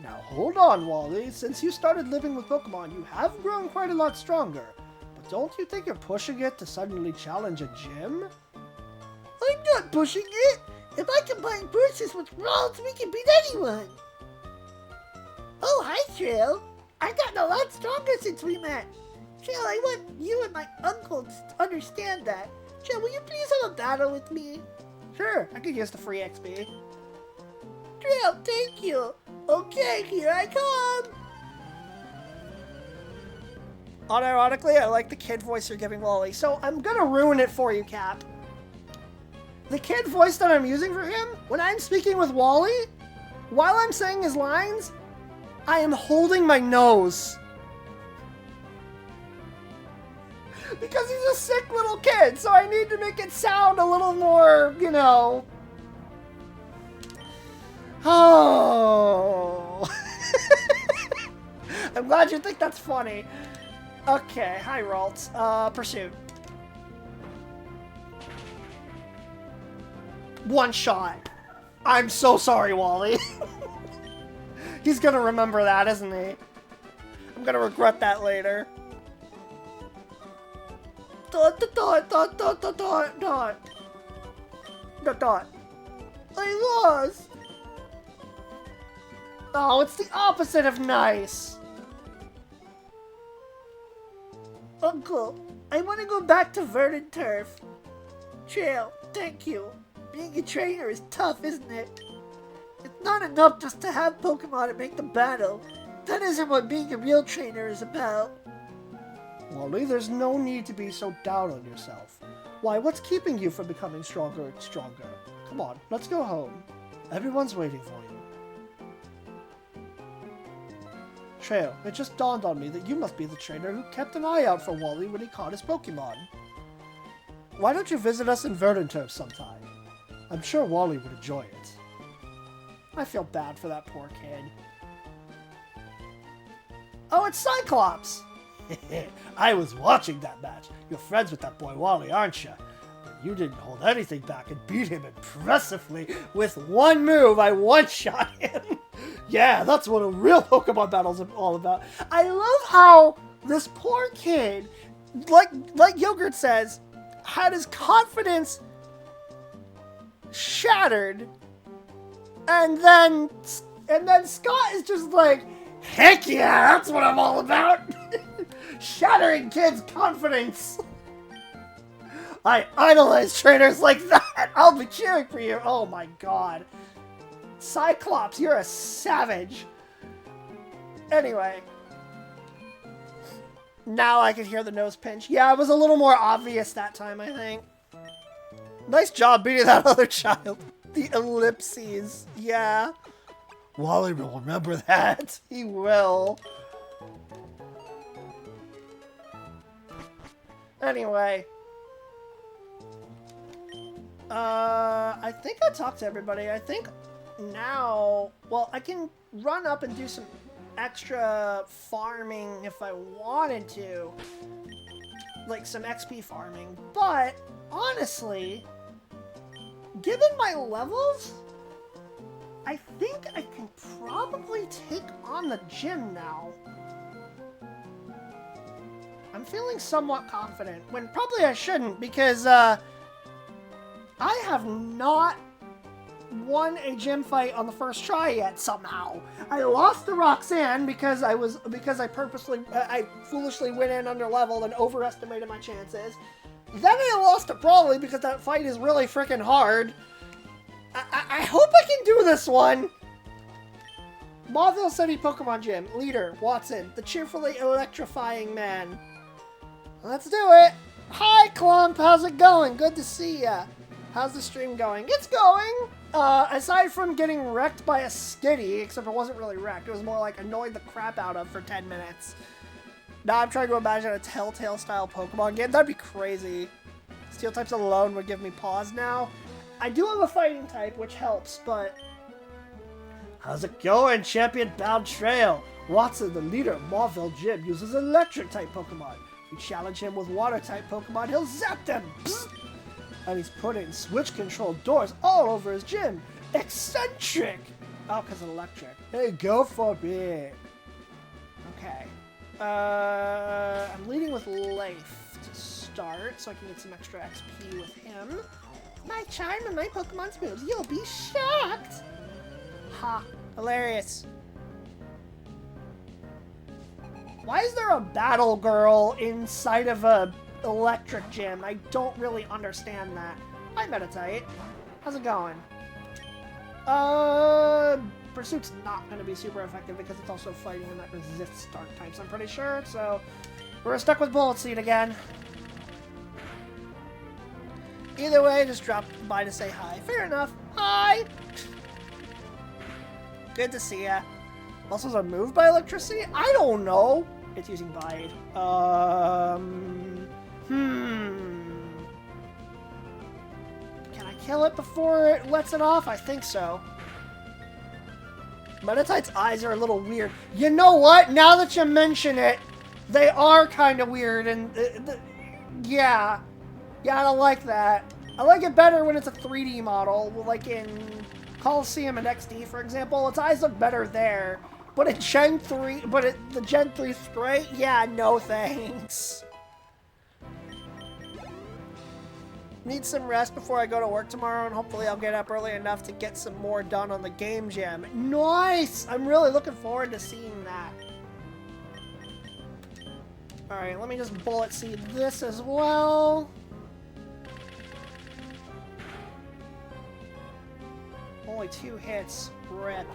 Now hold on, Wally. Since you started living with Pokemon, you have grown quite a lot stronger. But don't you think you're pushing it to suddenly challenge a gym? I'm not pushing it. If I combine bursts with Ralts, we can beat anyone. Oh, hi, Trail. I've gotten a lot stronger since we met. Trail, I want you and my uncle to understand that. Trail, will you please have a battle with me? Sure, I could use the free XP. Trail, thank you. Okay, here I come. Unironically, I like the kid voice you're giving Wally, so I'm gonna ruin it for you, Cap. The kid voice that I'm using for him, when I'm speaking with Wally, while I'm saying his lines, I am holding my nose. Because he's a sick little kid, so I need to make it sound a little more, you know... Oh. I'm glad you think that's funny. Okay, hi, Ralts. Pursuit. One shot. I'm so sorry, Wally. He's gonna remember that, isn't he? I'm gonna regret that later. Dot, dot, dot, dot, dot, dot, dot. Dot, dot. I lost. Oh, it's the opposite of nice. Uncle, I want to go back to Verdant Turf. Trail, thank you. Being a trainer is tough, isn't it? It's not enough just to have Pokemon and make them battle. That isn't what being a real trainer is about. Wally, there's no need to be so down on yourself. Why, what's keeping you from becoming stronger and stronger? Come on, let's go home. Everyone's waiting for you. Trail, it just dawned on me that you must be the trainer who kept an eye out for Wally when he caught his Pokemon. Why don't you visit us in Verdanturf sometime? I'm sure Wally would enjoy it. I feel bad for that poor kid. Oh, it's Cyclops! I was watching that match. You're friends with that boy Wally, aren't you? But you didn't hold anything back and beat him impressively. With one move, I one-shot him. Yeah, that's what a real Pokemon battle's all about. I love how this poor kid, like Yogurt says, had his confidence shattered, and then Scott is just like, heck yeah, that's what I'm all about. Shattering kids' confidence. I idolize trainers like that. I'll be cheering for you. Oh my god. Cyclops, you're a savage. Anyway. Now I can hear the nose pinch. Yeah, it was a little more obvious that time, I think. Nice job beating that other child. The ellipses. Yeah. Wally will remember that. He will. Anyway. I think I talked to everybody. I think now... Well, I can run up and do some extra farming if I wanted to. Like, some XP farming. But, honestly, given my levels, I think I can probably take on the gym now. I'm feeling somewhat confident, when probably I shouldn't, because, I have not won a gym fight on the first try yet, somehow. I lost to Roxanne because I foolishly went in under leveled and overestimated my chances. Then I lost to Brawly because that fight is really freaking hard. I hope I can do this one! Mauville City Pokemon Gym. Leader, Watson. The cheerfully electrifying man. Let's do it! Hi, Clump! How's it going? Good to see ya. How's the stream going? It's going! Aside from getting wrecked by a Skitty, except it wasn't really wrecked, it was more like annoyed the crap out of for 10 minutes. Now I'm trying to imagine a Telltale-style Pokemon game. That'd be crazy. Steel types alone would give me pause now. I do have a fighting type, which helps, but... How's it going, Champion Bound Trail? Watson, the leader of Mauville Gym, uses electric-type Pokemon. If you challenge him with water-type Pokemon, he'll zap them! Psst. And he's putting switch-controlled doors all over his gym. Eccentric! Oh, because electric. Hey, go for it. Okay. I'm leading with Life to start, so I can get some extra XP with him. My charm and my Pokemon's moves. You'll be shocked! Ha. Hilarious. Why is there a battle girl inside of a electric gym? I don't really understand that. Hi, Meditite. How's it going? Pursuit's not going to be super effective because it's also fighting and that resists dark types, I'm pretty sure, so we're stuck with Bullet Seed again. Either way, just dropped by to say hi. Fair enough. Hi! Good to see ya. Muscles are moved by electricity? I don't know. It's using Bite. Can I kill it before it lets it off? I think so. Meditite's eyes are a little weird. You know what? Now that you mention it, they are kind of weird, and yeah. Yeah, I don't like that. I like it better when it's a 3D model, like in Coliseum and XD, for example. Its eyes look better there. But in Gen 3, the Gen 3 Sprite, yeah, no thanks. Need some rest before I go to work tomorrow, and hopefully I'll get up early enough to get some more done on the Game Jam. Nice! I'm really looking forward to seeing that. Alright, let me just Bullet Seed this as well. Only 2 hits. Rip.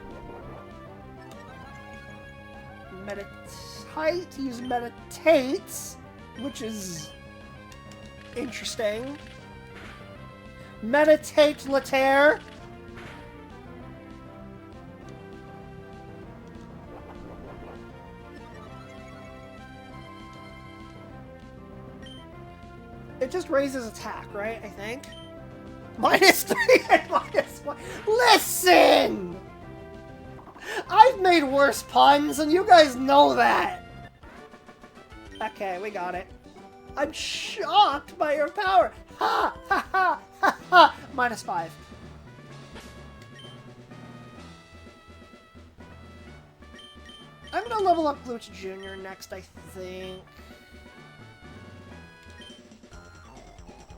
Meditite. Use Meditates, which is interesting. Meditate Laterre. It just raises attack, right? I think. -3 and -1. Listen! I've made worse puns, and you guys know that. Okay, we got it. I'm shocked by your power. Ha! Ha! Ha! Ha! Ha! -5. I'm gonna level up Glutch Jr. next, I think.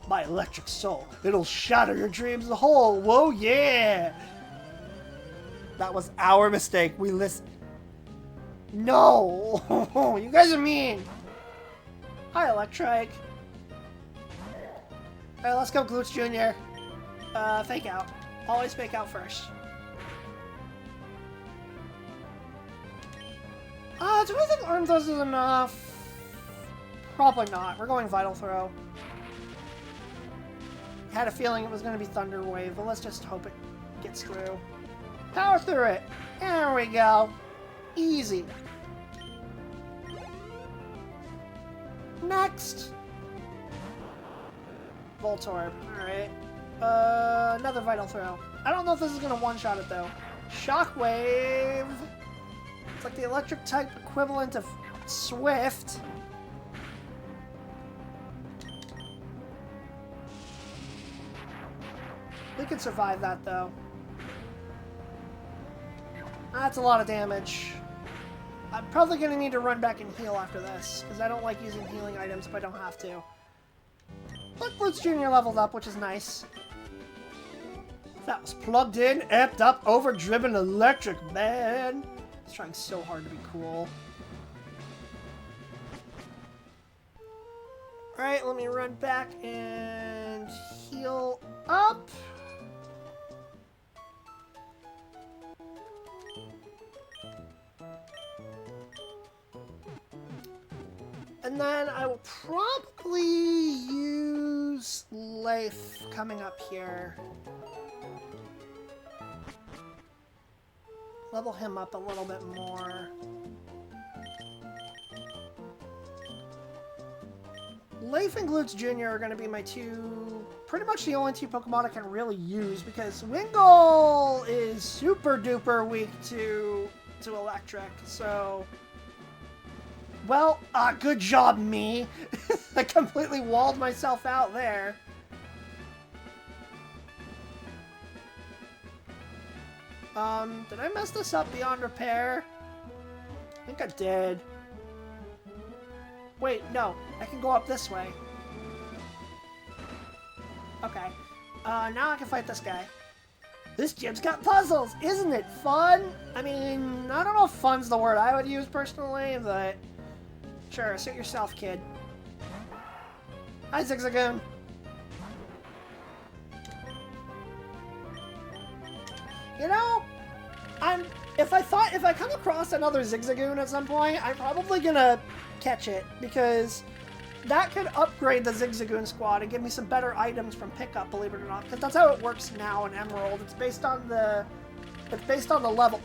My electric soul. It'll shatter your dreams as a whole. Whoa, yeah! That was our mistake. We listened. No! You guys are mean. Hi, Electrike. Alright, let's go, Glutch Jr. Fake out. Always fake out first. Do I think Arm Thrust is enough? Probably not. We're going Vital Throw. Had a feeling it was going to be Thunder Wave, but let's just hope it gets through. Power through it. There we go. Easy. Next. Voltorb. Alright. Another Vital Throw. I don't know if this is gonna one-shot it, though. Shockwave! It's like the electric type equivalent of Swift. We can survive that, though. That's a lot of damage. I'm probably going to need to run back and heal after this, because I don't like using healing items if I don't have to. But Roots Jr. leveled up, which is nice. That was plugged in, amped up, overdriven electric, man. He's trying so hard to be cool. Alright, let me run back and heal up. And then I will probably use Leif coming up here. Level him up a little bit more. Leif and Glutes Jr. are going to be my pretty much the only two Pokemon I can really use, because Wingull is super duper weak to electric, so... Well, good job, me. I completely walled myself out there. Did I mess this up beyond repair? I think I did. Wait, no. I can go up this way. Okay. Now I can fight this guy. This gym's got puzzles! Isn't it fun? I mean, I don't know if fun's the word I would use personally, but... Sure, suit yourself, kid. Hi, Zigzagoon. You know, if I come across another Zigzagoon at some point, I'm probably gonna catch it, because that could upgrade the Zigzagoon squad and give me some better items from pickup, believe it or not, because that's how it works now in Emerald. It's based on the level.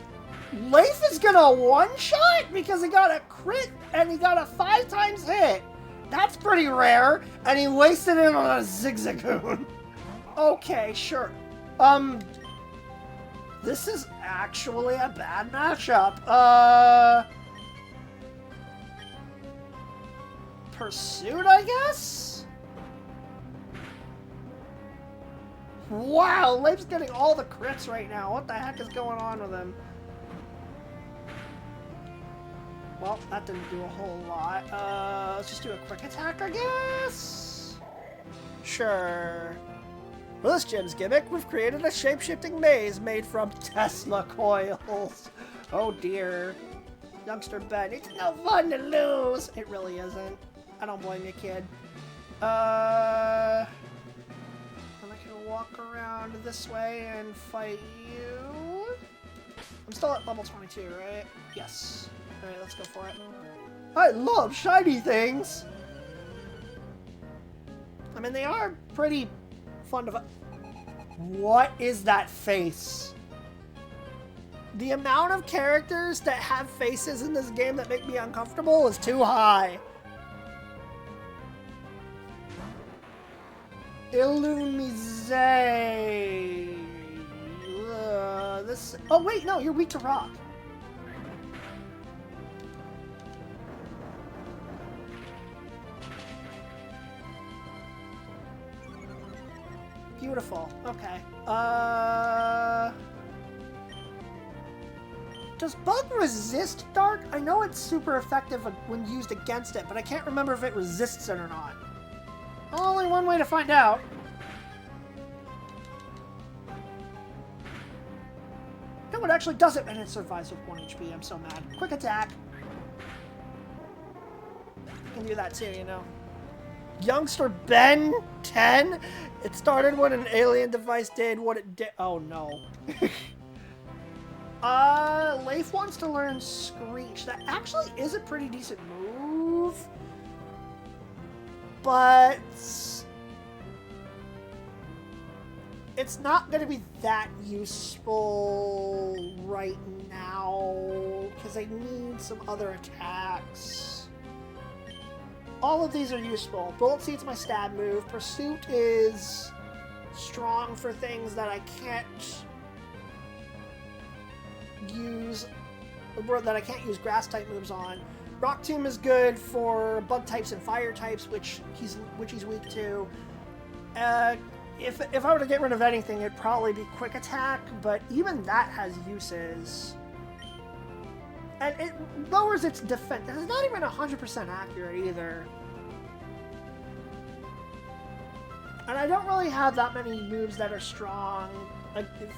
Leif is gonna one-shot because he got a crit and he got a 5 times hit. That's pretty rare, and he wasted it on a Zigzagoon. Okay, sure. This is actually a bad matchup. Pursuit, I guess? Wow, Leif's getting all the crits right now. What the heck is going on with him? Well, that didn't do a whole lot. Let's just do a quick attack, I guess? Sure. For this gym's gimmick, we've created a shape-shifting maze made from Tesla coils. Oh dear. Youngster Ben, it's no fun to lose! It really isn't. I don't blame you, kid. And I can walk around this way and fight you. I'm still at level 22, right? Yes. Alright, let's go for it. I love shiny things! I mean, they are pretty fun to... What is that face? The amount of characters that have faces in this game that make me uncomfortable is too high. Illumise. This... Oh, wait, no, you're weak to rock. Beautiful. Okay. Does Bug resist Dark? I know it's super effective when used against it, but I can't remember if it resists it or not. Only one way to find out. No, it actually does it, and it survives with 1 HP. I'm so mad. Quick attack. You can do that too, you know. Youngster Ben 10? It started when an alien device did what it did. Oh no. Leif wants to learn Screech. That actually is a pretty decent move. But it's not going to be that useful right now because I need some other attacks. all of these are useful. Bullet Seed's my stab move. Pursuit is strong for things that I can't use, that I can't use grass type moves on. Rock Tomb is good for bug types and fire types, which he's weak to. If I were to get rid of anything, it'd probably be Quick Attack, but even that has uses. And it lowers its defense. It's not even 100% accurate either. And I don't really have that many moves that are strong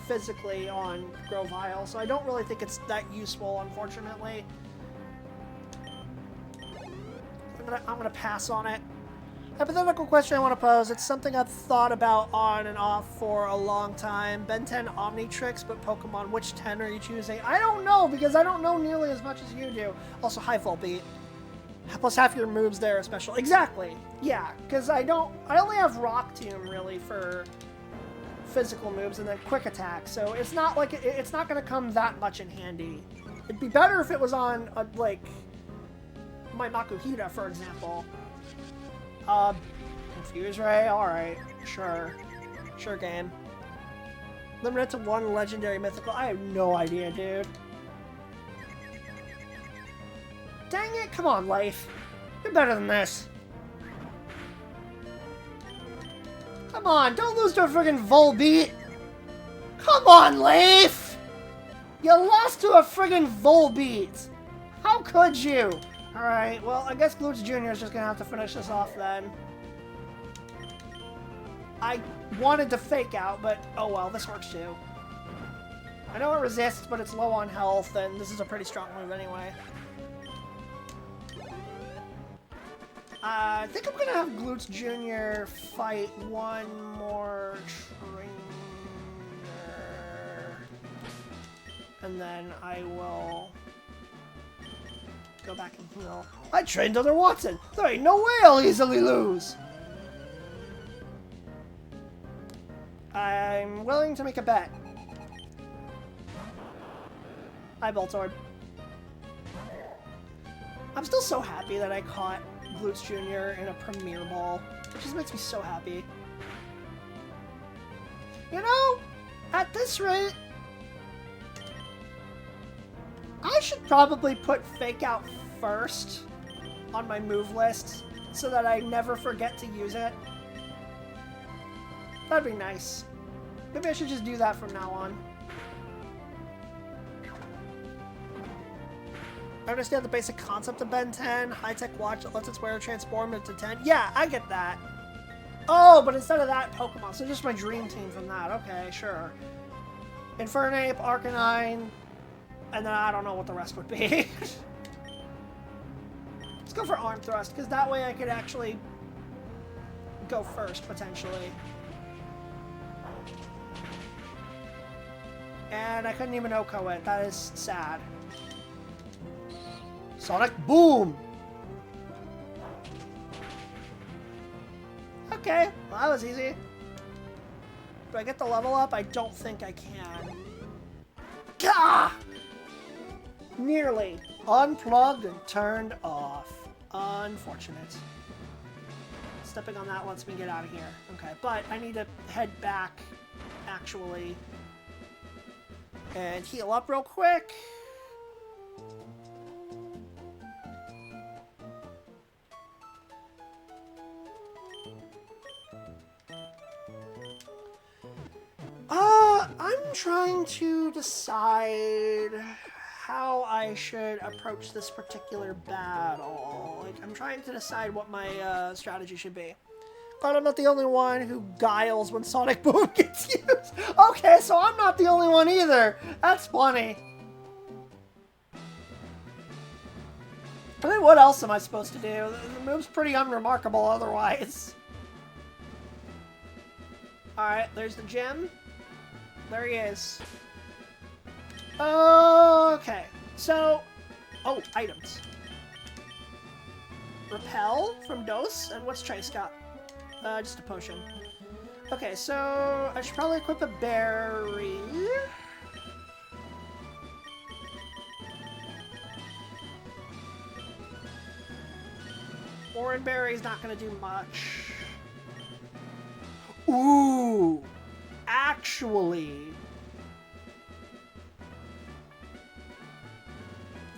physically on Grovyle, so I don't really think it's that useful, unfortunately. I'm gonna pass on it. Hypothetical question I want to pose. It's something I've thought about on and off for a long time. Ben 10 Omnitrix, but Pokemon, which 10 are you choosing? I don't know, because I don't know nearly as much as you do. Also, High Volbeat. Plus half your moves there are special. Exactly. Yeah, because I only have Rock Tomb, really, for physical moves, and then Quick Attack. So it's not like, it's not going to come that much in handy. It'd be better if it was on, like, my Makuhita, for example. Confuse Ray? Alright. Sure. Sure game. Limited to one legendary mythical. I have no idea, dude. Dang it! Come on, Life. You're better than this. Come on, don't lose to a friggin' Volbeat! Come on, Life! You lost to a friggin' Volbeat! How could you? Alright, well, I guess Glutes Jr. is just gonna have to finish this off then. I wanted to fake out, but oh well, this works too. I know it resists, but it's low on health, and this is a pretty strong move anyway. I think I'm gonna have Glutes Jr. fight one more trainer. And then I will go back and heal. I trained under Watson! There ain't no way I'll easily lose! I'm willing to make a bet. Hi, Voltorb. I'm still so happy that I caught Glutes Jr. in a Premier Ball. It just makes me so happy. You know, at this rate, I should probably put Fake Out first on my move list so that I never forget to use it. That'd be nice. Maybe I should just do that from now on. I understand the basic concept of Ben 10. High-tech watch that lets its wearer transform into 10. Yeah, I get that. Oh, but instead of that, Pokemon. So just my dream team from that. Okay, sure. Infernape, Arcanine, and then I don't know what the rest would be. Let's go for Arm Thrust, because that way I could actually go first, potentially. And I couldn't even OHKO it. That is sad. Sonic Boom! Okay, well, that was easy. Do I get the level up? I don't think I can. Gah! Nearly. Unplugged and turned off. Unfortunate. Stepping on that lets me get out of here. Okay, but I need to head back, actually, and heal up real quick. I'm trying to decide how I should approach this particular battle. Like, I'm trying to decide what my strategy should be. But I'm not the only one who guiles when Sonic Boom gets used. Okay, so I'm not the only one either. That's funny. I mean, what else am I supposed to do? The move's pretty unremarkable otherwise. Alright, there's the gem. There he is. Okay, so... Oh, items. Repel from Dose, and what's Trace got? Just a potion. Okay, so I should probably equip a berry. Oran Berry's not gonna do much. Ooh! Actually,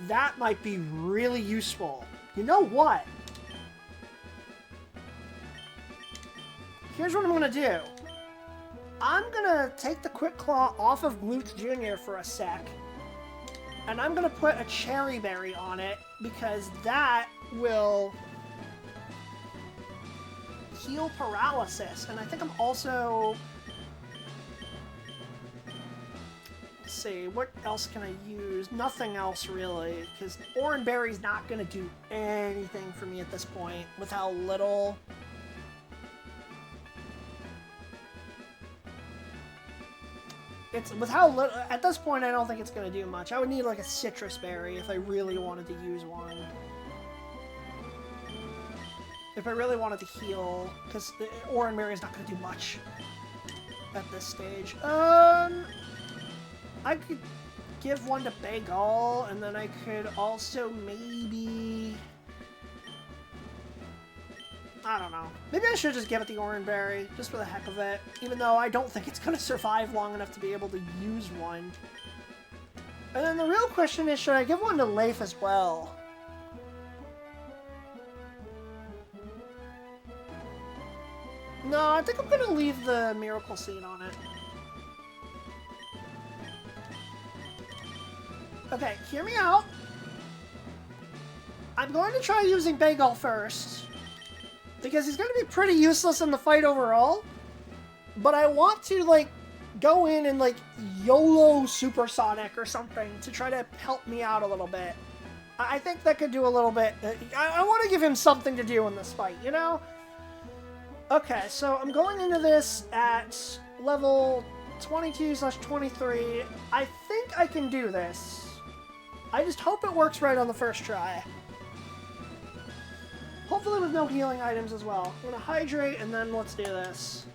that might be really useful. You know what? Here's what I'm gonna do. I'm gonna take the Quick Claw off of Glutes Jr. for a sec. And I'm gonna put a Cherry Berry on it, because that will heal paralysis. And I think I'm also... Let's see, what else can I use? Nothing else, really, because Oran Berry's not gonna do anything for me at this point, with how little... With how little, at this point, I don't think it's going to do much. I would need like a citrus berry if I really wanted to use one. If I really wanted to heal, because the Oran Berry is not going to do much at this stage. I could give one to Bagel, and then I could also maybe... I don't know. Maybe I should just give it the Oran Berry, just for the heck of it. Even though I don't think it's going to survive long enough to be able to use one. And then the real question is, should I give one to Leif as well? No, I think I'm going to leave the Miracle Seed on it. Okay, hear me out. I'm going to try using Bagel first. Because he's going to be pretty useless in the fight overall. But I want to, like, go in and, like, YOLO Supersonic or something to try to help me out a little bit. I think that could do a little bit. I want to give him something to do in this fight, you know? Okay, so I'm going into this at level 22/23. I think I can do this. I just hope it works right on the first try. Hopefully with no healing items as well. I'm gonna hydrate and then let's do this.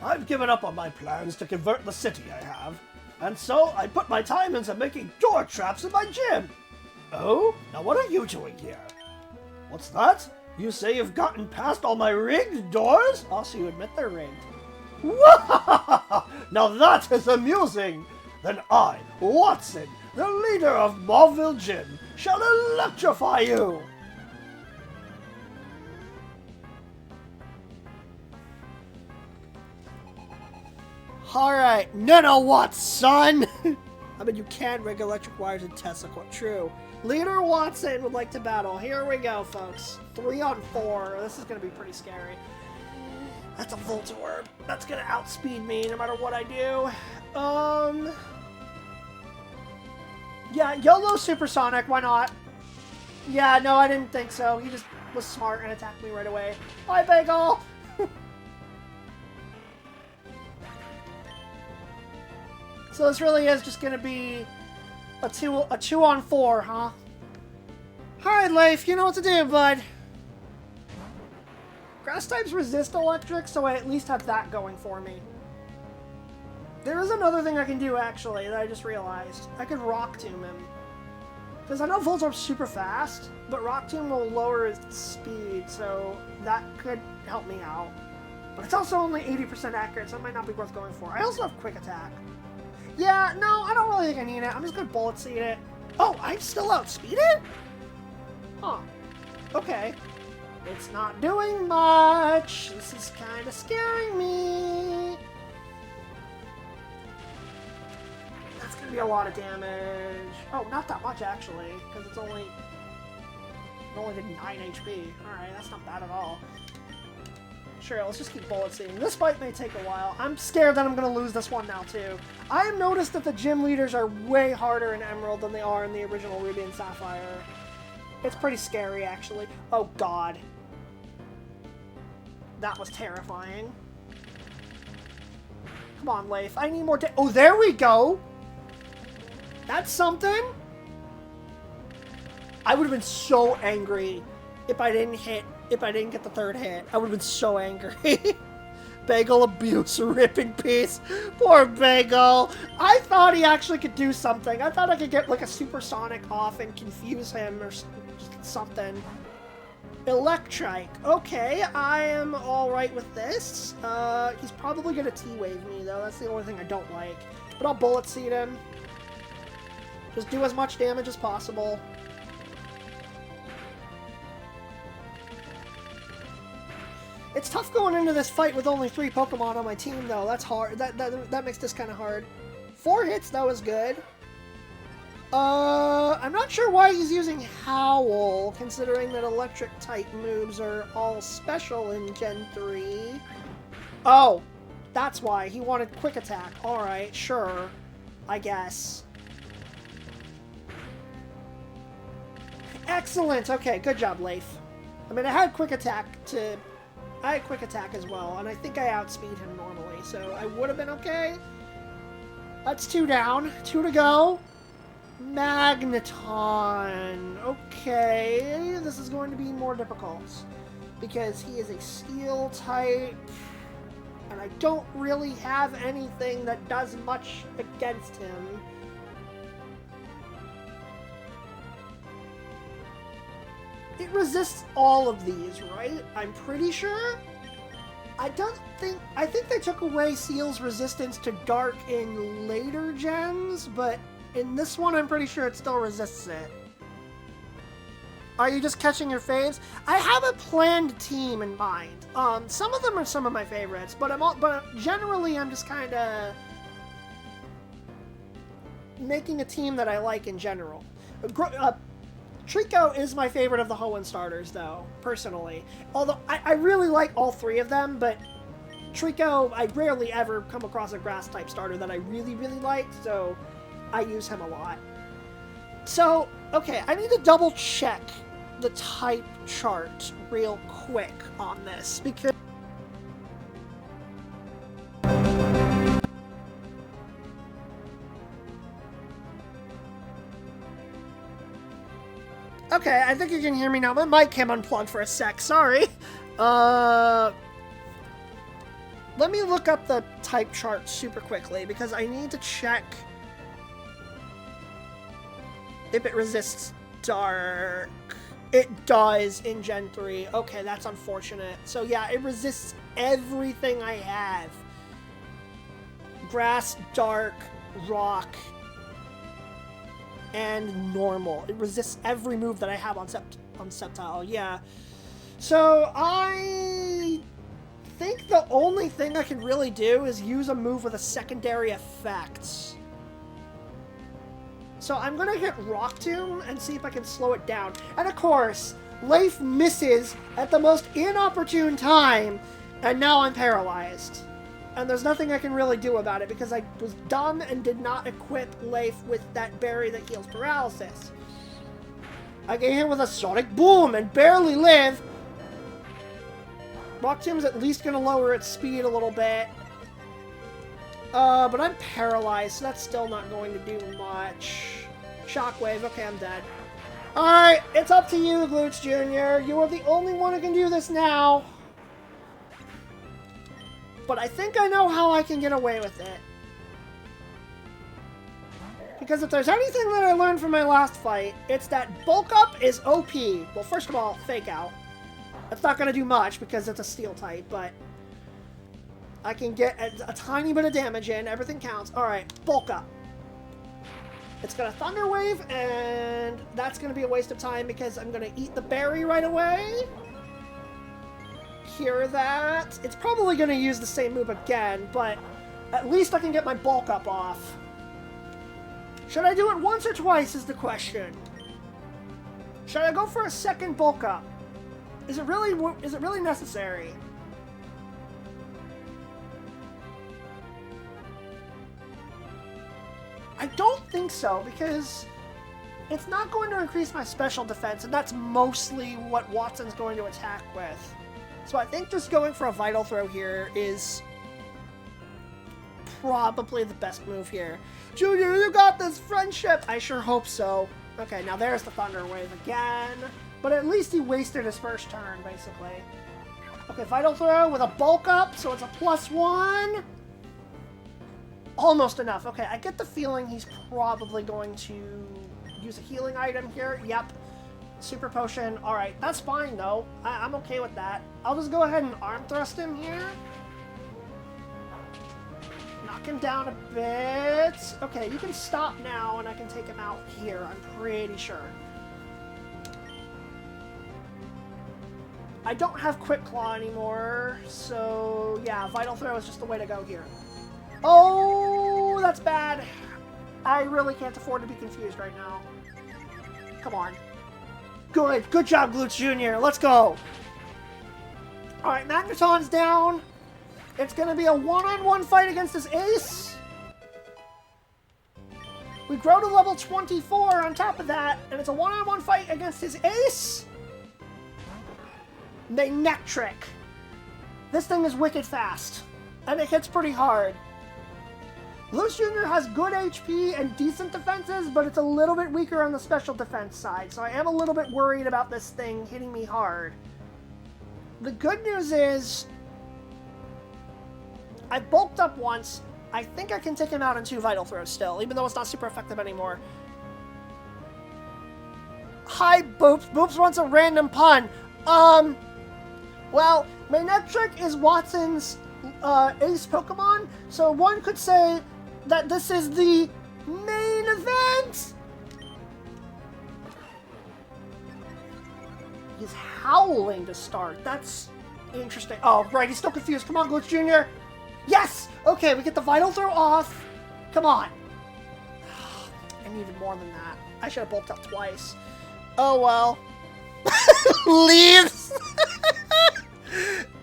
I've given up on my plans to convert the city I have, and so I put my time into making door traps in my gym. Oh? Now what are you doing here? What's that? You say you've gotten past all my rigged doors? Oh, so you admit they're rigged. Now that is amusing! Then I, Watson, the leader of Mauville Gym, shall electrify you! Alright, nanowatts, son! I mean, you can rig electric wires in Tesla, true. Leader Watson would like to battle. Here we go, folks. 3 on 4. This is going to be pretty scary. That's a Voltorb. That's going to outspeed me no matter what I do. Yeah, YOLO Supersonic, why not? Yeah, no, I didn't think so. He just was smart and attacked me right away. Bye, Bagel! So this really is just gonna be a two on 4, huh? Alright, Leif, you know what to do, bud. Grass types resist electric, so I at least have that going for me. There is another thing I can do, actually, that I just realized. I could Rock Tomb him. Because I know Voltorb's super fast, but Rock Tomb will lower his speed, so that could help me out. But it's also only 80% accurate, so it might not be worth going for. I also have Quick Attack. Yeah, no, I don't really think I need it. I'm just going to Bullet Seed it. Oh, I still outspeed it? Huh. Okay. It's not doing much. This is kind of scaring me. That's going to be a lot of damage. Oh, not that much, actually, because it only did 9 HP. Alright, that's not bad at all. Sure, let's just keep bullet seeing. This fight may take a while. I'm scared that I'm going to lose this one now, too. I have noticed that the gym leaders are way harder in Emerald than they are in the original Ruby and Sapphire. It's pretty scary, actually. Oh, God. That was terrifying. Come on, Leif. I need more oh, there we go! That's something! I would have been so angry if I didn't get the third hit. I would have been so angry. Bagel abuse, rip in peace. Poor Bagel. I thought he actually could do something. I thought I could get like a supersonic off and confuse him or something. Electrike. Okay, I am alright with this. He's probably gonna T-Wave me though. That's the only thing I don't like. But I'll Bullet Seed him. Just do as much damage as possible. It's tough going into this fight with only 3 Pokemon on my team, though. That's hard. That makes this kind of hard. 4 hits, that was good. I'm not sure why he's using Howl, considering that Electric-type moves are all special in Gen 3. Oh, that's why. He wanted Quick Attack. Alright, sure. I guess. Excellent! Okay, good job, Leif. I mean, I had Quick Attack as well, and I think I outspeed him normally, so I would have been okay. That's 2 down. 2 to go. Magneton. Okay, this is going to be more difficult, because he is a Steel type, and I don't really have anything that does much against him. It resists all of these, right? I'm pretty sure? I think they took away Seal's resistance to Dark in later gens, but in this one I'm pretty sure it still resists it. Are you just catching your faves? I have a planned team in mind. Some of them are some of my favorites, but generally I'm just kind of making a team that I like in general. Trico is my favorite of the Hoenn starters, though, personally. Although, I really like all 3 of them, but Trico, I rarely ever come across a Grass-type starter that I really, really like, so I use him a lot. So, okay, I need to double-check the type chart real quick on this, because... Okay, I think you can hear me now. My mic came unplugged for a sec, sorry. Let me look up the type chart super quickly, because I need to check if it resists Dark. It does in Gen 3. Okay, that's unfortunate. So yeah, it resists everything I have. Grass, Dark, Rock, and Normal. It resists every move that I have on Sceptile, yeah. So, I think the only thing I can really do is use a move with a secondary effect. So I'm gonna hit Rock Tomb and see if I can slow it down. And of course, Leif misses at the most inopportune time, and now I'm paralyzed. And there's nothing I can really do about it because I was dumb and did not equip Leif with that berry that heals paralysis. I get hit with a Sonic Boom and barely live. Rock Tomb's at least going to lower its speed a little bit. But I'm paralyzed, so that's still not going to do much. Shockwave, okay, I'm dead. Alright, it's up to you, Glutes Jr. You are the only one who can do this now. But I think I know how I can get away with it. Because if there's anything that I learned from my last fight, it's that Bulk Up is OP. Well, first of all, Fake Out. That's not going to do much because it's a Steel type, but I can get a tiny bit of damage in. Everything counts. Alright, Bulk Up. It's going to Thunder Wave, and that's going to be a waste of time because I'm going to eat the berry right away. Hear that. It's probably going to use the same move again, but at least I can get my Bulk Up off. Should I do it once or twice is the question. Should I go for a second Bulk Up? Is it really necessary? I don't think so, because it's not going to increase my special defense, and that's mostly what Watson's going to attack with. So I think just going for a Vital Throw here is probably the best move here. Junior, you got this friendship! I sure hope so. Okay, now there's the Thunder Wave again. But at least he wasted his first turn, basically. Okay, Vital Throw with a bulk up, so it's a +1. Almost enough. Okay, I get the feeling he's probably going to use a healing item here. Yep. Super Potion. Alright, that's fine, though. I'm okay with that. I'll just go ahead and Arm Thrust him here. Knock him down a bit. Okay, you can stop now, and I can take him out here, I'm pretty sure. I don't have Quick Claw anymore, so yeah, Vital Throw is just the way to go here. Oh, that's bad. I really can't afford to be confused right now. Come on. Good. Good job, Glutes Jr. Let's go. Alright, Magneton's down. It's going to be a one-on-one fight against his ace. We grow to level 24 on top of that, and it's a one-on-one fight against his ace. They neck trick. This thing is wicked fast, and it hits pretty hard. Glutes Jr. has good HP and decent defenses, but it's a little bit weaker on the special defense side, so I am a little bit worried about this thing hitting me hard. The good news is, I bulked up once. I think I can take him out in 2 Vital Throws still, even though it's not super effective anymore. Hi, Boops. Boops wants a random pun. Well, Manectric is Watson's ace Pokemon, so one could say that this is the main event. He's howling to start. That's interesting. Oh, right, he's still confused. Come on, Glitch Jr. Yes! Okay, we get the Vital Throw off. Come on. I needed more than that. I should have bulked up twice. Oh, well. Leaves.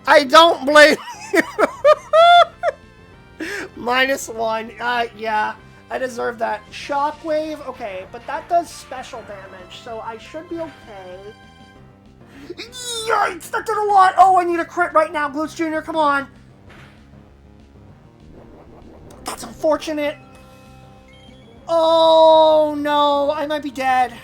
I don't blame you. -1. Yeah, I deserve that. Shockwave. Okay, but that does special damage, so I should be okay. Yikes, that did a lot. Oh, I need a crit right now, Glutes Jr. Come on. That's unfortunate. Oh, no. I might be dead.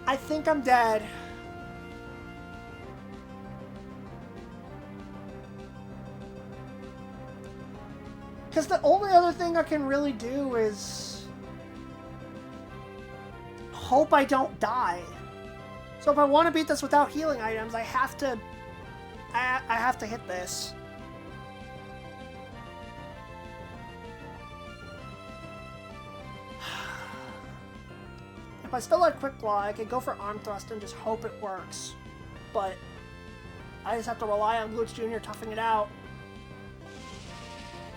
I think I'm dead. Because the only other thing I can really do is hope I don't die. So if I want to beat this without healing items, I have to hit this. If I still had Quick Claw, I could go for Arm Thrust and just hope it works. But I just have to rely on Glutes Jr. toughing it out.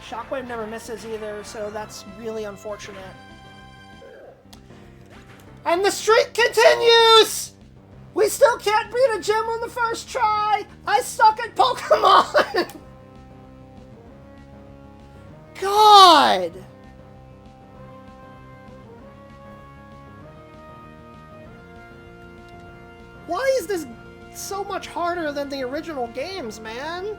Shockwave never misses either, so that's really unfortunate. And the streak continues! We still can't beat a gym on the first try! I suck at Pokemon! God! Why is this so much harder than the original games, man?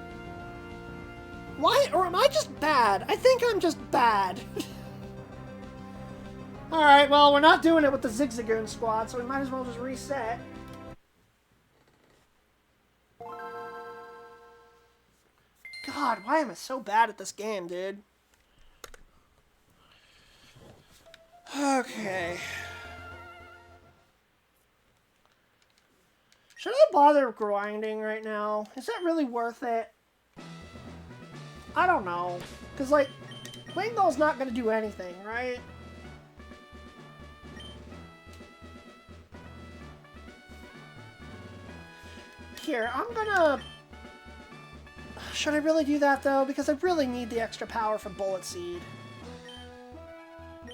Why? Or am I just bad? I think I'm just bad. Alright, well, we're not doing it with the Zigzagoon squad, so we might as well just reset. God, why am I so bad at this game, dude? Okay. Should I bother grinding right now? Is that really worth it? I don't know. Because, like, Wingull's not going to do anything, right? Here, I'm gonna... Should I really do that, though? Because I really need the extra power for Bullet Seed.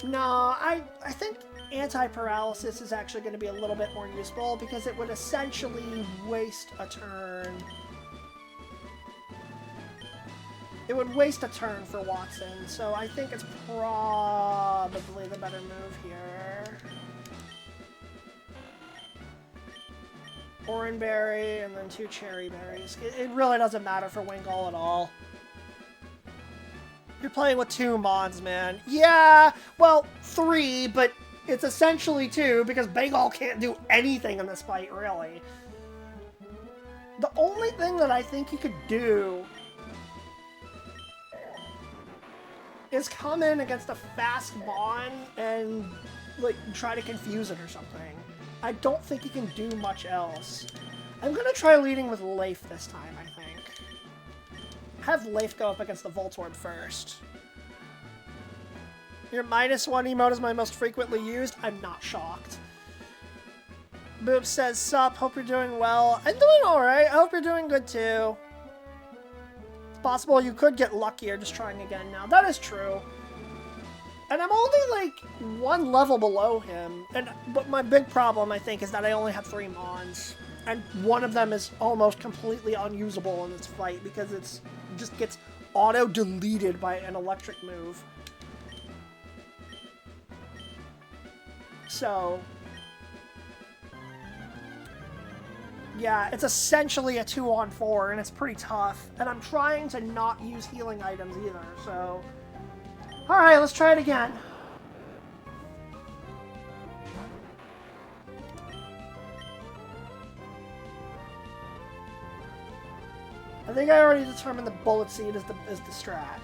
No, I think Anti-Paralysis is actually going to be a little bit more useful because it would essentially waste a turn. It would waste a turn for Watson, so I think it's probably the better move here. Oranberry and then 2 Cherry Berries. It really doesn't matter for Wingull at all. You're playing with 2 Mons, man. Yeah, well, 3, but it's essentially 2 because Bengal can't do anything in this fight, really. The only thing that I think he could do is come in against a fast Mon and, like, try to confuse it or something. I don't think he can do much else. I'm gonna try leading with Leif this time, I think. Have Leif go up against the Voltorb first. Your -1 emote is my most frequently used. I'm not shocked. Boop says, sup, hope you're doing well. I'm doing alright. I hope you're doing good too. It's possible you could get luckier just trying again now. That is true. And I'm only like 1 level below him. But my big problem, I think, is that I only have 3 Mons. And one of them is almost completely unusable in this fight because it just gets auto-deleted by an electric move. So, yeah, it's essentially a 2-on-4, and it's pretty tough. And I'm trying to not use healing items either, so... Alright, let's try it again. I think I already determined the Bullet Seed is the strat.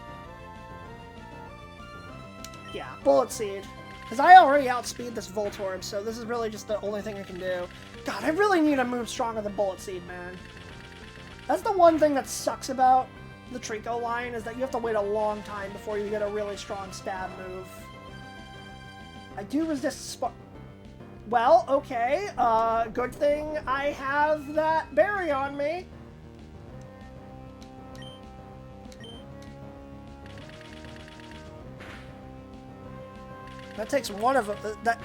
Yeah, Bullet Seed. Because I already outspeed this Voltorb, so this is really just the only thing I can do. God, I really need a move stronger than Bullet Seed, man. That's the one thing that sucks about the Trico line, is that you have to wait a long time before you get a really strong stab move. I do resist well, okay. Good thing I have that berry on me. That takes one of them. That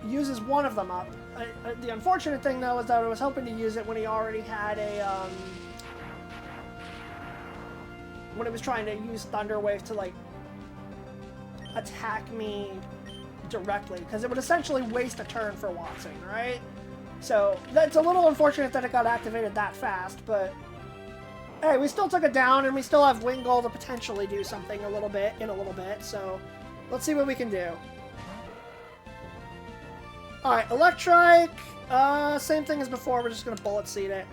uses one of them up. The unfortunate thing, though, is that I was hoping to use it when he already had a, when he was trying to use Thunder Wave to, like, attack me directly. Because it would essentially waste a turn for Watson, right? So, that's a little unfortunate that it got activated that fast, but... Hey, we still took it down, and we still have Wingull to potentially do something in a little bit, so... Let's see what we can do. Alright, Electrike. Same thing as before, we're just gonna Bullet Seed it.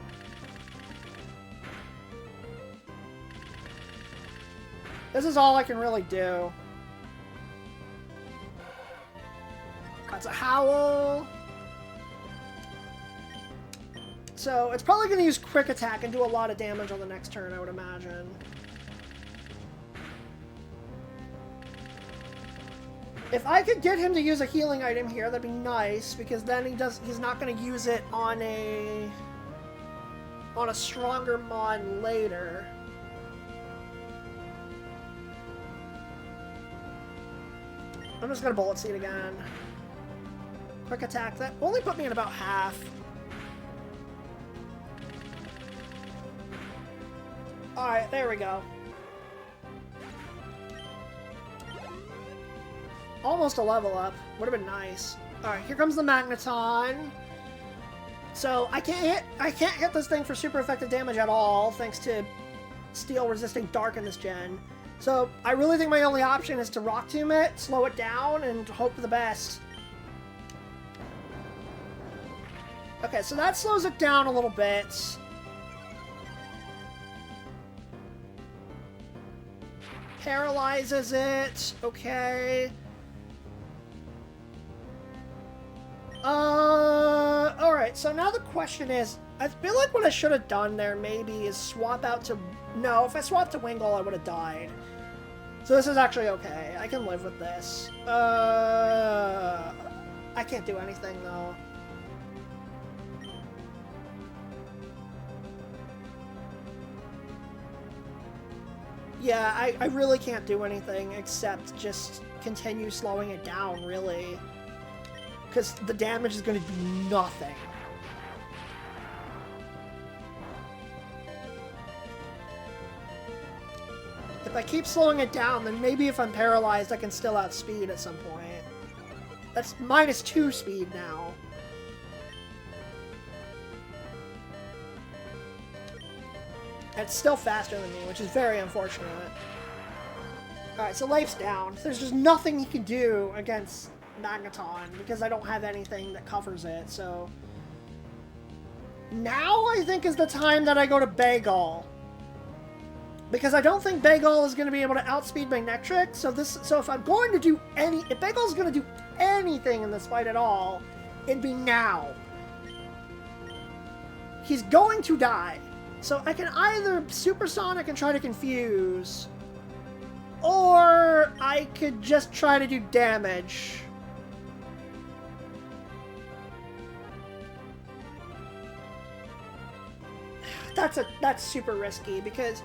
This is all I can really do. That's a Howl. So, it's probably gonna use Quick Attack and do a lot of damage on the next turn, I would imagine. If I could get him to use a healing item here, that'd be nice, because then he's not going to use it on a stronger Mon later. I'm just going to Bullet Seed again. Quick Attack, that only put me in about half. Alright, there we go. Almost a level up. Would have been nice. Alright, here comes the Magneton. So, I can't hit this thing for super effective damage at all, thanks to Steel resisting Dark in this gen. So, I really think my only option is to Rock Tomb it, slow it down, and hope for the best. Okay, so that slows it down a little bit. Paralyzes it. Okay. Alright, so now the question is, I feel like what I should have done there maybe is swap out to... No, if I swapped to Wingull, I would have died. So this is actually okay. I can live with this. I can't do anything, though. Yeah, I really can't do anything except just continue slowing it down, really. Because the damage is going to be nothing. If I keep slowing it down, then maybe if I'm paralyzed, I can still outspeed at some point. That's -2 speed now. It's still faster than me, which is very unfortunate. Alright, so life's down. There's just nothing he can do against Magneton because I don't have anything that covers it, so... Now I think is the time that I go to Bagel. Because I don't think Bagel is going to be able to outspeed Magnetric, so if I'm going to do if Bagel's going to do anything in this fight at all, it'd be now. He's going to die. So I can either Supersonic and try to confuse, or I could just try to do damage. That's super risky because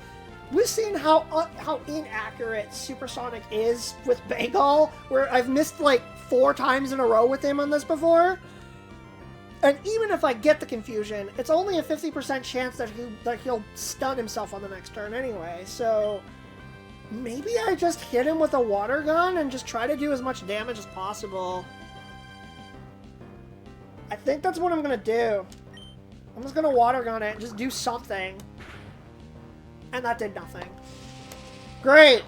we've seen how inaccurate Supersonic is with Bagel, where I've missed like 4 times in a row with him on this before. And even if I get the confusion, it's only a 50% chance that he'll stun himself on the next turn anyway. So maybe I just hit him with a water gun and just try to do as much damage as possible. I think that's what I'm gonna do. I'm just gonna water gun it, just do something. And that did nothing. Great!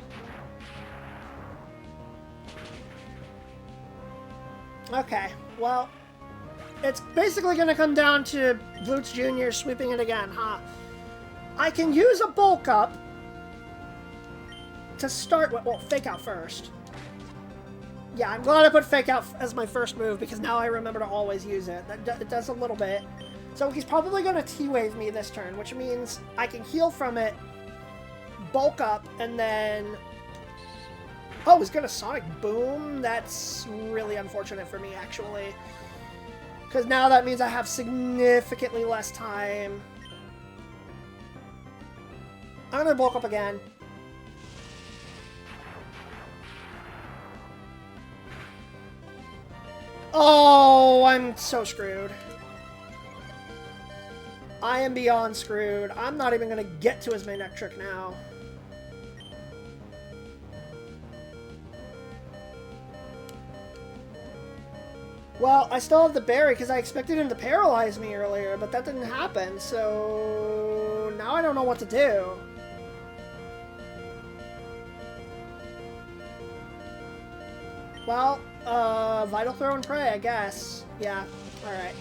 Okay, well, it's basically gonna come down to Boots Jr. sweeping it again, huh? I can use a bulk up to start with, well, Fake Out first. Yeah, I'm glad I put Fake Out as my first move because now I remember to always use it. It does a little bit. So he's probably gonna T-Wave me this turn, which means I can heal from it, bulk up, and then... Oh, he's gonna Sonic Boom? That's really unfortunate for me, actually. Because now that means I have significantly less time. I'm gonna bulk up again. Oh, I'm so screwed. I am beyond screwed. I'm not even gonna get to his Magnetric now. Well, I still have the berry because I expected him to paralyze me earlier, but that didn't happen, so now I don't know what to do. Well, Vital Throw and Pray, I guess. Yeah, alright.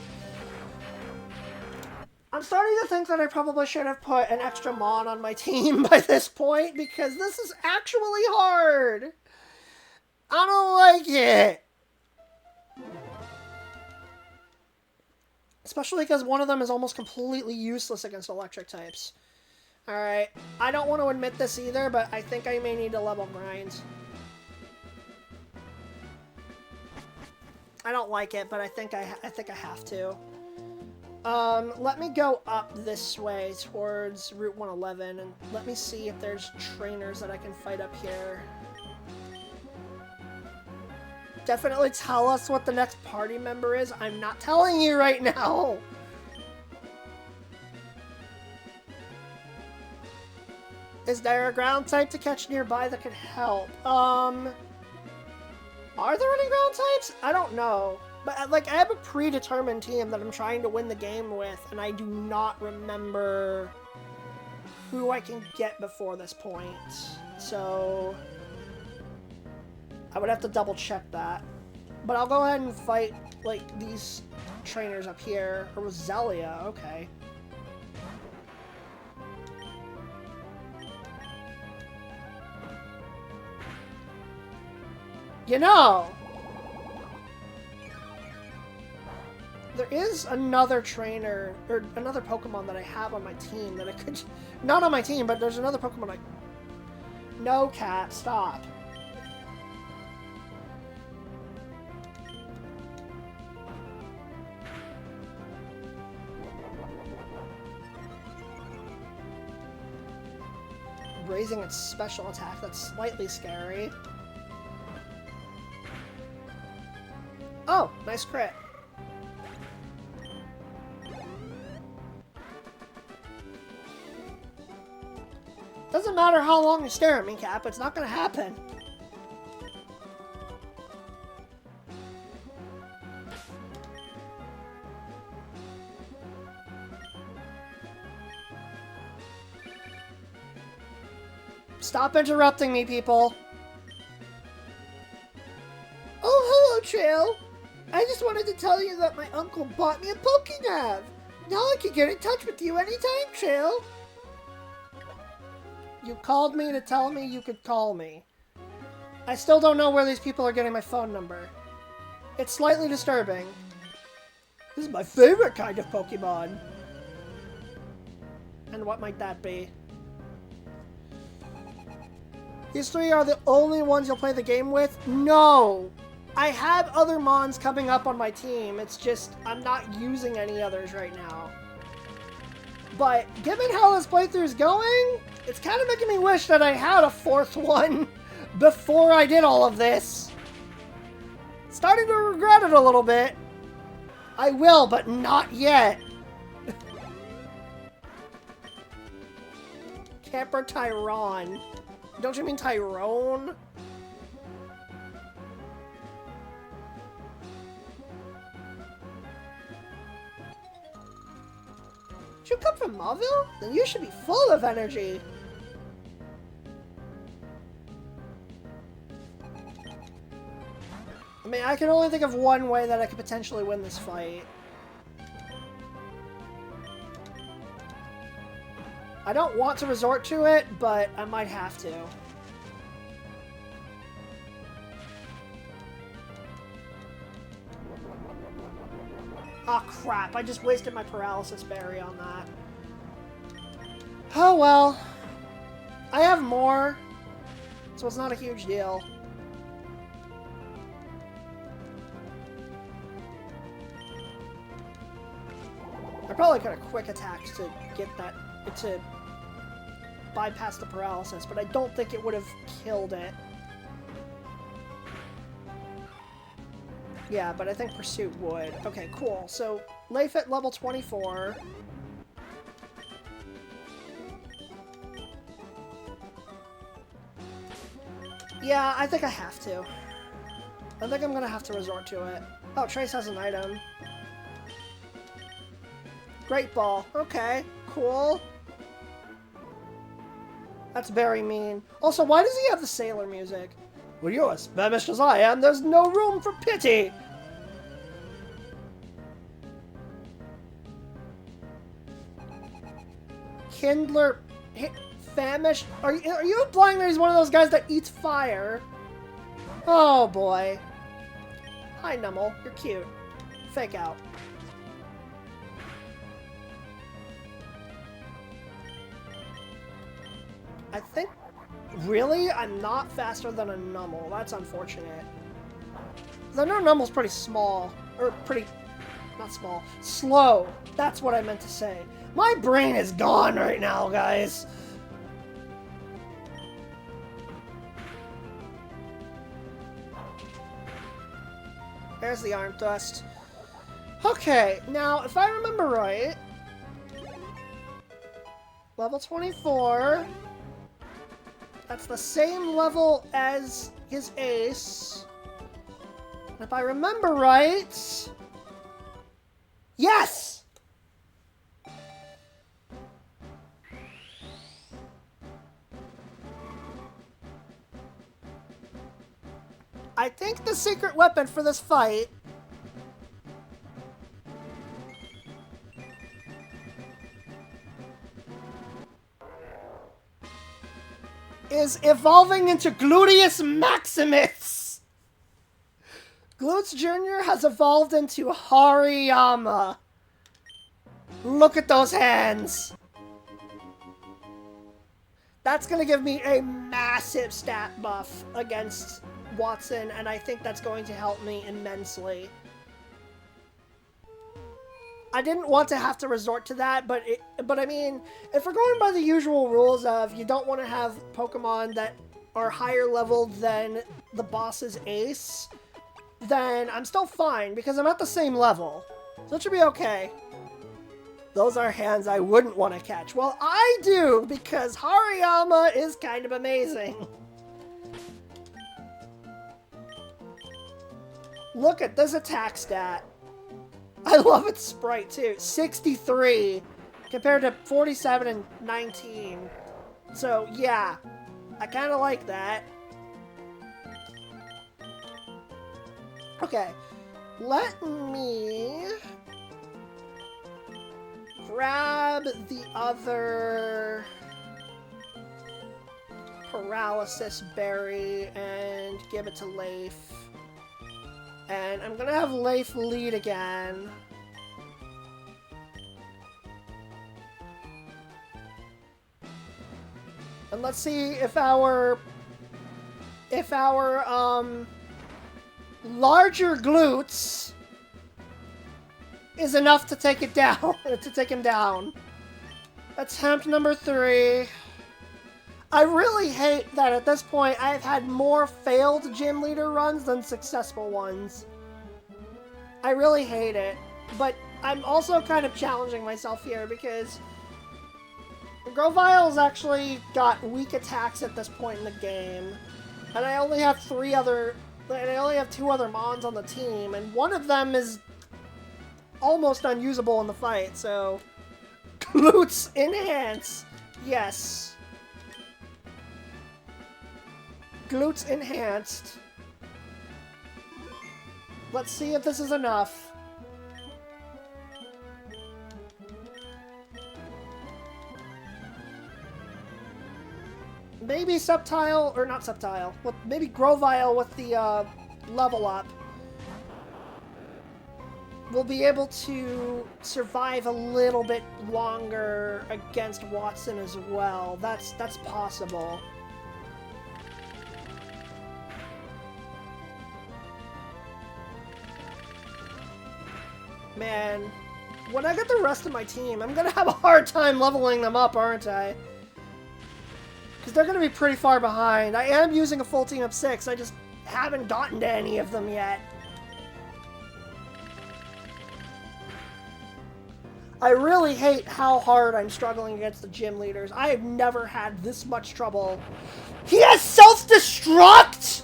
I'm starting to think that I probably should have put an extra Mon on my team by this point, because this is actually hard. I don't like it. Especially because one of them is almost completely useless against electric types. Alright, I don't want to admit this either, but I think I may need to level grind. I don't like it, but I think I have to. Let me go up this way towards Route 111, and let me see if there's trainers that I can fight up here. Definitely tell us what the next party member is. I'm not telling you right now. Is there a ground type to catch nearby that could help? Are there any ground types? I don't know. But, like, I have a predetermined team that I'm trying to win the game with, and I do not remember who I can get before this point. So I would have to double check that. But I'll go ahead and fight, like, these trainers up here. Or Roselia, okay. You know, there is another trainer, or another Pokemon that I have on my team that I could... Not on my team, but there's another Pokemon I... No, Cat, stop. Raising its special attack, that's slightly scary. Oh, nice crit. Doesn't matter how long you stare at me, Cap, it's not gonna happen. Stop interrupting me, people. Trail. I just wanted to tell you that my uncle bought me a Pokénav. Now I can get in touch with you anytime, Trail. You called me to tell me you could call me. I still don't know where these people are getting my phone number. It's slightly disturbing. This is my favorite kind of Pokemon. And what might that be? These three are the only ones you'll play the game with? No! I have other Mons coming up on my team. It's just, I'm not using any others right now. But, given how this playthrough is going, it's kind of making me wish that I had a fourth one before I did all of this. Starting to regret it a little bit. I will, but not yet. Camper Tyrone. Don't you mean Tyrone? Did you come from Mauville? Then you should be full of energy. I mean, I can only think of one way that I could potentially win this fight. I don't want to resort to it, but I might have to. Ah, crap. I just wasted my paralysis berry on that. Oh, well. I have more, so it's not a huge deal. I probably could have quick attacked to get that, to bypass the paralysis, but I don't think it would have killed it. Yeah, but I think Pursuit would. Okay, cool. So, Layfit level 24. Yeah, I think I have to. I think I'm gonna have to resort to it. Oh, Trace has an item. Great Ball. Okay, cool. That's very mean. Also, why does he have the sailor music? Well, you're as famished as I am. There's no room for pity. Kindler... Famished? Are you implying that he's one of those guys that eats fire? Oh, boy. Hi, Nummel. You're cute. Fake out. I think... Really? I'm not faster than a Nummel. That's unfortunate. I know Nummel's pretty small. Or pretty... Not small. Slow. That's what I meant to say. My brain is gone right now, guys. There's the arm thrust. Okay, now, if I remember right... Level 24... That's the same level as his ace. And if I remember right... Yes! I think the secret weapon for this fight is evolving into Gluteus Maximus. Glutes Jr. has evolved into Hariyama. Look at those hands. That's going to give me a massive stat buff against Watson, and I think that's going to help me immensely. I didn't want to have to resort to that, but I mean, if we're going by the usual rules of you don't want to have Pokemon that are higher level than the boss's ace, then I'm still fine, because I'm at the same level. So it should be okay. Those are hands I wouldn't want to catch. Well, I do, because Hariyama is kind of amazing. Look at this attack stat. I love its sprite, too. 63 compared to 47 and 19. So, yeah. I kind of like that. Okay. Let me grab the other paralysis berry and give it to Leif. And I'm gonna have Leif lead again. And let's see if our larger glutes is enough to take it down, to take him down. Attempt number 3. I really hate that at this point I've had more failed gym leader runs than successful ones. I really hate it. But I'm also kind of challenging myself here because Grovile's actually got weak attacks at this point in the game. And I only have 2 other Mons on the team, and one of them is almost unusable in the fight, so... Glutes enhance! Yes. Glutes enhanced. Let's see if this is enough. Maybe Subtile, or not Subtile, maybe Grovile with the level up will be able to survive a little bit longer against Watson as well. That's possible. Man, when I get the rest of my team, I'm gonna have a hard time leveling them up, aren't I? Because they're going to be pretty far behind. I am using a full team of 6. I just haven't gotten to any of them yet. I really hate how hard I'm struggling against the gym leaders. I have never had this much trouble. He has self-destruct?!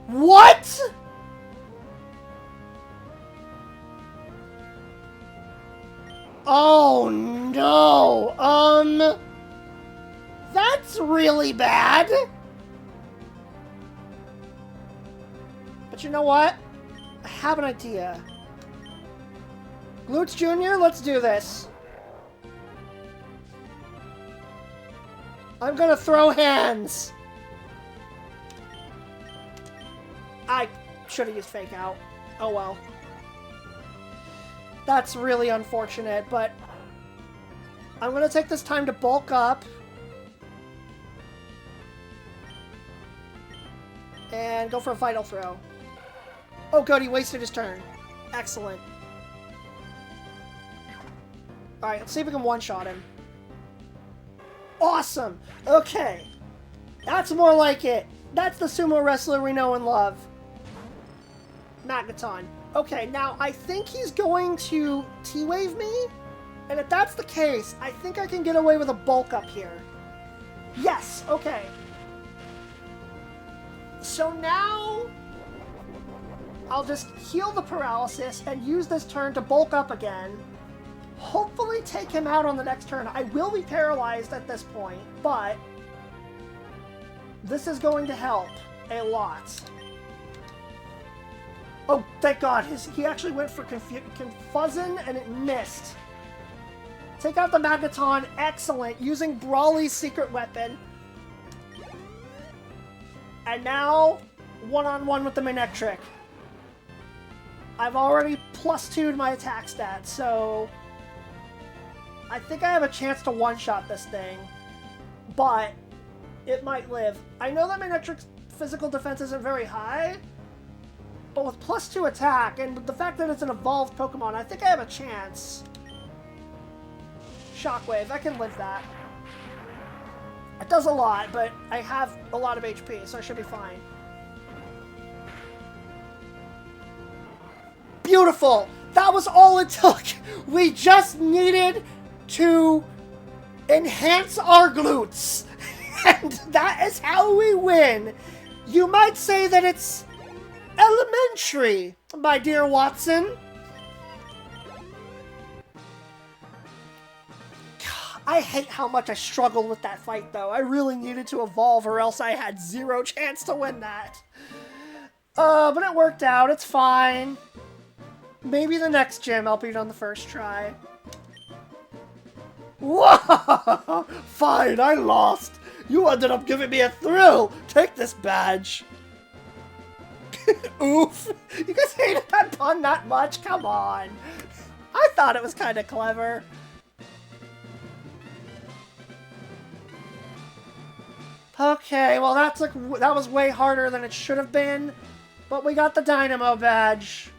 What?! Oh no! That's really bad! But you know what? I have an idea. Glutes Jr., let's do this. I'm gonna throw hands! I should have used Fake Out. Oh well. That's really unfortunate, but I'm going to take this time to bulk up and go for a Vital Throw. Oh good, he wasted his turn. Excellent. Alright, let's see if we can one-shot him. Awesome! Okay. That's more like it. That's the sumo wrestler we know and love. Magneton. Okay, now I think he's going to T-Wave me, and if that's the case, I think I can get away with a bulk up here. Yes, okay. So now, I'll just heal the paralysis and use this turn to bulk up again. Hopefully take him out on the next turn. I will be paralyzed at this point, but this is going to help a lot. Oh, thank God. He actually went for Confuzzin, and it missed. Take out the Magneton. Excellent. Using Brawly's secret weapon. And now, one-on-one with the Manectric. I've already +2'd my attack stats, so I think I have a chance to one-shot this thing. But it might live. I know that Manectric's physical defense isn't very high, but with +2 attack, and with the fact that it's an evolved Pokemon, I think I have a chance. Shockwave, I can live that. It does a lot, but I have a lot of HP, so I should be fine. Beautiful! That was all it took! We just needed to enhance our glutes! And that is how we win! You might say that it's elementary, my dear Watson. I hate how much I struggled with that fight, though. I really needed to evolve or else I had zero chance to win that. But it worked out. It's fine. Maybe the next gym I'll beat on the first try. Whoa! Fine, I lost. You ended up giving me a thrill. Take this badge. Oof. You guys hated that pun that much? Come on. I thought it was kind of clever. Okay, well that was way harder than it should have been, but we got the Dynamo badge.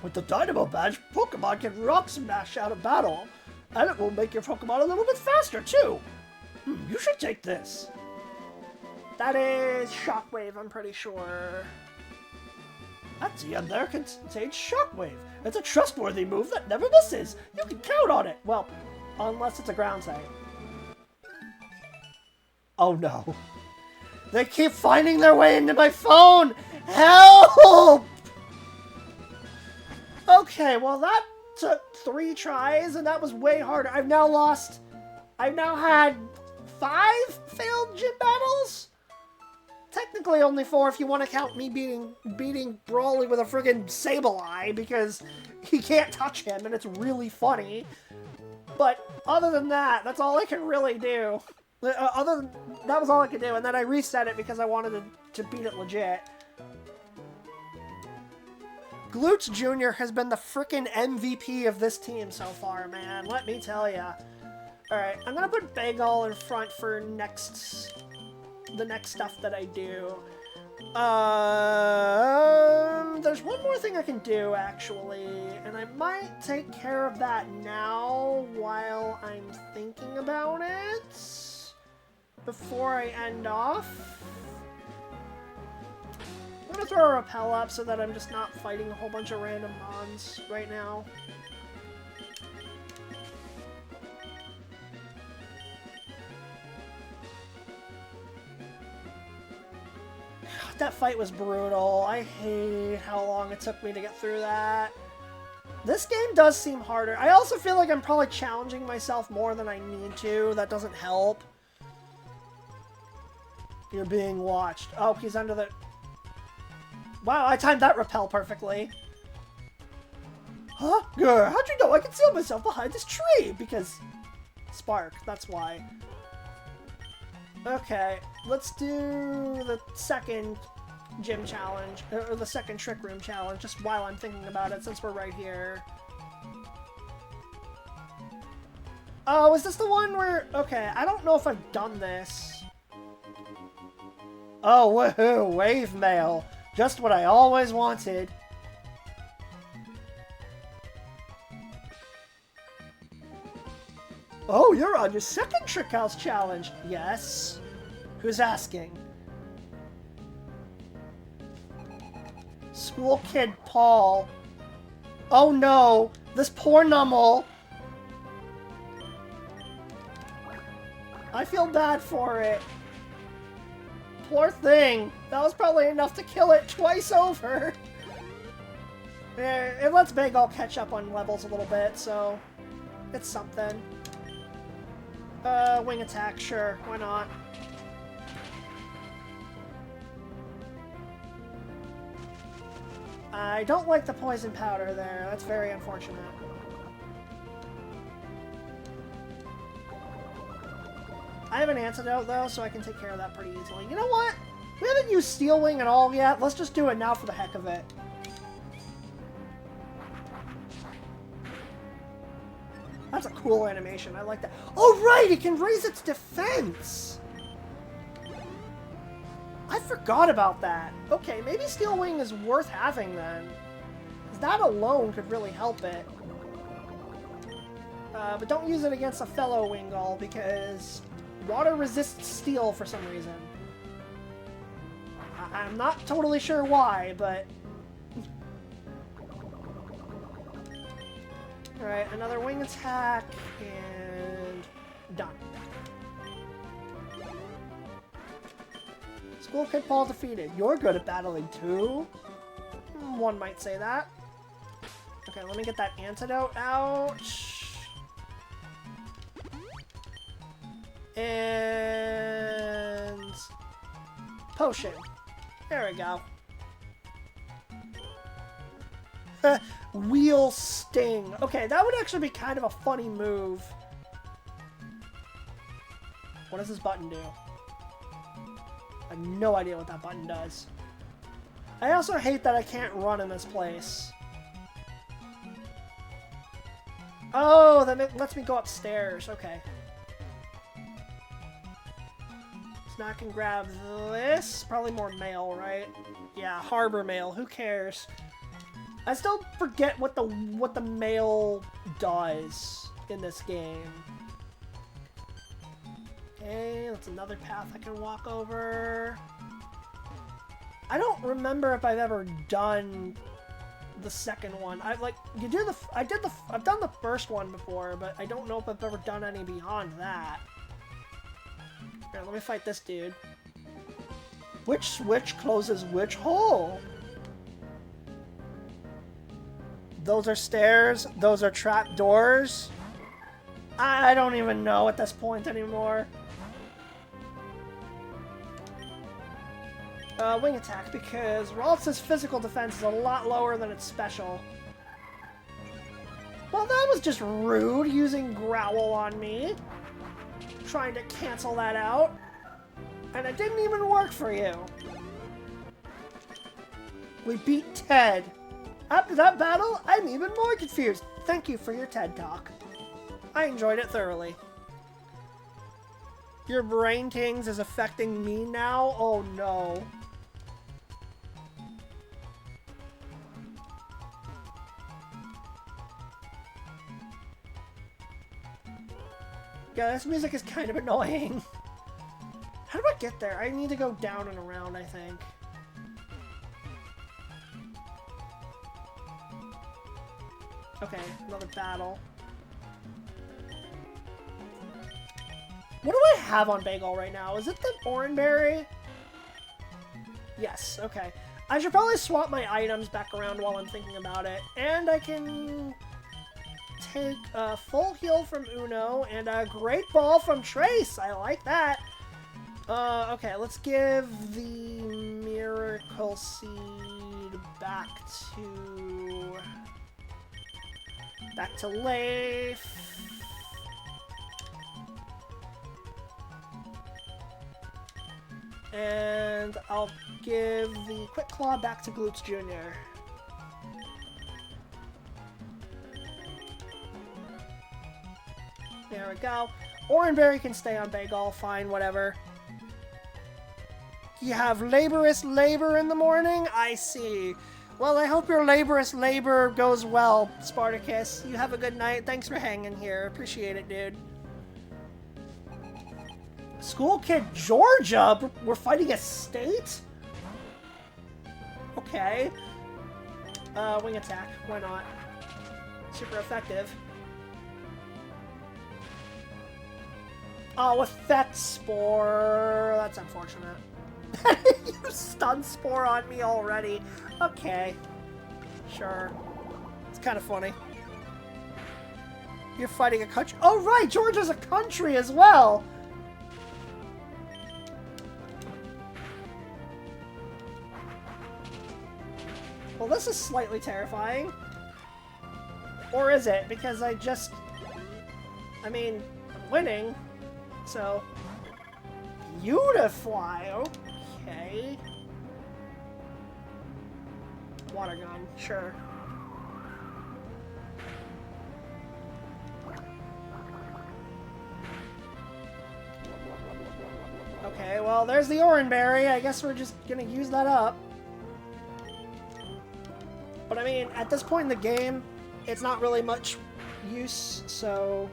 With the Dynamo badge, Pokemon can rock smash out of battle, and it will make your Pokemon a little bit faster too. You should take this. That is Shockwave, I'm pretty sure. That's the end there contains Shockwave. It's a trustworthy move that never misses. You can count on it. Well, unless it's a ground type. Oh no. They keep finding their way into my phone! Help! Okay, well that took 3 tries, and that was way harder. I've now had 5 failed gym battles? Technically only 4 if you want to count me beating Brawly with a friggin' Sableye, because he can't touch him, and it's really funny. But other than that, that's all I can really do. That was all I could do, and then I reset it because I wanted to beat it legit. Glutes Jr. has been the frickin' MVP of this team so far, man. Let me tell ya. Alright, I'm gonna put Bagel in front for the next stuff that I do. There's one more thing I can do, actually, and I might take care of that now while I'm thinking about it. Before I end off. I'm gonna throw a repel up so that I'm just not fighting a whole bunch of random mons right now. That fight was brutal. I hate how long it took me to get through that. This game does seem harder. I also feel like I'm probably challenging myself more than I need to. That doesn't help. You're being watched. Oh, he's under the... Wow, I timed that repel perfectly. Huh? Grr, how'd you know I concealed myself behind this tree? Because... Spark, that's why. Okay, let's do the second gym challenge, or the second trick room challenge, just while I'm thinking about it, since we're right here. Oh, is this the one where... Okay, I don't know if I've done this. Oh, woohoo, wave mail. Just what I always wanted. Oh, you're on your second Trick House challenge. Yes. Who's asking? School kid Paul. Oh no, this poor Numble. I feel bad for it. Poor thing. That was probably enough to kill it twice over. It lets Bagel catch up on levels a little bit, so it's something. Wing attack, sure, why not? I don't like the poison powder there, that's very unfortunate. I have an antidote though, so I can take care of that pretty easily. You know what? We haven't used Steel Wing at all yet, let's just do it now for the heck of it. That's a cool animation. I like that. Oh, right! It can raise its defense! I forgot about that. Okay, maybe Steel Wing is worth having then. Because that alone could really help it. But don't use it against a fellow Wingull because water resists steel for some reason. I'm not totally sure why, but... Alright, another wing attack, and done. School Kid Paul defeated. You're good at battling too? One might say that. Okay, let me get that antidote out. And potion. There we go. Wheel sting. Okay, that would actually be kind of a funny move. What does this button do? I have no idea what that button does. I also hate that I can't run in this place. Oh, that lets me go upstairs. Okay. So now I can grab this. Probably more mail, right? Yeah, harbor mail. Who cares? I still forget what the mail does in this game. Okay, that's another path I can walk over. I don't remember if I've ever done the second one. I've done the first one before, but I don't know if I've ever done any beyond that. Here, let me fight this dude. Which switch closes which hole? Those are stairs. Those are trap doors. I don't even know at this point anymore. Wing attack, because Ralts' physical defense is a lot lower than its special. Well, that was just rude, using Growl on me. Trying to cancel that out. And it didn't even work for you. We beat Ted. After that battle, I'm even more confused. Thank you for your TED Talk. I enjoyed it thoroughly. Your brain tings is affecting me now? Oh no. Yeah, this music is kind of annoying. How do I get there? I need to go down and around, I think. Okay, another battle. What do I have on Bagel right now? Is it the Oranberry? Yes, okay. I should probably swap my items back around while I'm thinking about it. And I can take a full heal from Uno and a great ball from Trace. I like that. Okay, let's give the Miracle Seed back to Leif. And I'll give the Quick Claw back to Gloops Jr. There we go. Oranberry can stay on Bagel, fine, whatever. You have laborious labor in the morning? I see. Well, I hope your laborious labor goes well, Spartacus. You have a good night. Thanks for hanging here. Appreciate it, dude. School Kid Georgia? We're fighting a state? Okay. Wing attack. Why not? Super effective. Oh, Effect Spore. That's unfortunate. You stun Spore on me already. Okay. Sure. It's kind of funny. You're fighting a country. Oh, right! Georgia's a country as well! Well, this is slightly terrifying. Or is it? Because I mean, I'm winning. So, Beautifly. Okay. Water gun, sure. Okay, well, there's the Oranberry. I guess we're just gonna use that up. But I mean, at this point in the game, it's not really much use, so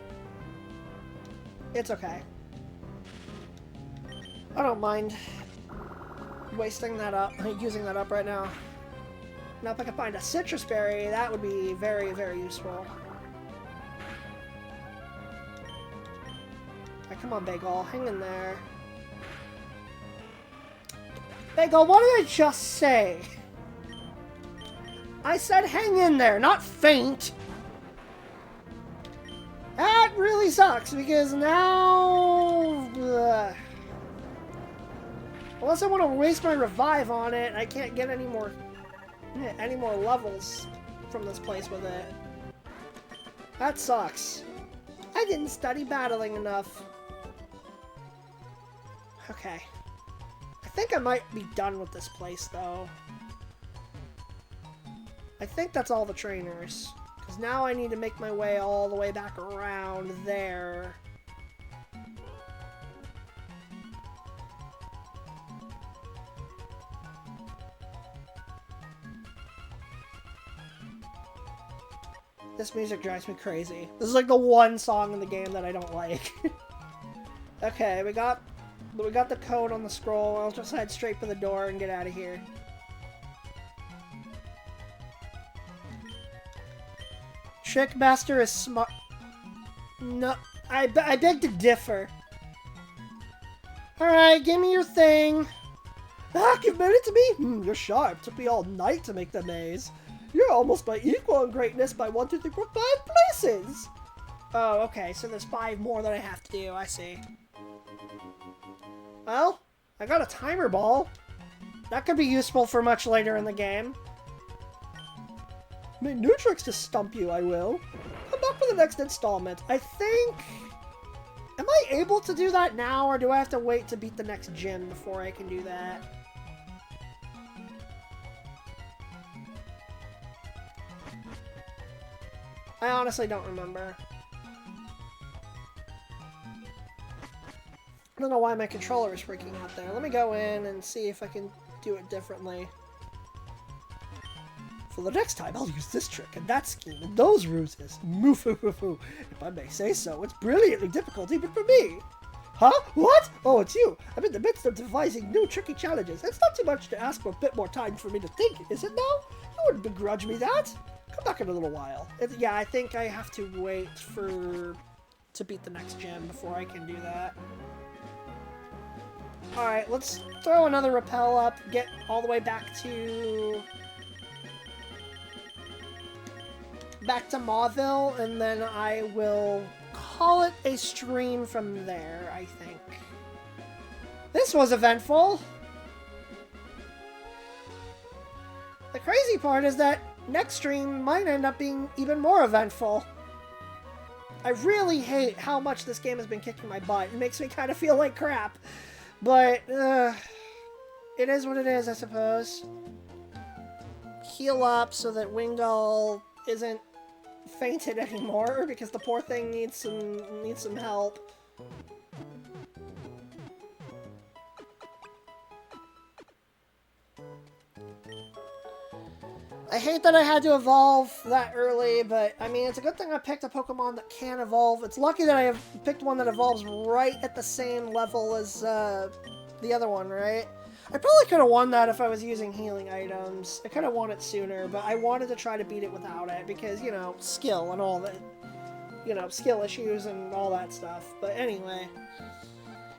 it's okay. I don't mind wasting that up, using that up right now. Now if I can find a citrus berry, that would be very, very useful. Right, come on, Bagel, hang in there. Bagel, what did I just say? I said hang in there, not faint! That really sucks, because now Unless I want to waste my revive on it, I can't get any more levels from this place with it. That sucks. I didn't study battling enough. Okay. I think I might be done with this place, though. I think that's all the trainers. Because now I need to make my way all the way back around there. This music drives me crazy. This is like the one song in the game that I don't like. Okay, we got the code on the scroll. I'll just head straight for the door and get out of here. Trickmaster is smart. No, I beg to differ. Alright, give me your thing. Ah, give it to me? You're sharp. Took me all night to make the maze. You're almost my equal in greatness by 1, 2, 3, 4, 5 places. Oh, okay, so there's 5 more that I have to do, I see. Well, I got a timer ball. That could be useful for much later in the game. Make new tricks to stump you, I will. Come back for the next installment. I think... Am I able to do that now, or do I have to wait to beat the next gym before I can do that? I honestly don't remember. I don't know why my controller is freaking out there. Let me go in and see if I can do it differently. For the next time, I'll use this trick and that scheme and those ruses. Moo-foo-foo-foo. If I may say so, it's brilliantly difficult even for me. Huh? What? Oh, it's you. I'm in the midst of devising new tricky challenges. It's not too much to ask for a bit more time for me to think, is it now? You wouldn't begrudge me that. Come back in a little while. Yeah, I think I have to wait to beat the next gym before I can do that. Alright, let's throw another rappel up, get all the way back to Mauville, and then I will call it a stream from there, I think. This was eventful! The crazy part is that next stream might end up being even more eventful. I really hate how much this game has been kicking my butt. It makes me kind of feel like crap. But, it is what it is, I suppose. Heal up so that Wingull isn't fainted anymore, because the poor thing needs some help. I hate that I had to evolve that early, but I mean, it's a good thing I picked a Pokemon that can evolve. It's lucky that I have picked one that evolves right at the same level as the other one, right? I probably could have won that if I was using healing items. I could have won it sooner, but I wanted to try to beat it without it because, you know, skill and all that, you know, skill issues and all that stuff. But anyway,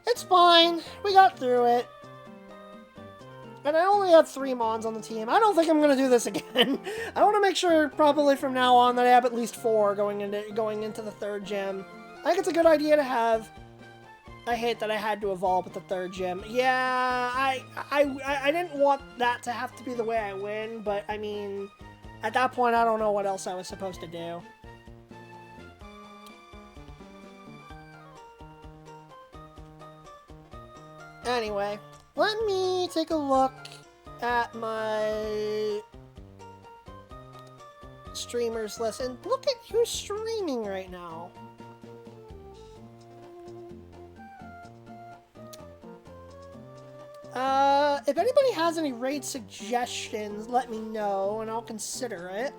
it's fine. We got through it. And I only had 3 Mons on the team. I don't think I'm going to do this again. I want to make sure probably from now on that I have at least 4 going into the 3rd gym. I think it's a good idea to have. I hate that I had to evolve with the 3rd gym. Yeah, I didn't want that to have to be the way I win, but I mean, at that point I don't know what else I was supposed to do. Anyway, let me take a look at my streamers list and look at who's streaming right now. If anybody has any raid suggestions, let me know and I'll consider it.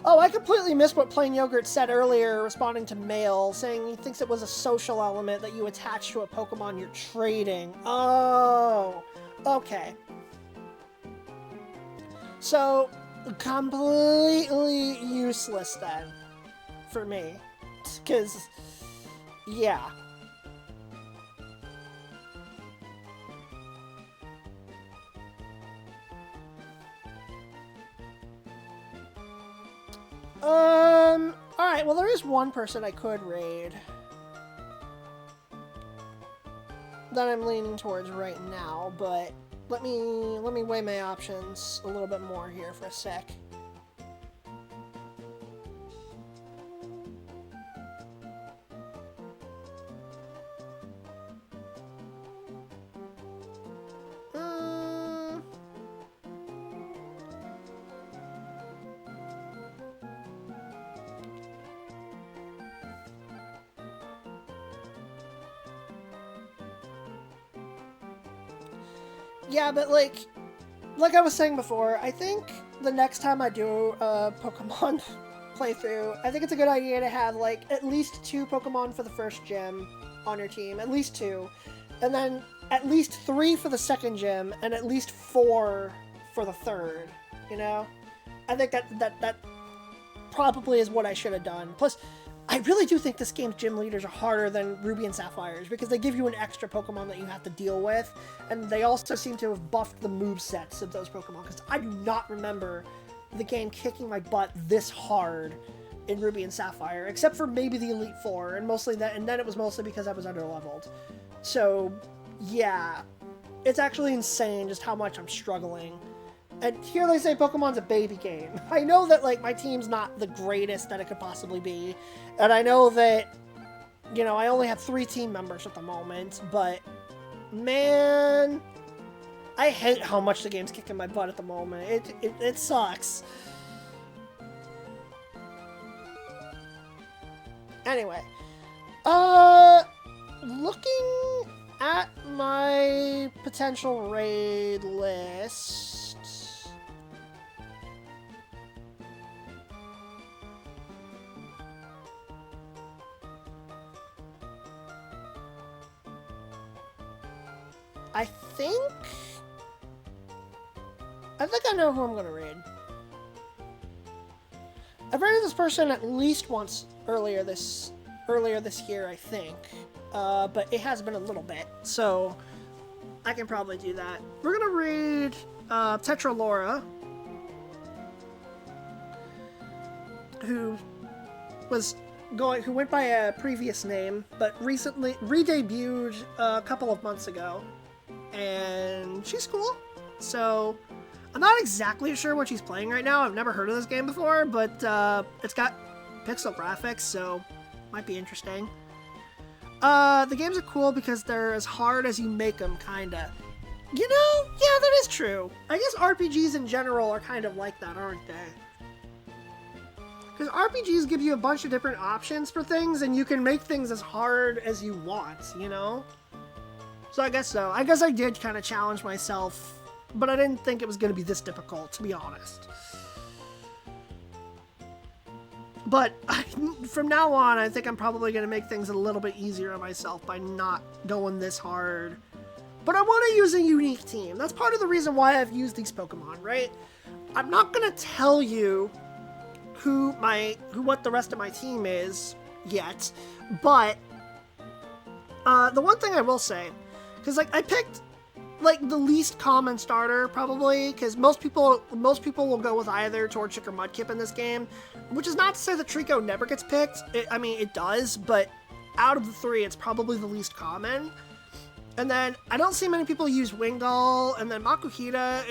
Oh, I completely missed what Plain Yogurt said earlier, responding to Mail, saying he thinks it was a social element that you attach to a Pokemon you're trading. Oh, okay. So, completely useless then, for me. Because, yeah. Alright, well there is one person I could raid. that I'm leaning towards right now, but let me weigh my options a little bit more here for a sec. Yeah, but like I was saying before, I think the next time I do a Pokemon playthrough, I think it's a good idea to have like at least 2 Pokemon for the first gym on your team, at least 2, and then at least 3 for the second gym, and at least 4 for the third. You know, I think that probably is what I should have done. Plus, I really do think this game's gym leaders are harder than Ruby and Sapphires because they give you an extra Pokemon that you have to deal with, and they also seem to have buffed the movesets of those Pokemon because I do not remember the game kicking my butt this hard in Ruby and Sapphire, except for maybe the Elite Four, and mostly that, and then it was mostly because I was underleveled. So, yeah, it's actually insane just how much I'm struggling. And here they say Pokemon's a baby game. I know that, like, my team's not the greatest that it could possibly be. And I know that, you know, I only have 3 team members at the moment. But, man, I hate how much the game's kicking my butt at the moment. It sucks. Anyway. Looking at my potential raid list... I think I know who I'm going to raid. I've raided this person at least once earlier this year, I think. But it has been a little bit, so I can probably do that. We're going to raid Tetralora, who went by a previous name, but recently re-debuted a couple of months ago. And she's cool. So, I'm not exactly sure what she's playing right now. I've never heard of this game before, but it's got pixel graphics, so might be interesting. The games are cool because they're as hard as you make them, kinda. You know, yeah, that is true. I guess RPGs in general are kind of like that, aren't they? Because RPGs give you a bunch of different options for things, and you can make things as hard as you want, you know? So I guess so. I guess I did kind of challenge myself, but I didn't think it was going to be this difficult, to be honest. But from now on, I think I'm probably going to make things a little bit easier on myself by not going this hard. But I want to use a unique team. That's part of the reason why I've used these Pokemon, right? I'm not going to tell you what the rest of my team is yet, but the one thing I will say, because like I picked like the least common starter probably, because most people will go with either Torchic or Mudkip in this game, which is not to say that Trico never gets picked. I mean, it does, but out of the 3, it's probably the least common. And then I don't see many people use Wingull, and then Makuhita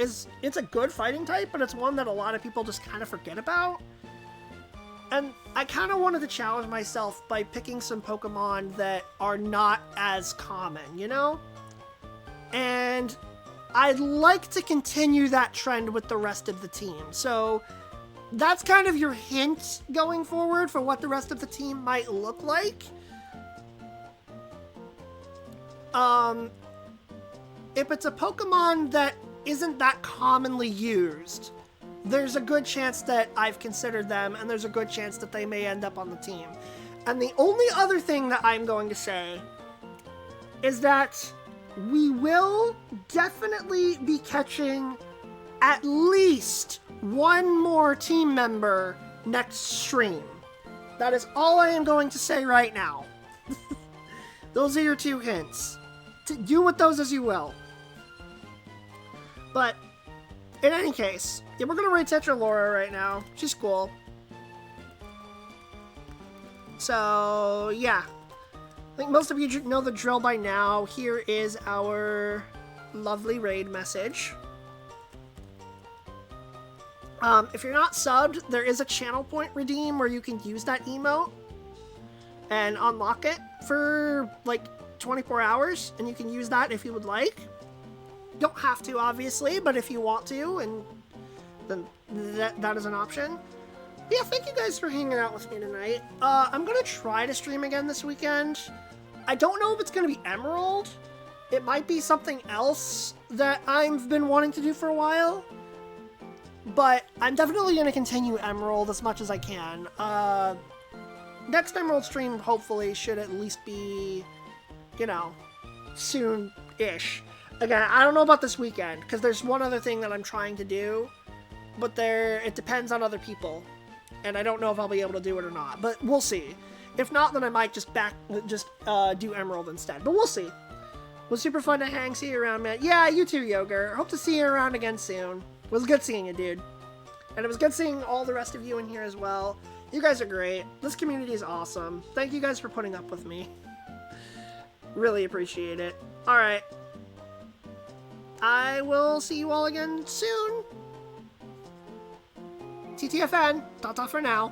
it's a good fighting type, but it's one that a lot of people just kind of forget about. And I kind of wanted to challenge myself by picking some Pokemon that are not as common, you know? And I'd like to continue that trend with the rest of the team. So that's kind of your hint going forward for what the rest of the team might look like. If it's a Pokemon that isn't that commonly used, there's a good chance that I've considered them, and there's a good chance that they may end up on the team. And the only other thing that I'm going to say is that we will definitely be catching at least one more team member next stream. That is all I am going to say right now. Those are your 2 hints. Do with those as you will. But in any case, yeah, we're going to raid Tetralora right now. She's cool. So, yeah. I think most of you know the drill by now. Here is our lovely raid message. If you're not subbed, there is a channel point redeem where you can use that emote and unlock it for like 24 hours, and you can use that if you would like. Don't have to, obviously, but if you want to, and then that is an option. But yeah, thank you guys for hanging out with me tonight. I'm gonna try to stream again this weekend. I don't know if it's gonna be Emerald. It might be something else that I've been wanting to do for a while. But I'm definitely going to continue Emerald as much as I can. Next Emerald stream, hopefully, should at least be, you know, soon-ish. Again, I don't know about this weekend, because there's one other thing that I'm trying to do, but it depends on other people, and I don't know if I'll be able to do it or not, but we'll see. If not, then I might just do Emerald instead, but we'll see. It was super fun to see you around, man. Yeah, you too, Yogurt. Hope to see you around again soon. It was good seeing you, dude. And it was good seeing all the rest of you in here as well. You guys are great. This community is awesome. Thank you guys for putting up with me. Really appreciate it. Alright. I will see you all again soon. TTFN. Ta-ta for now.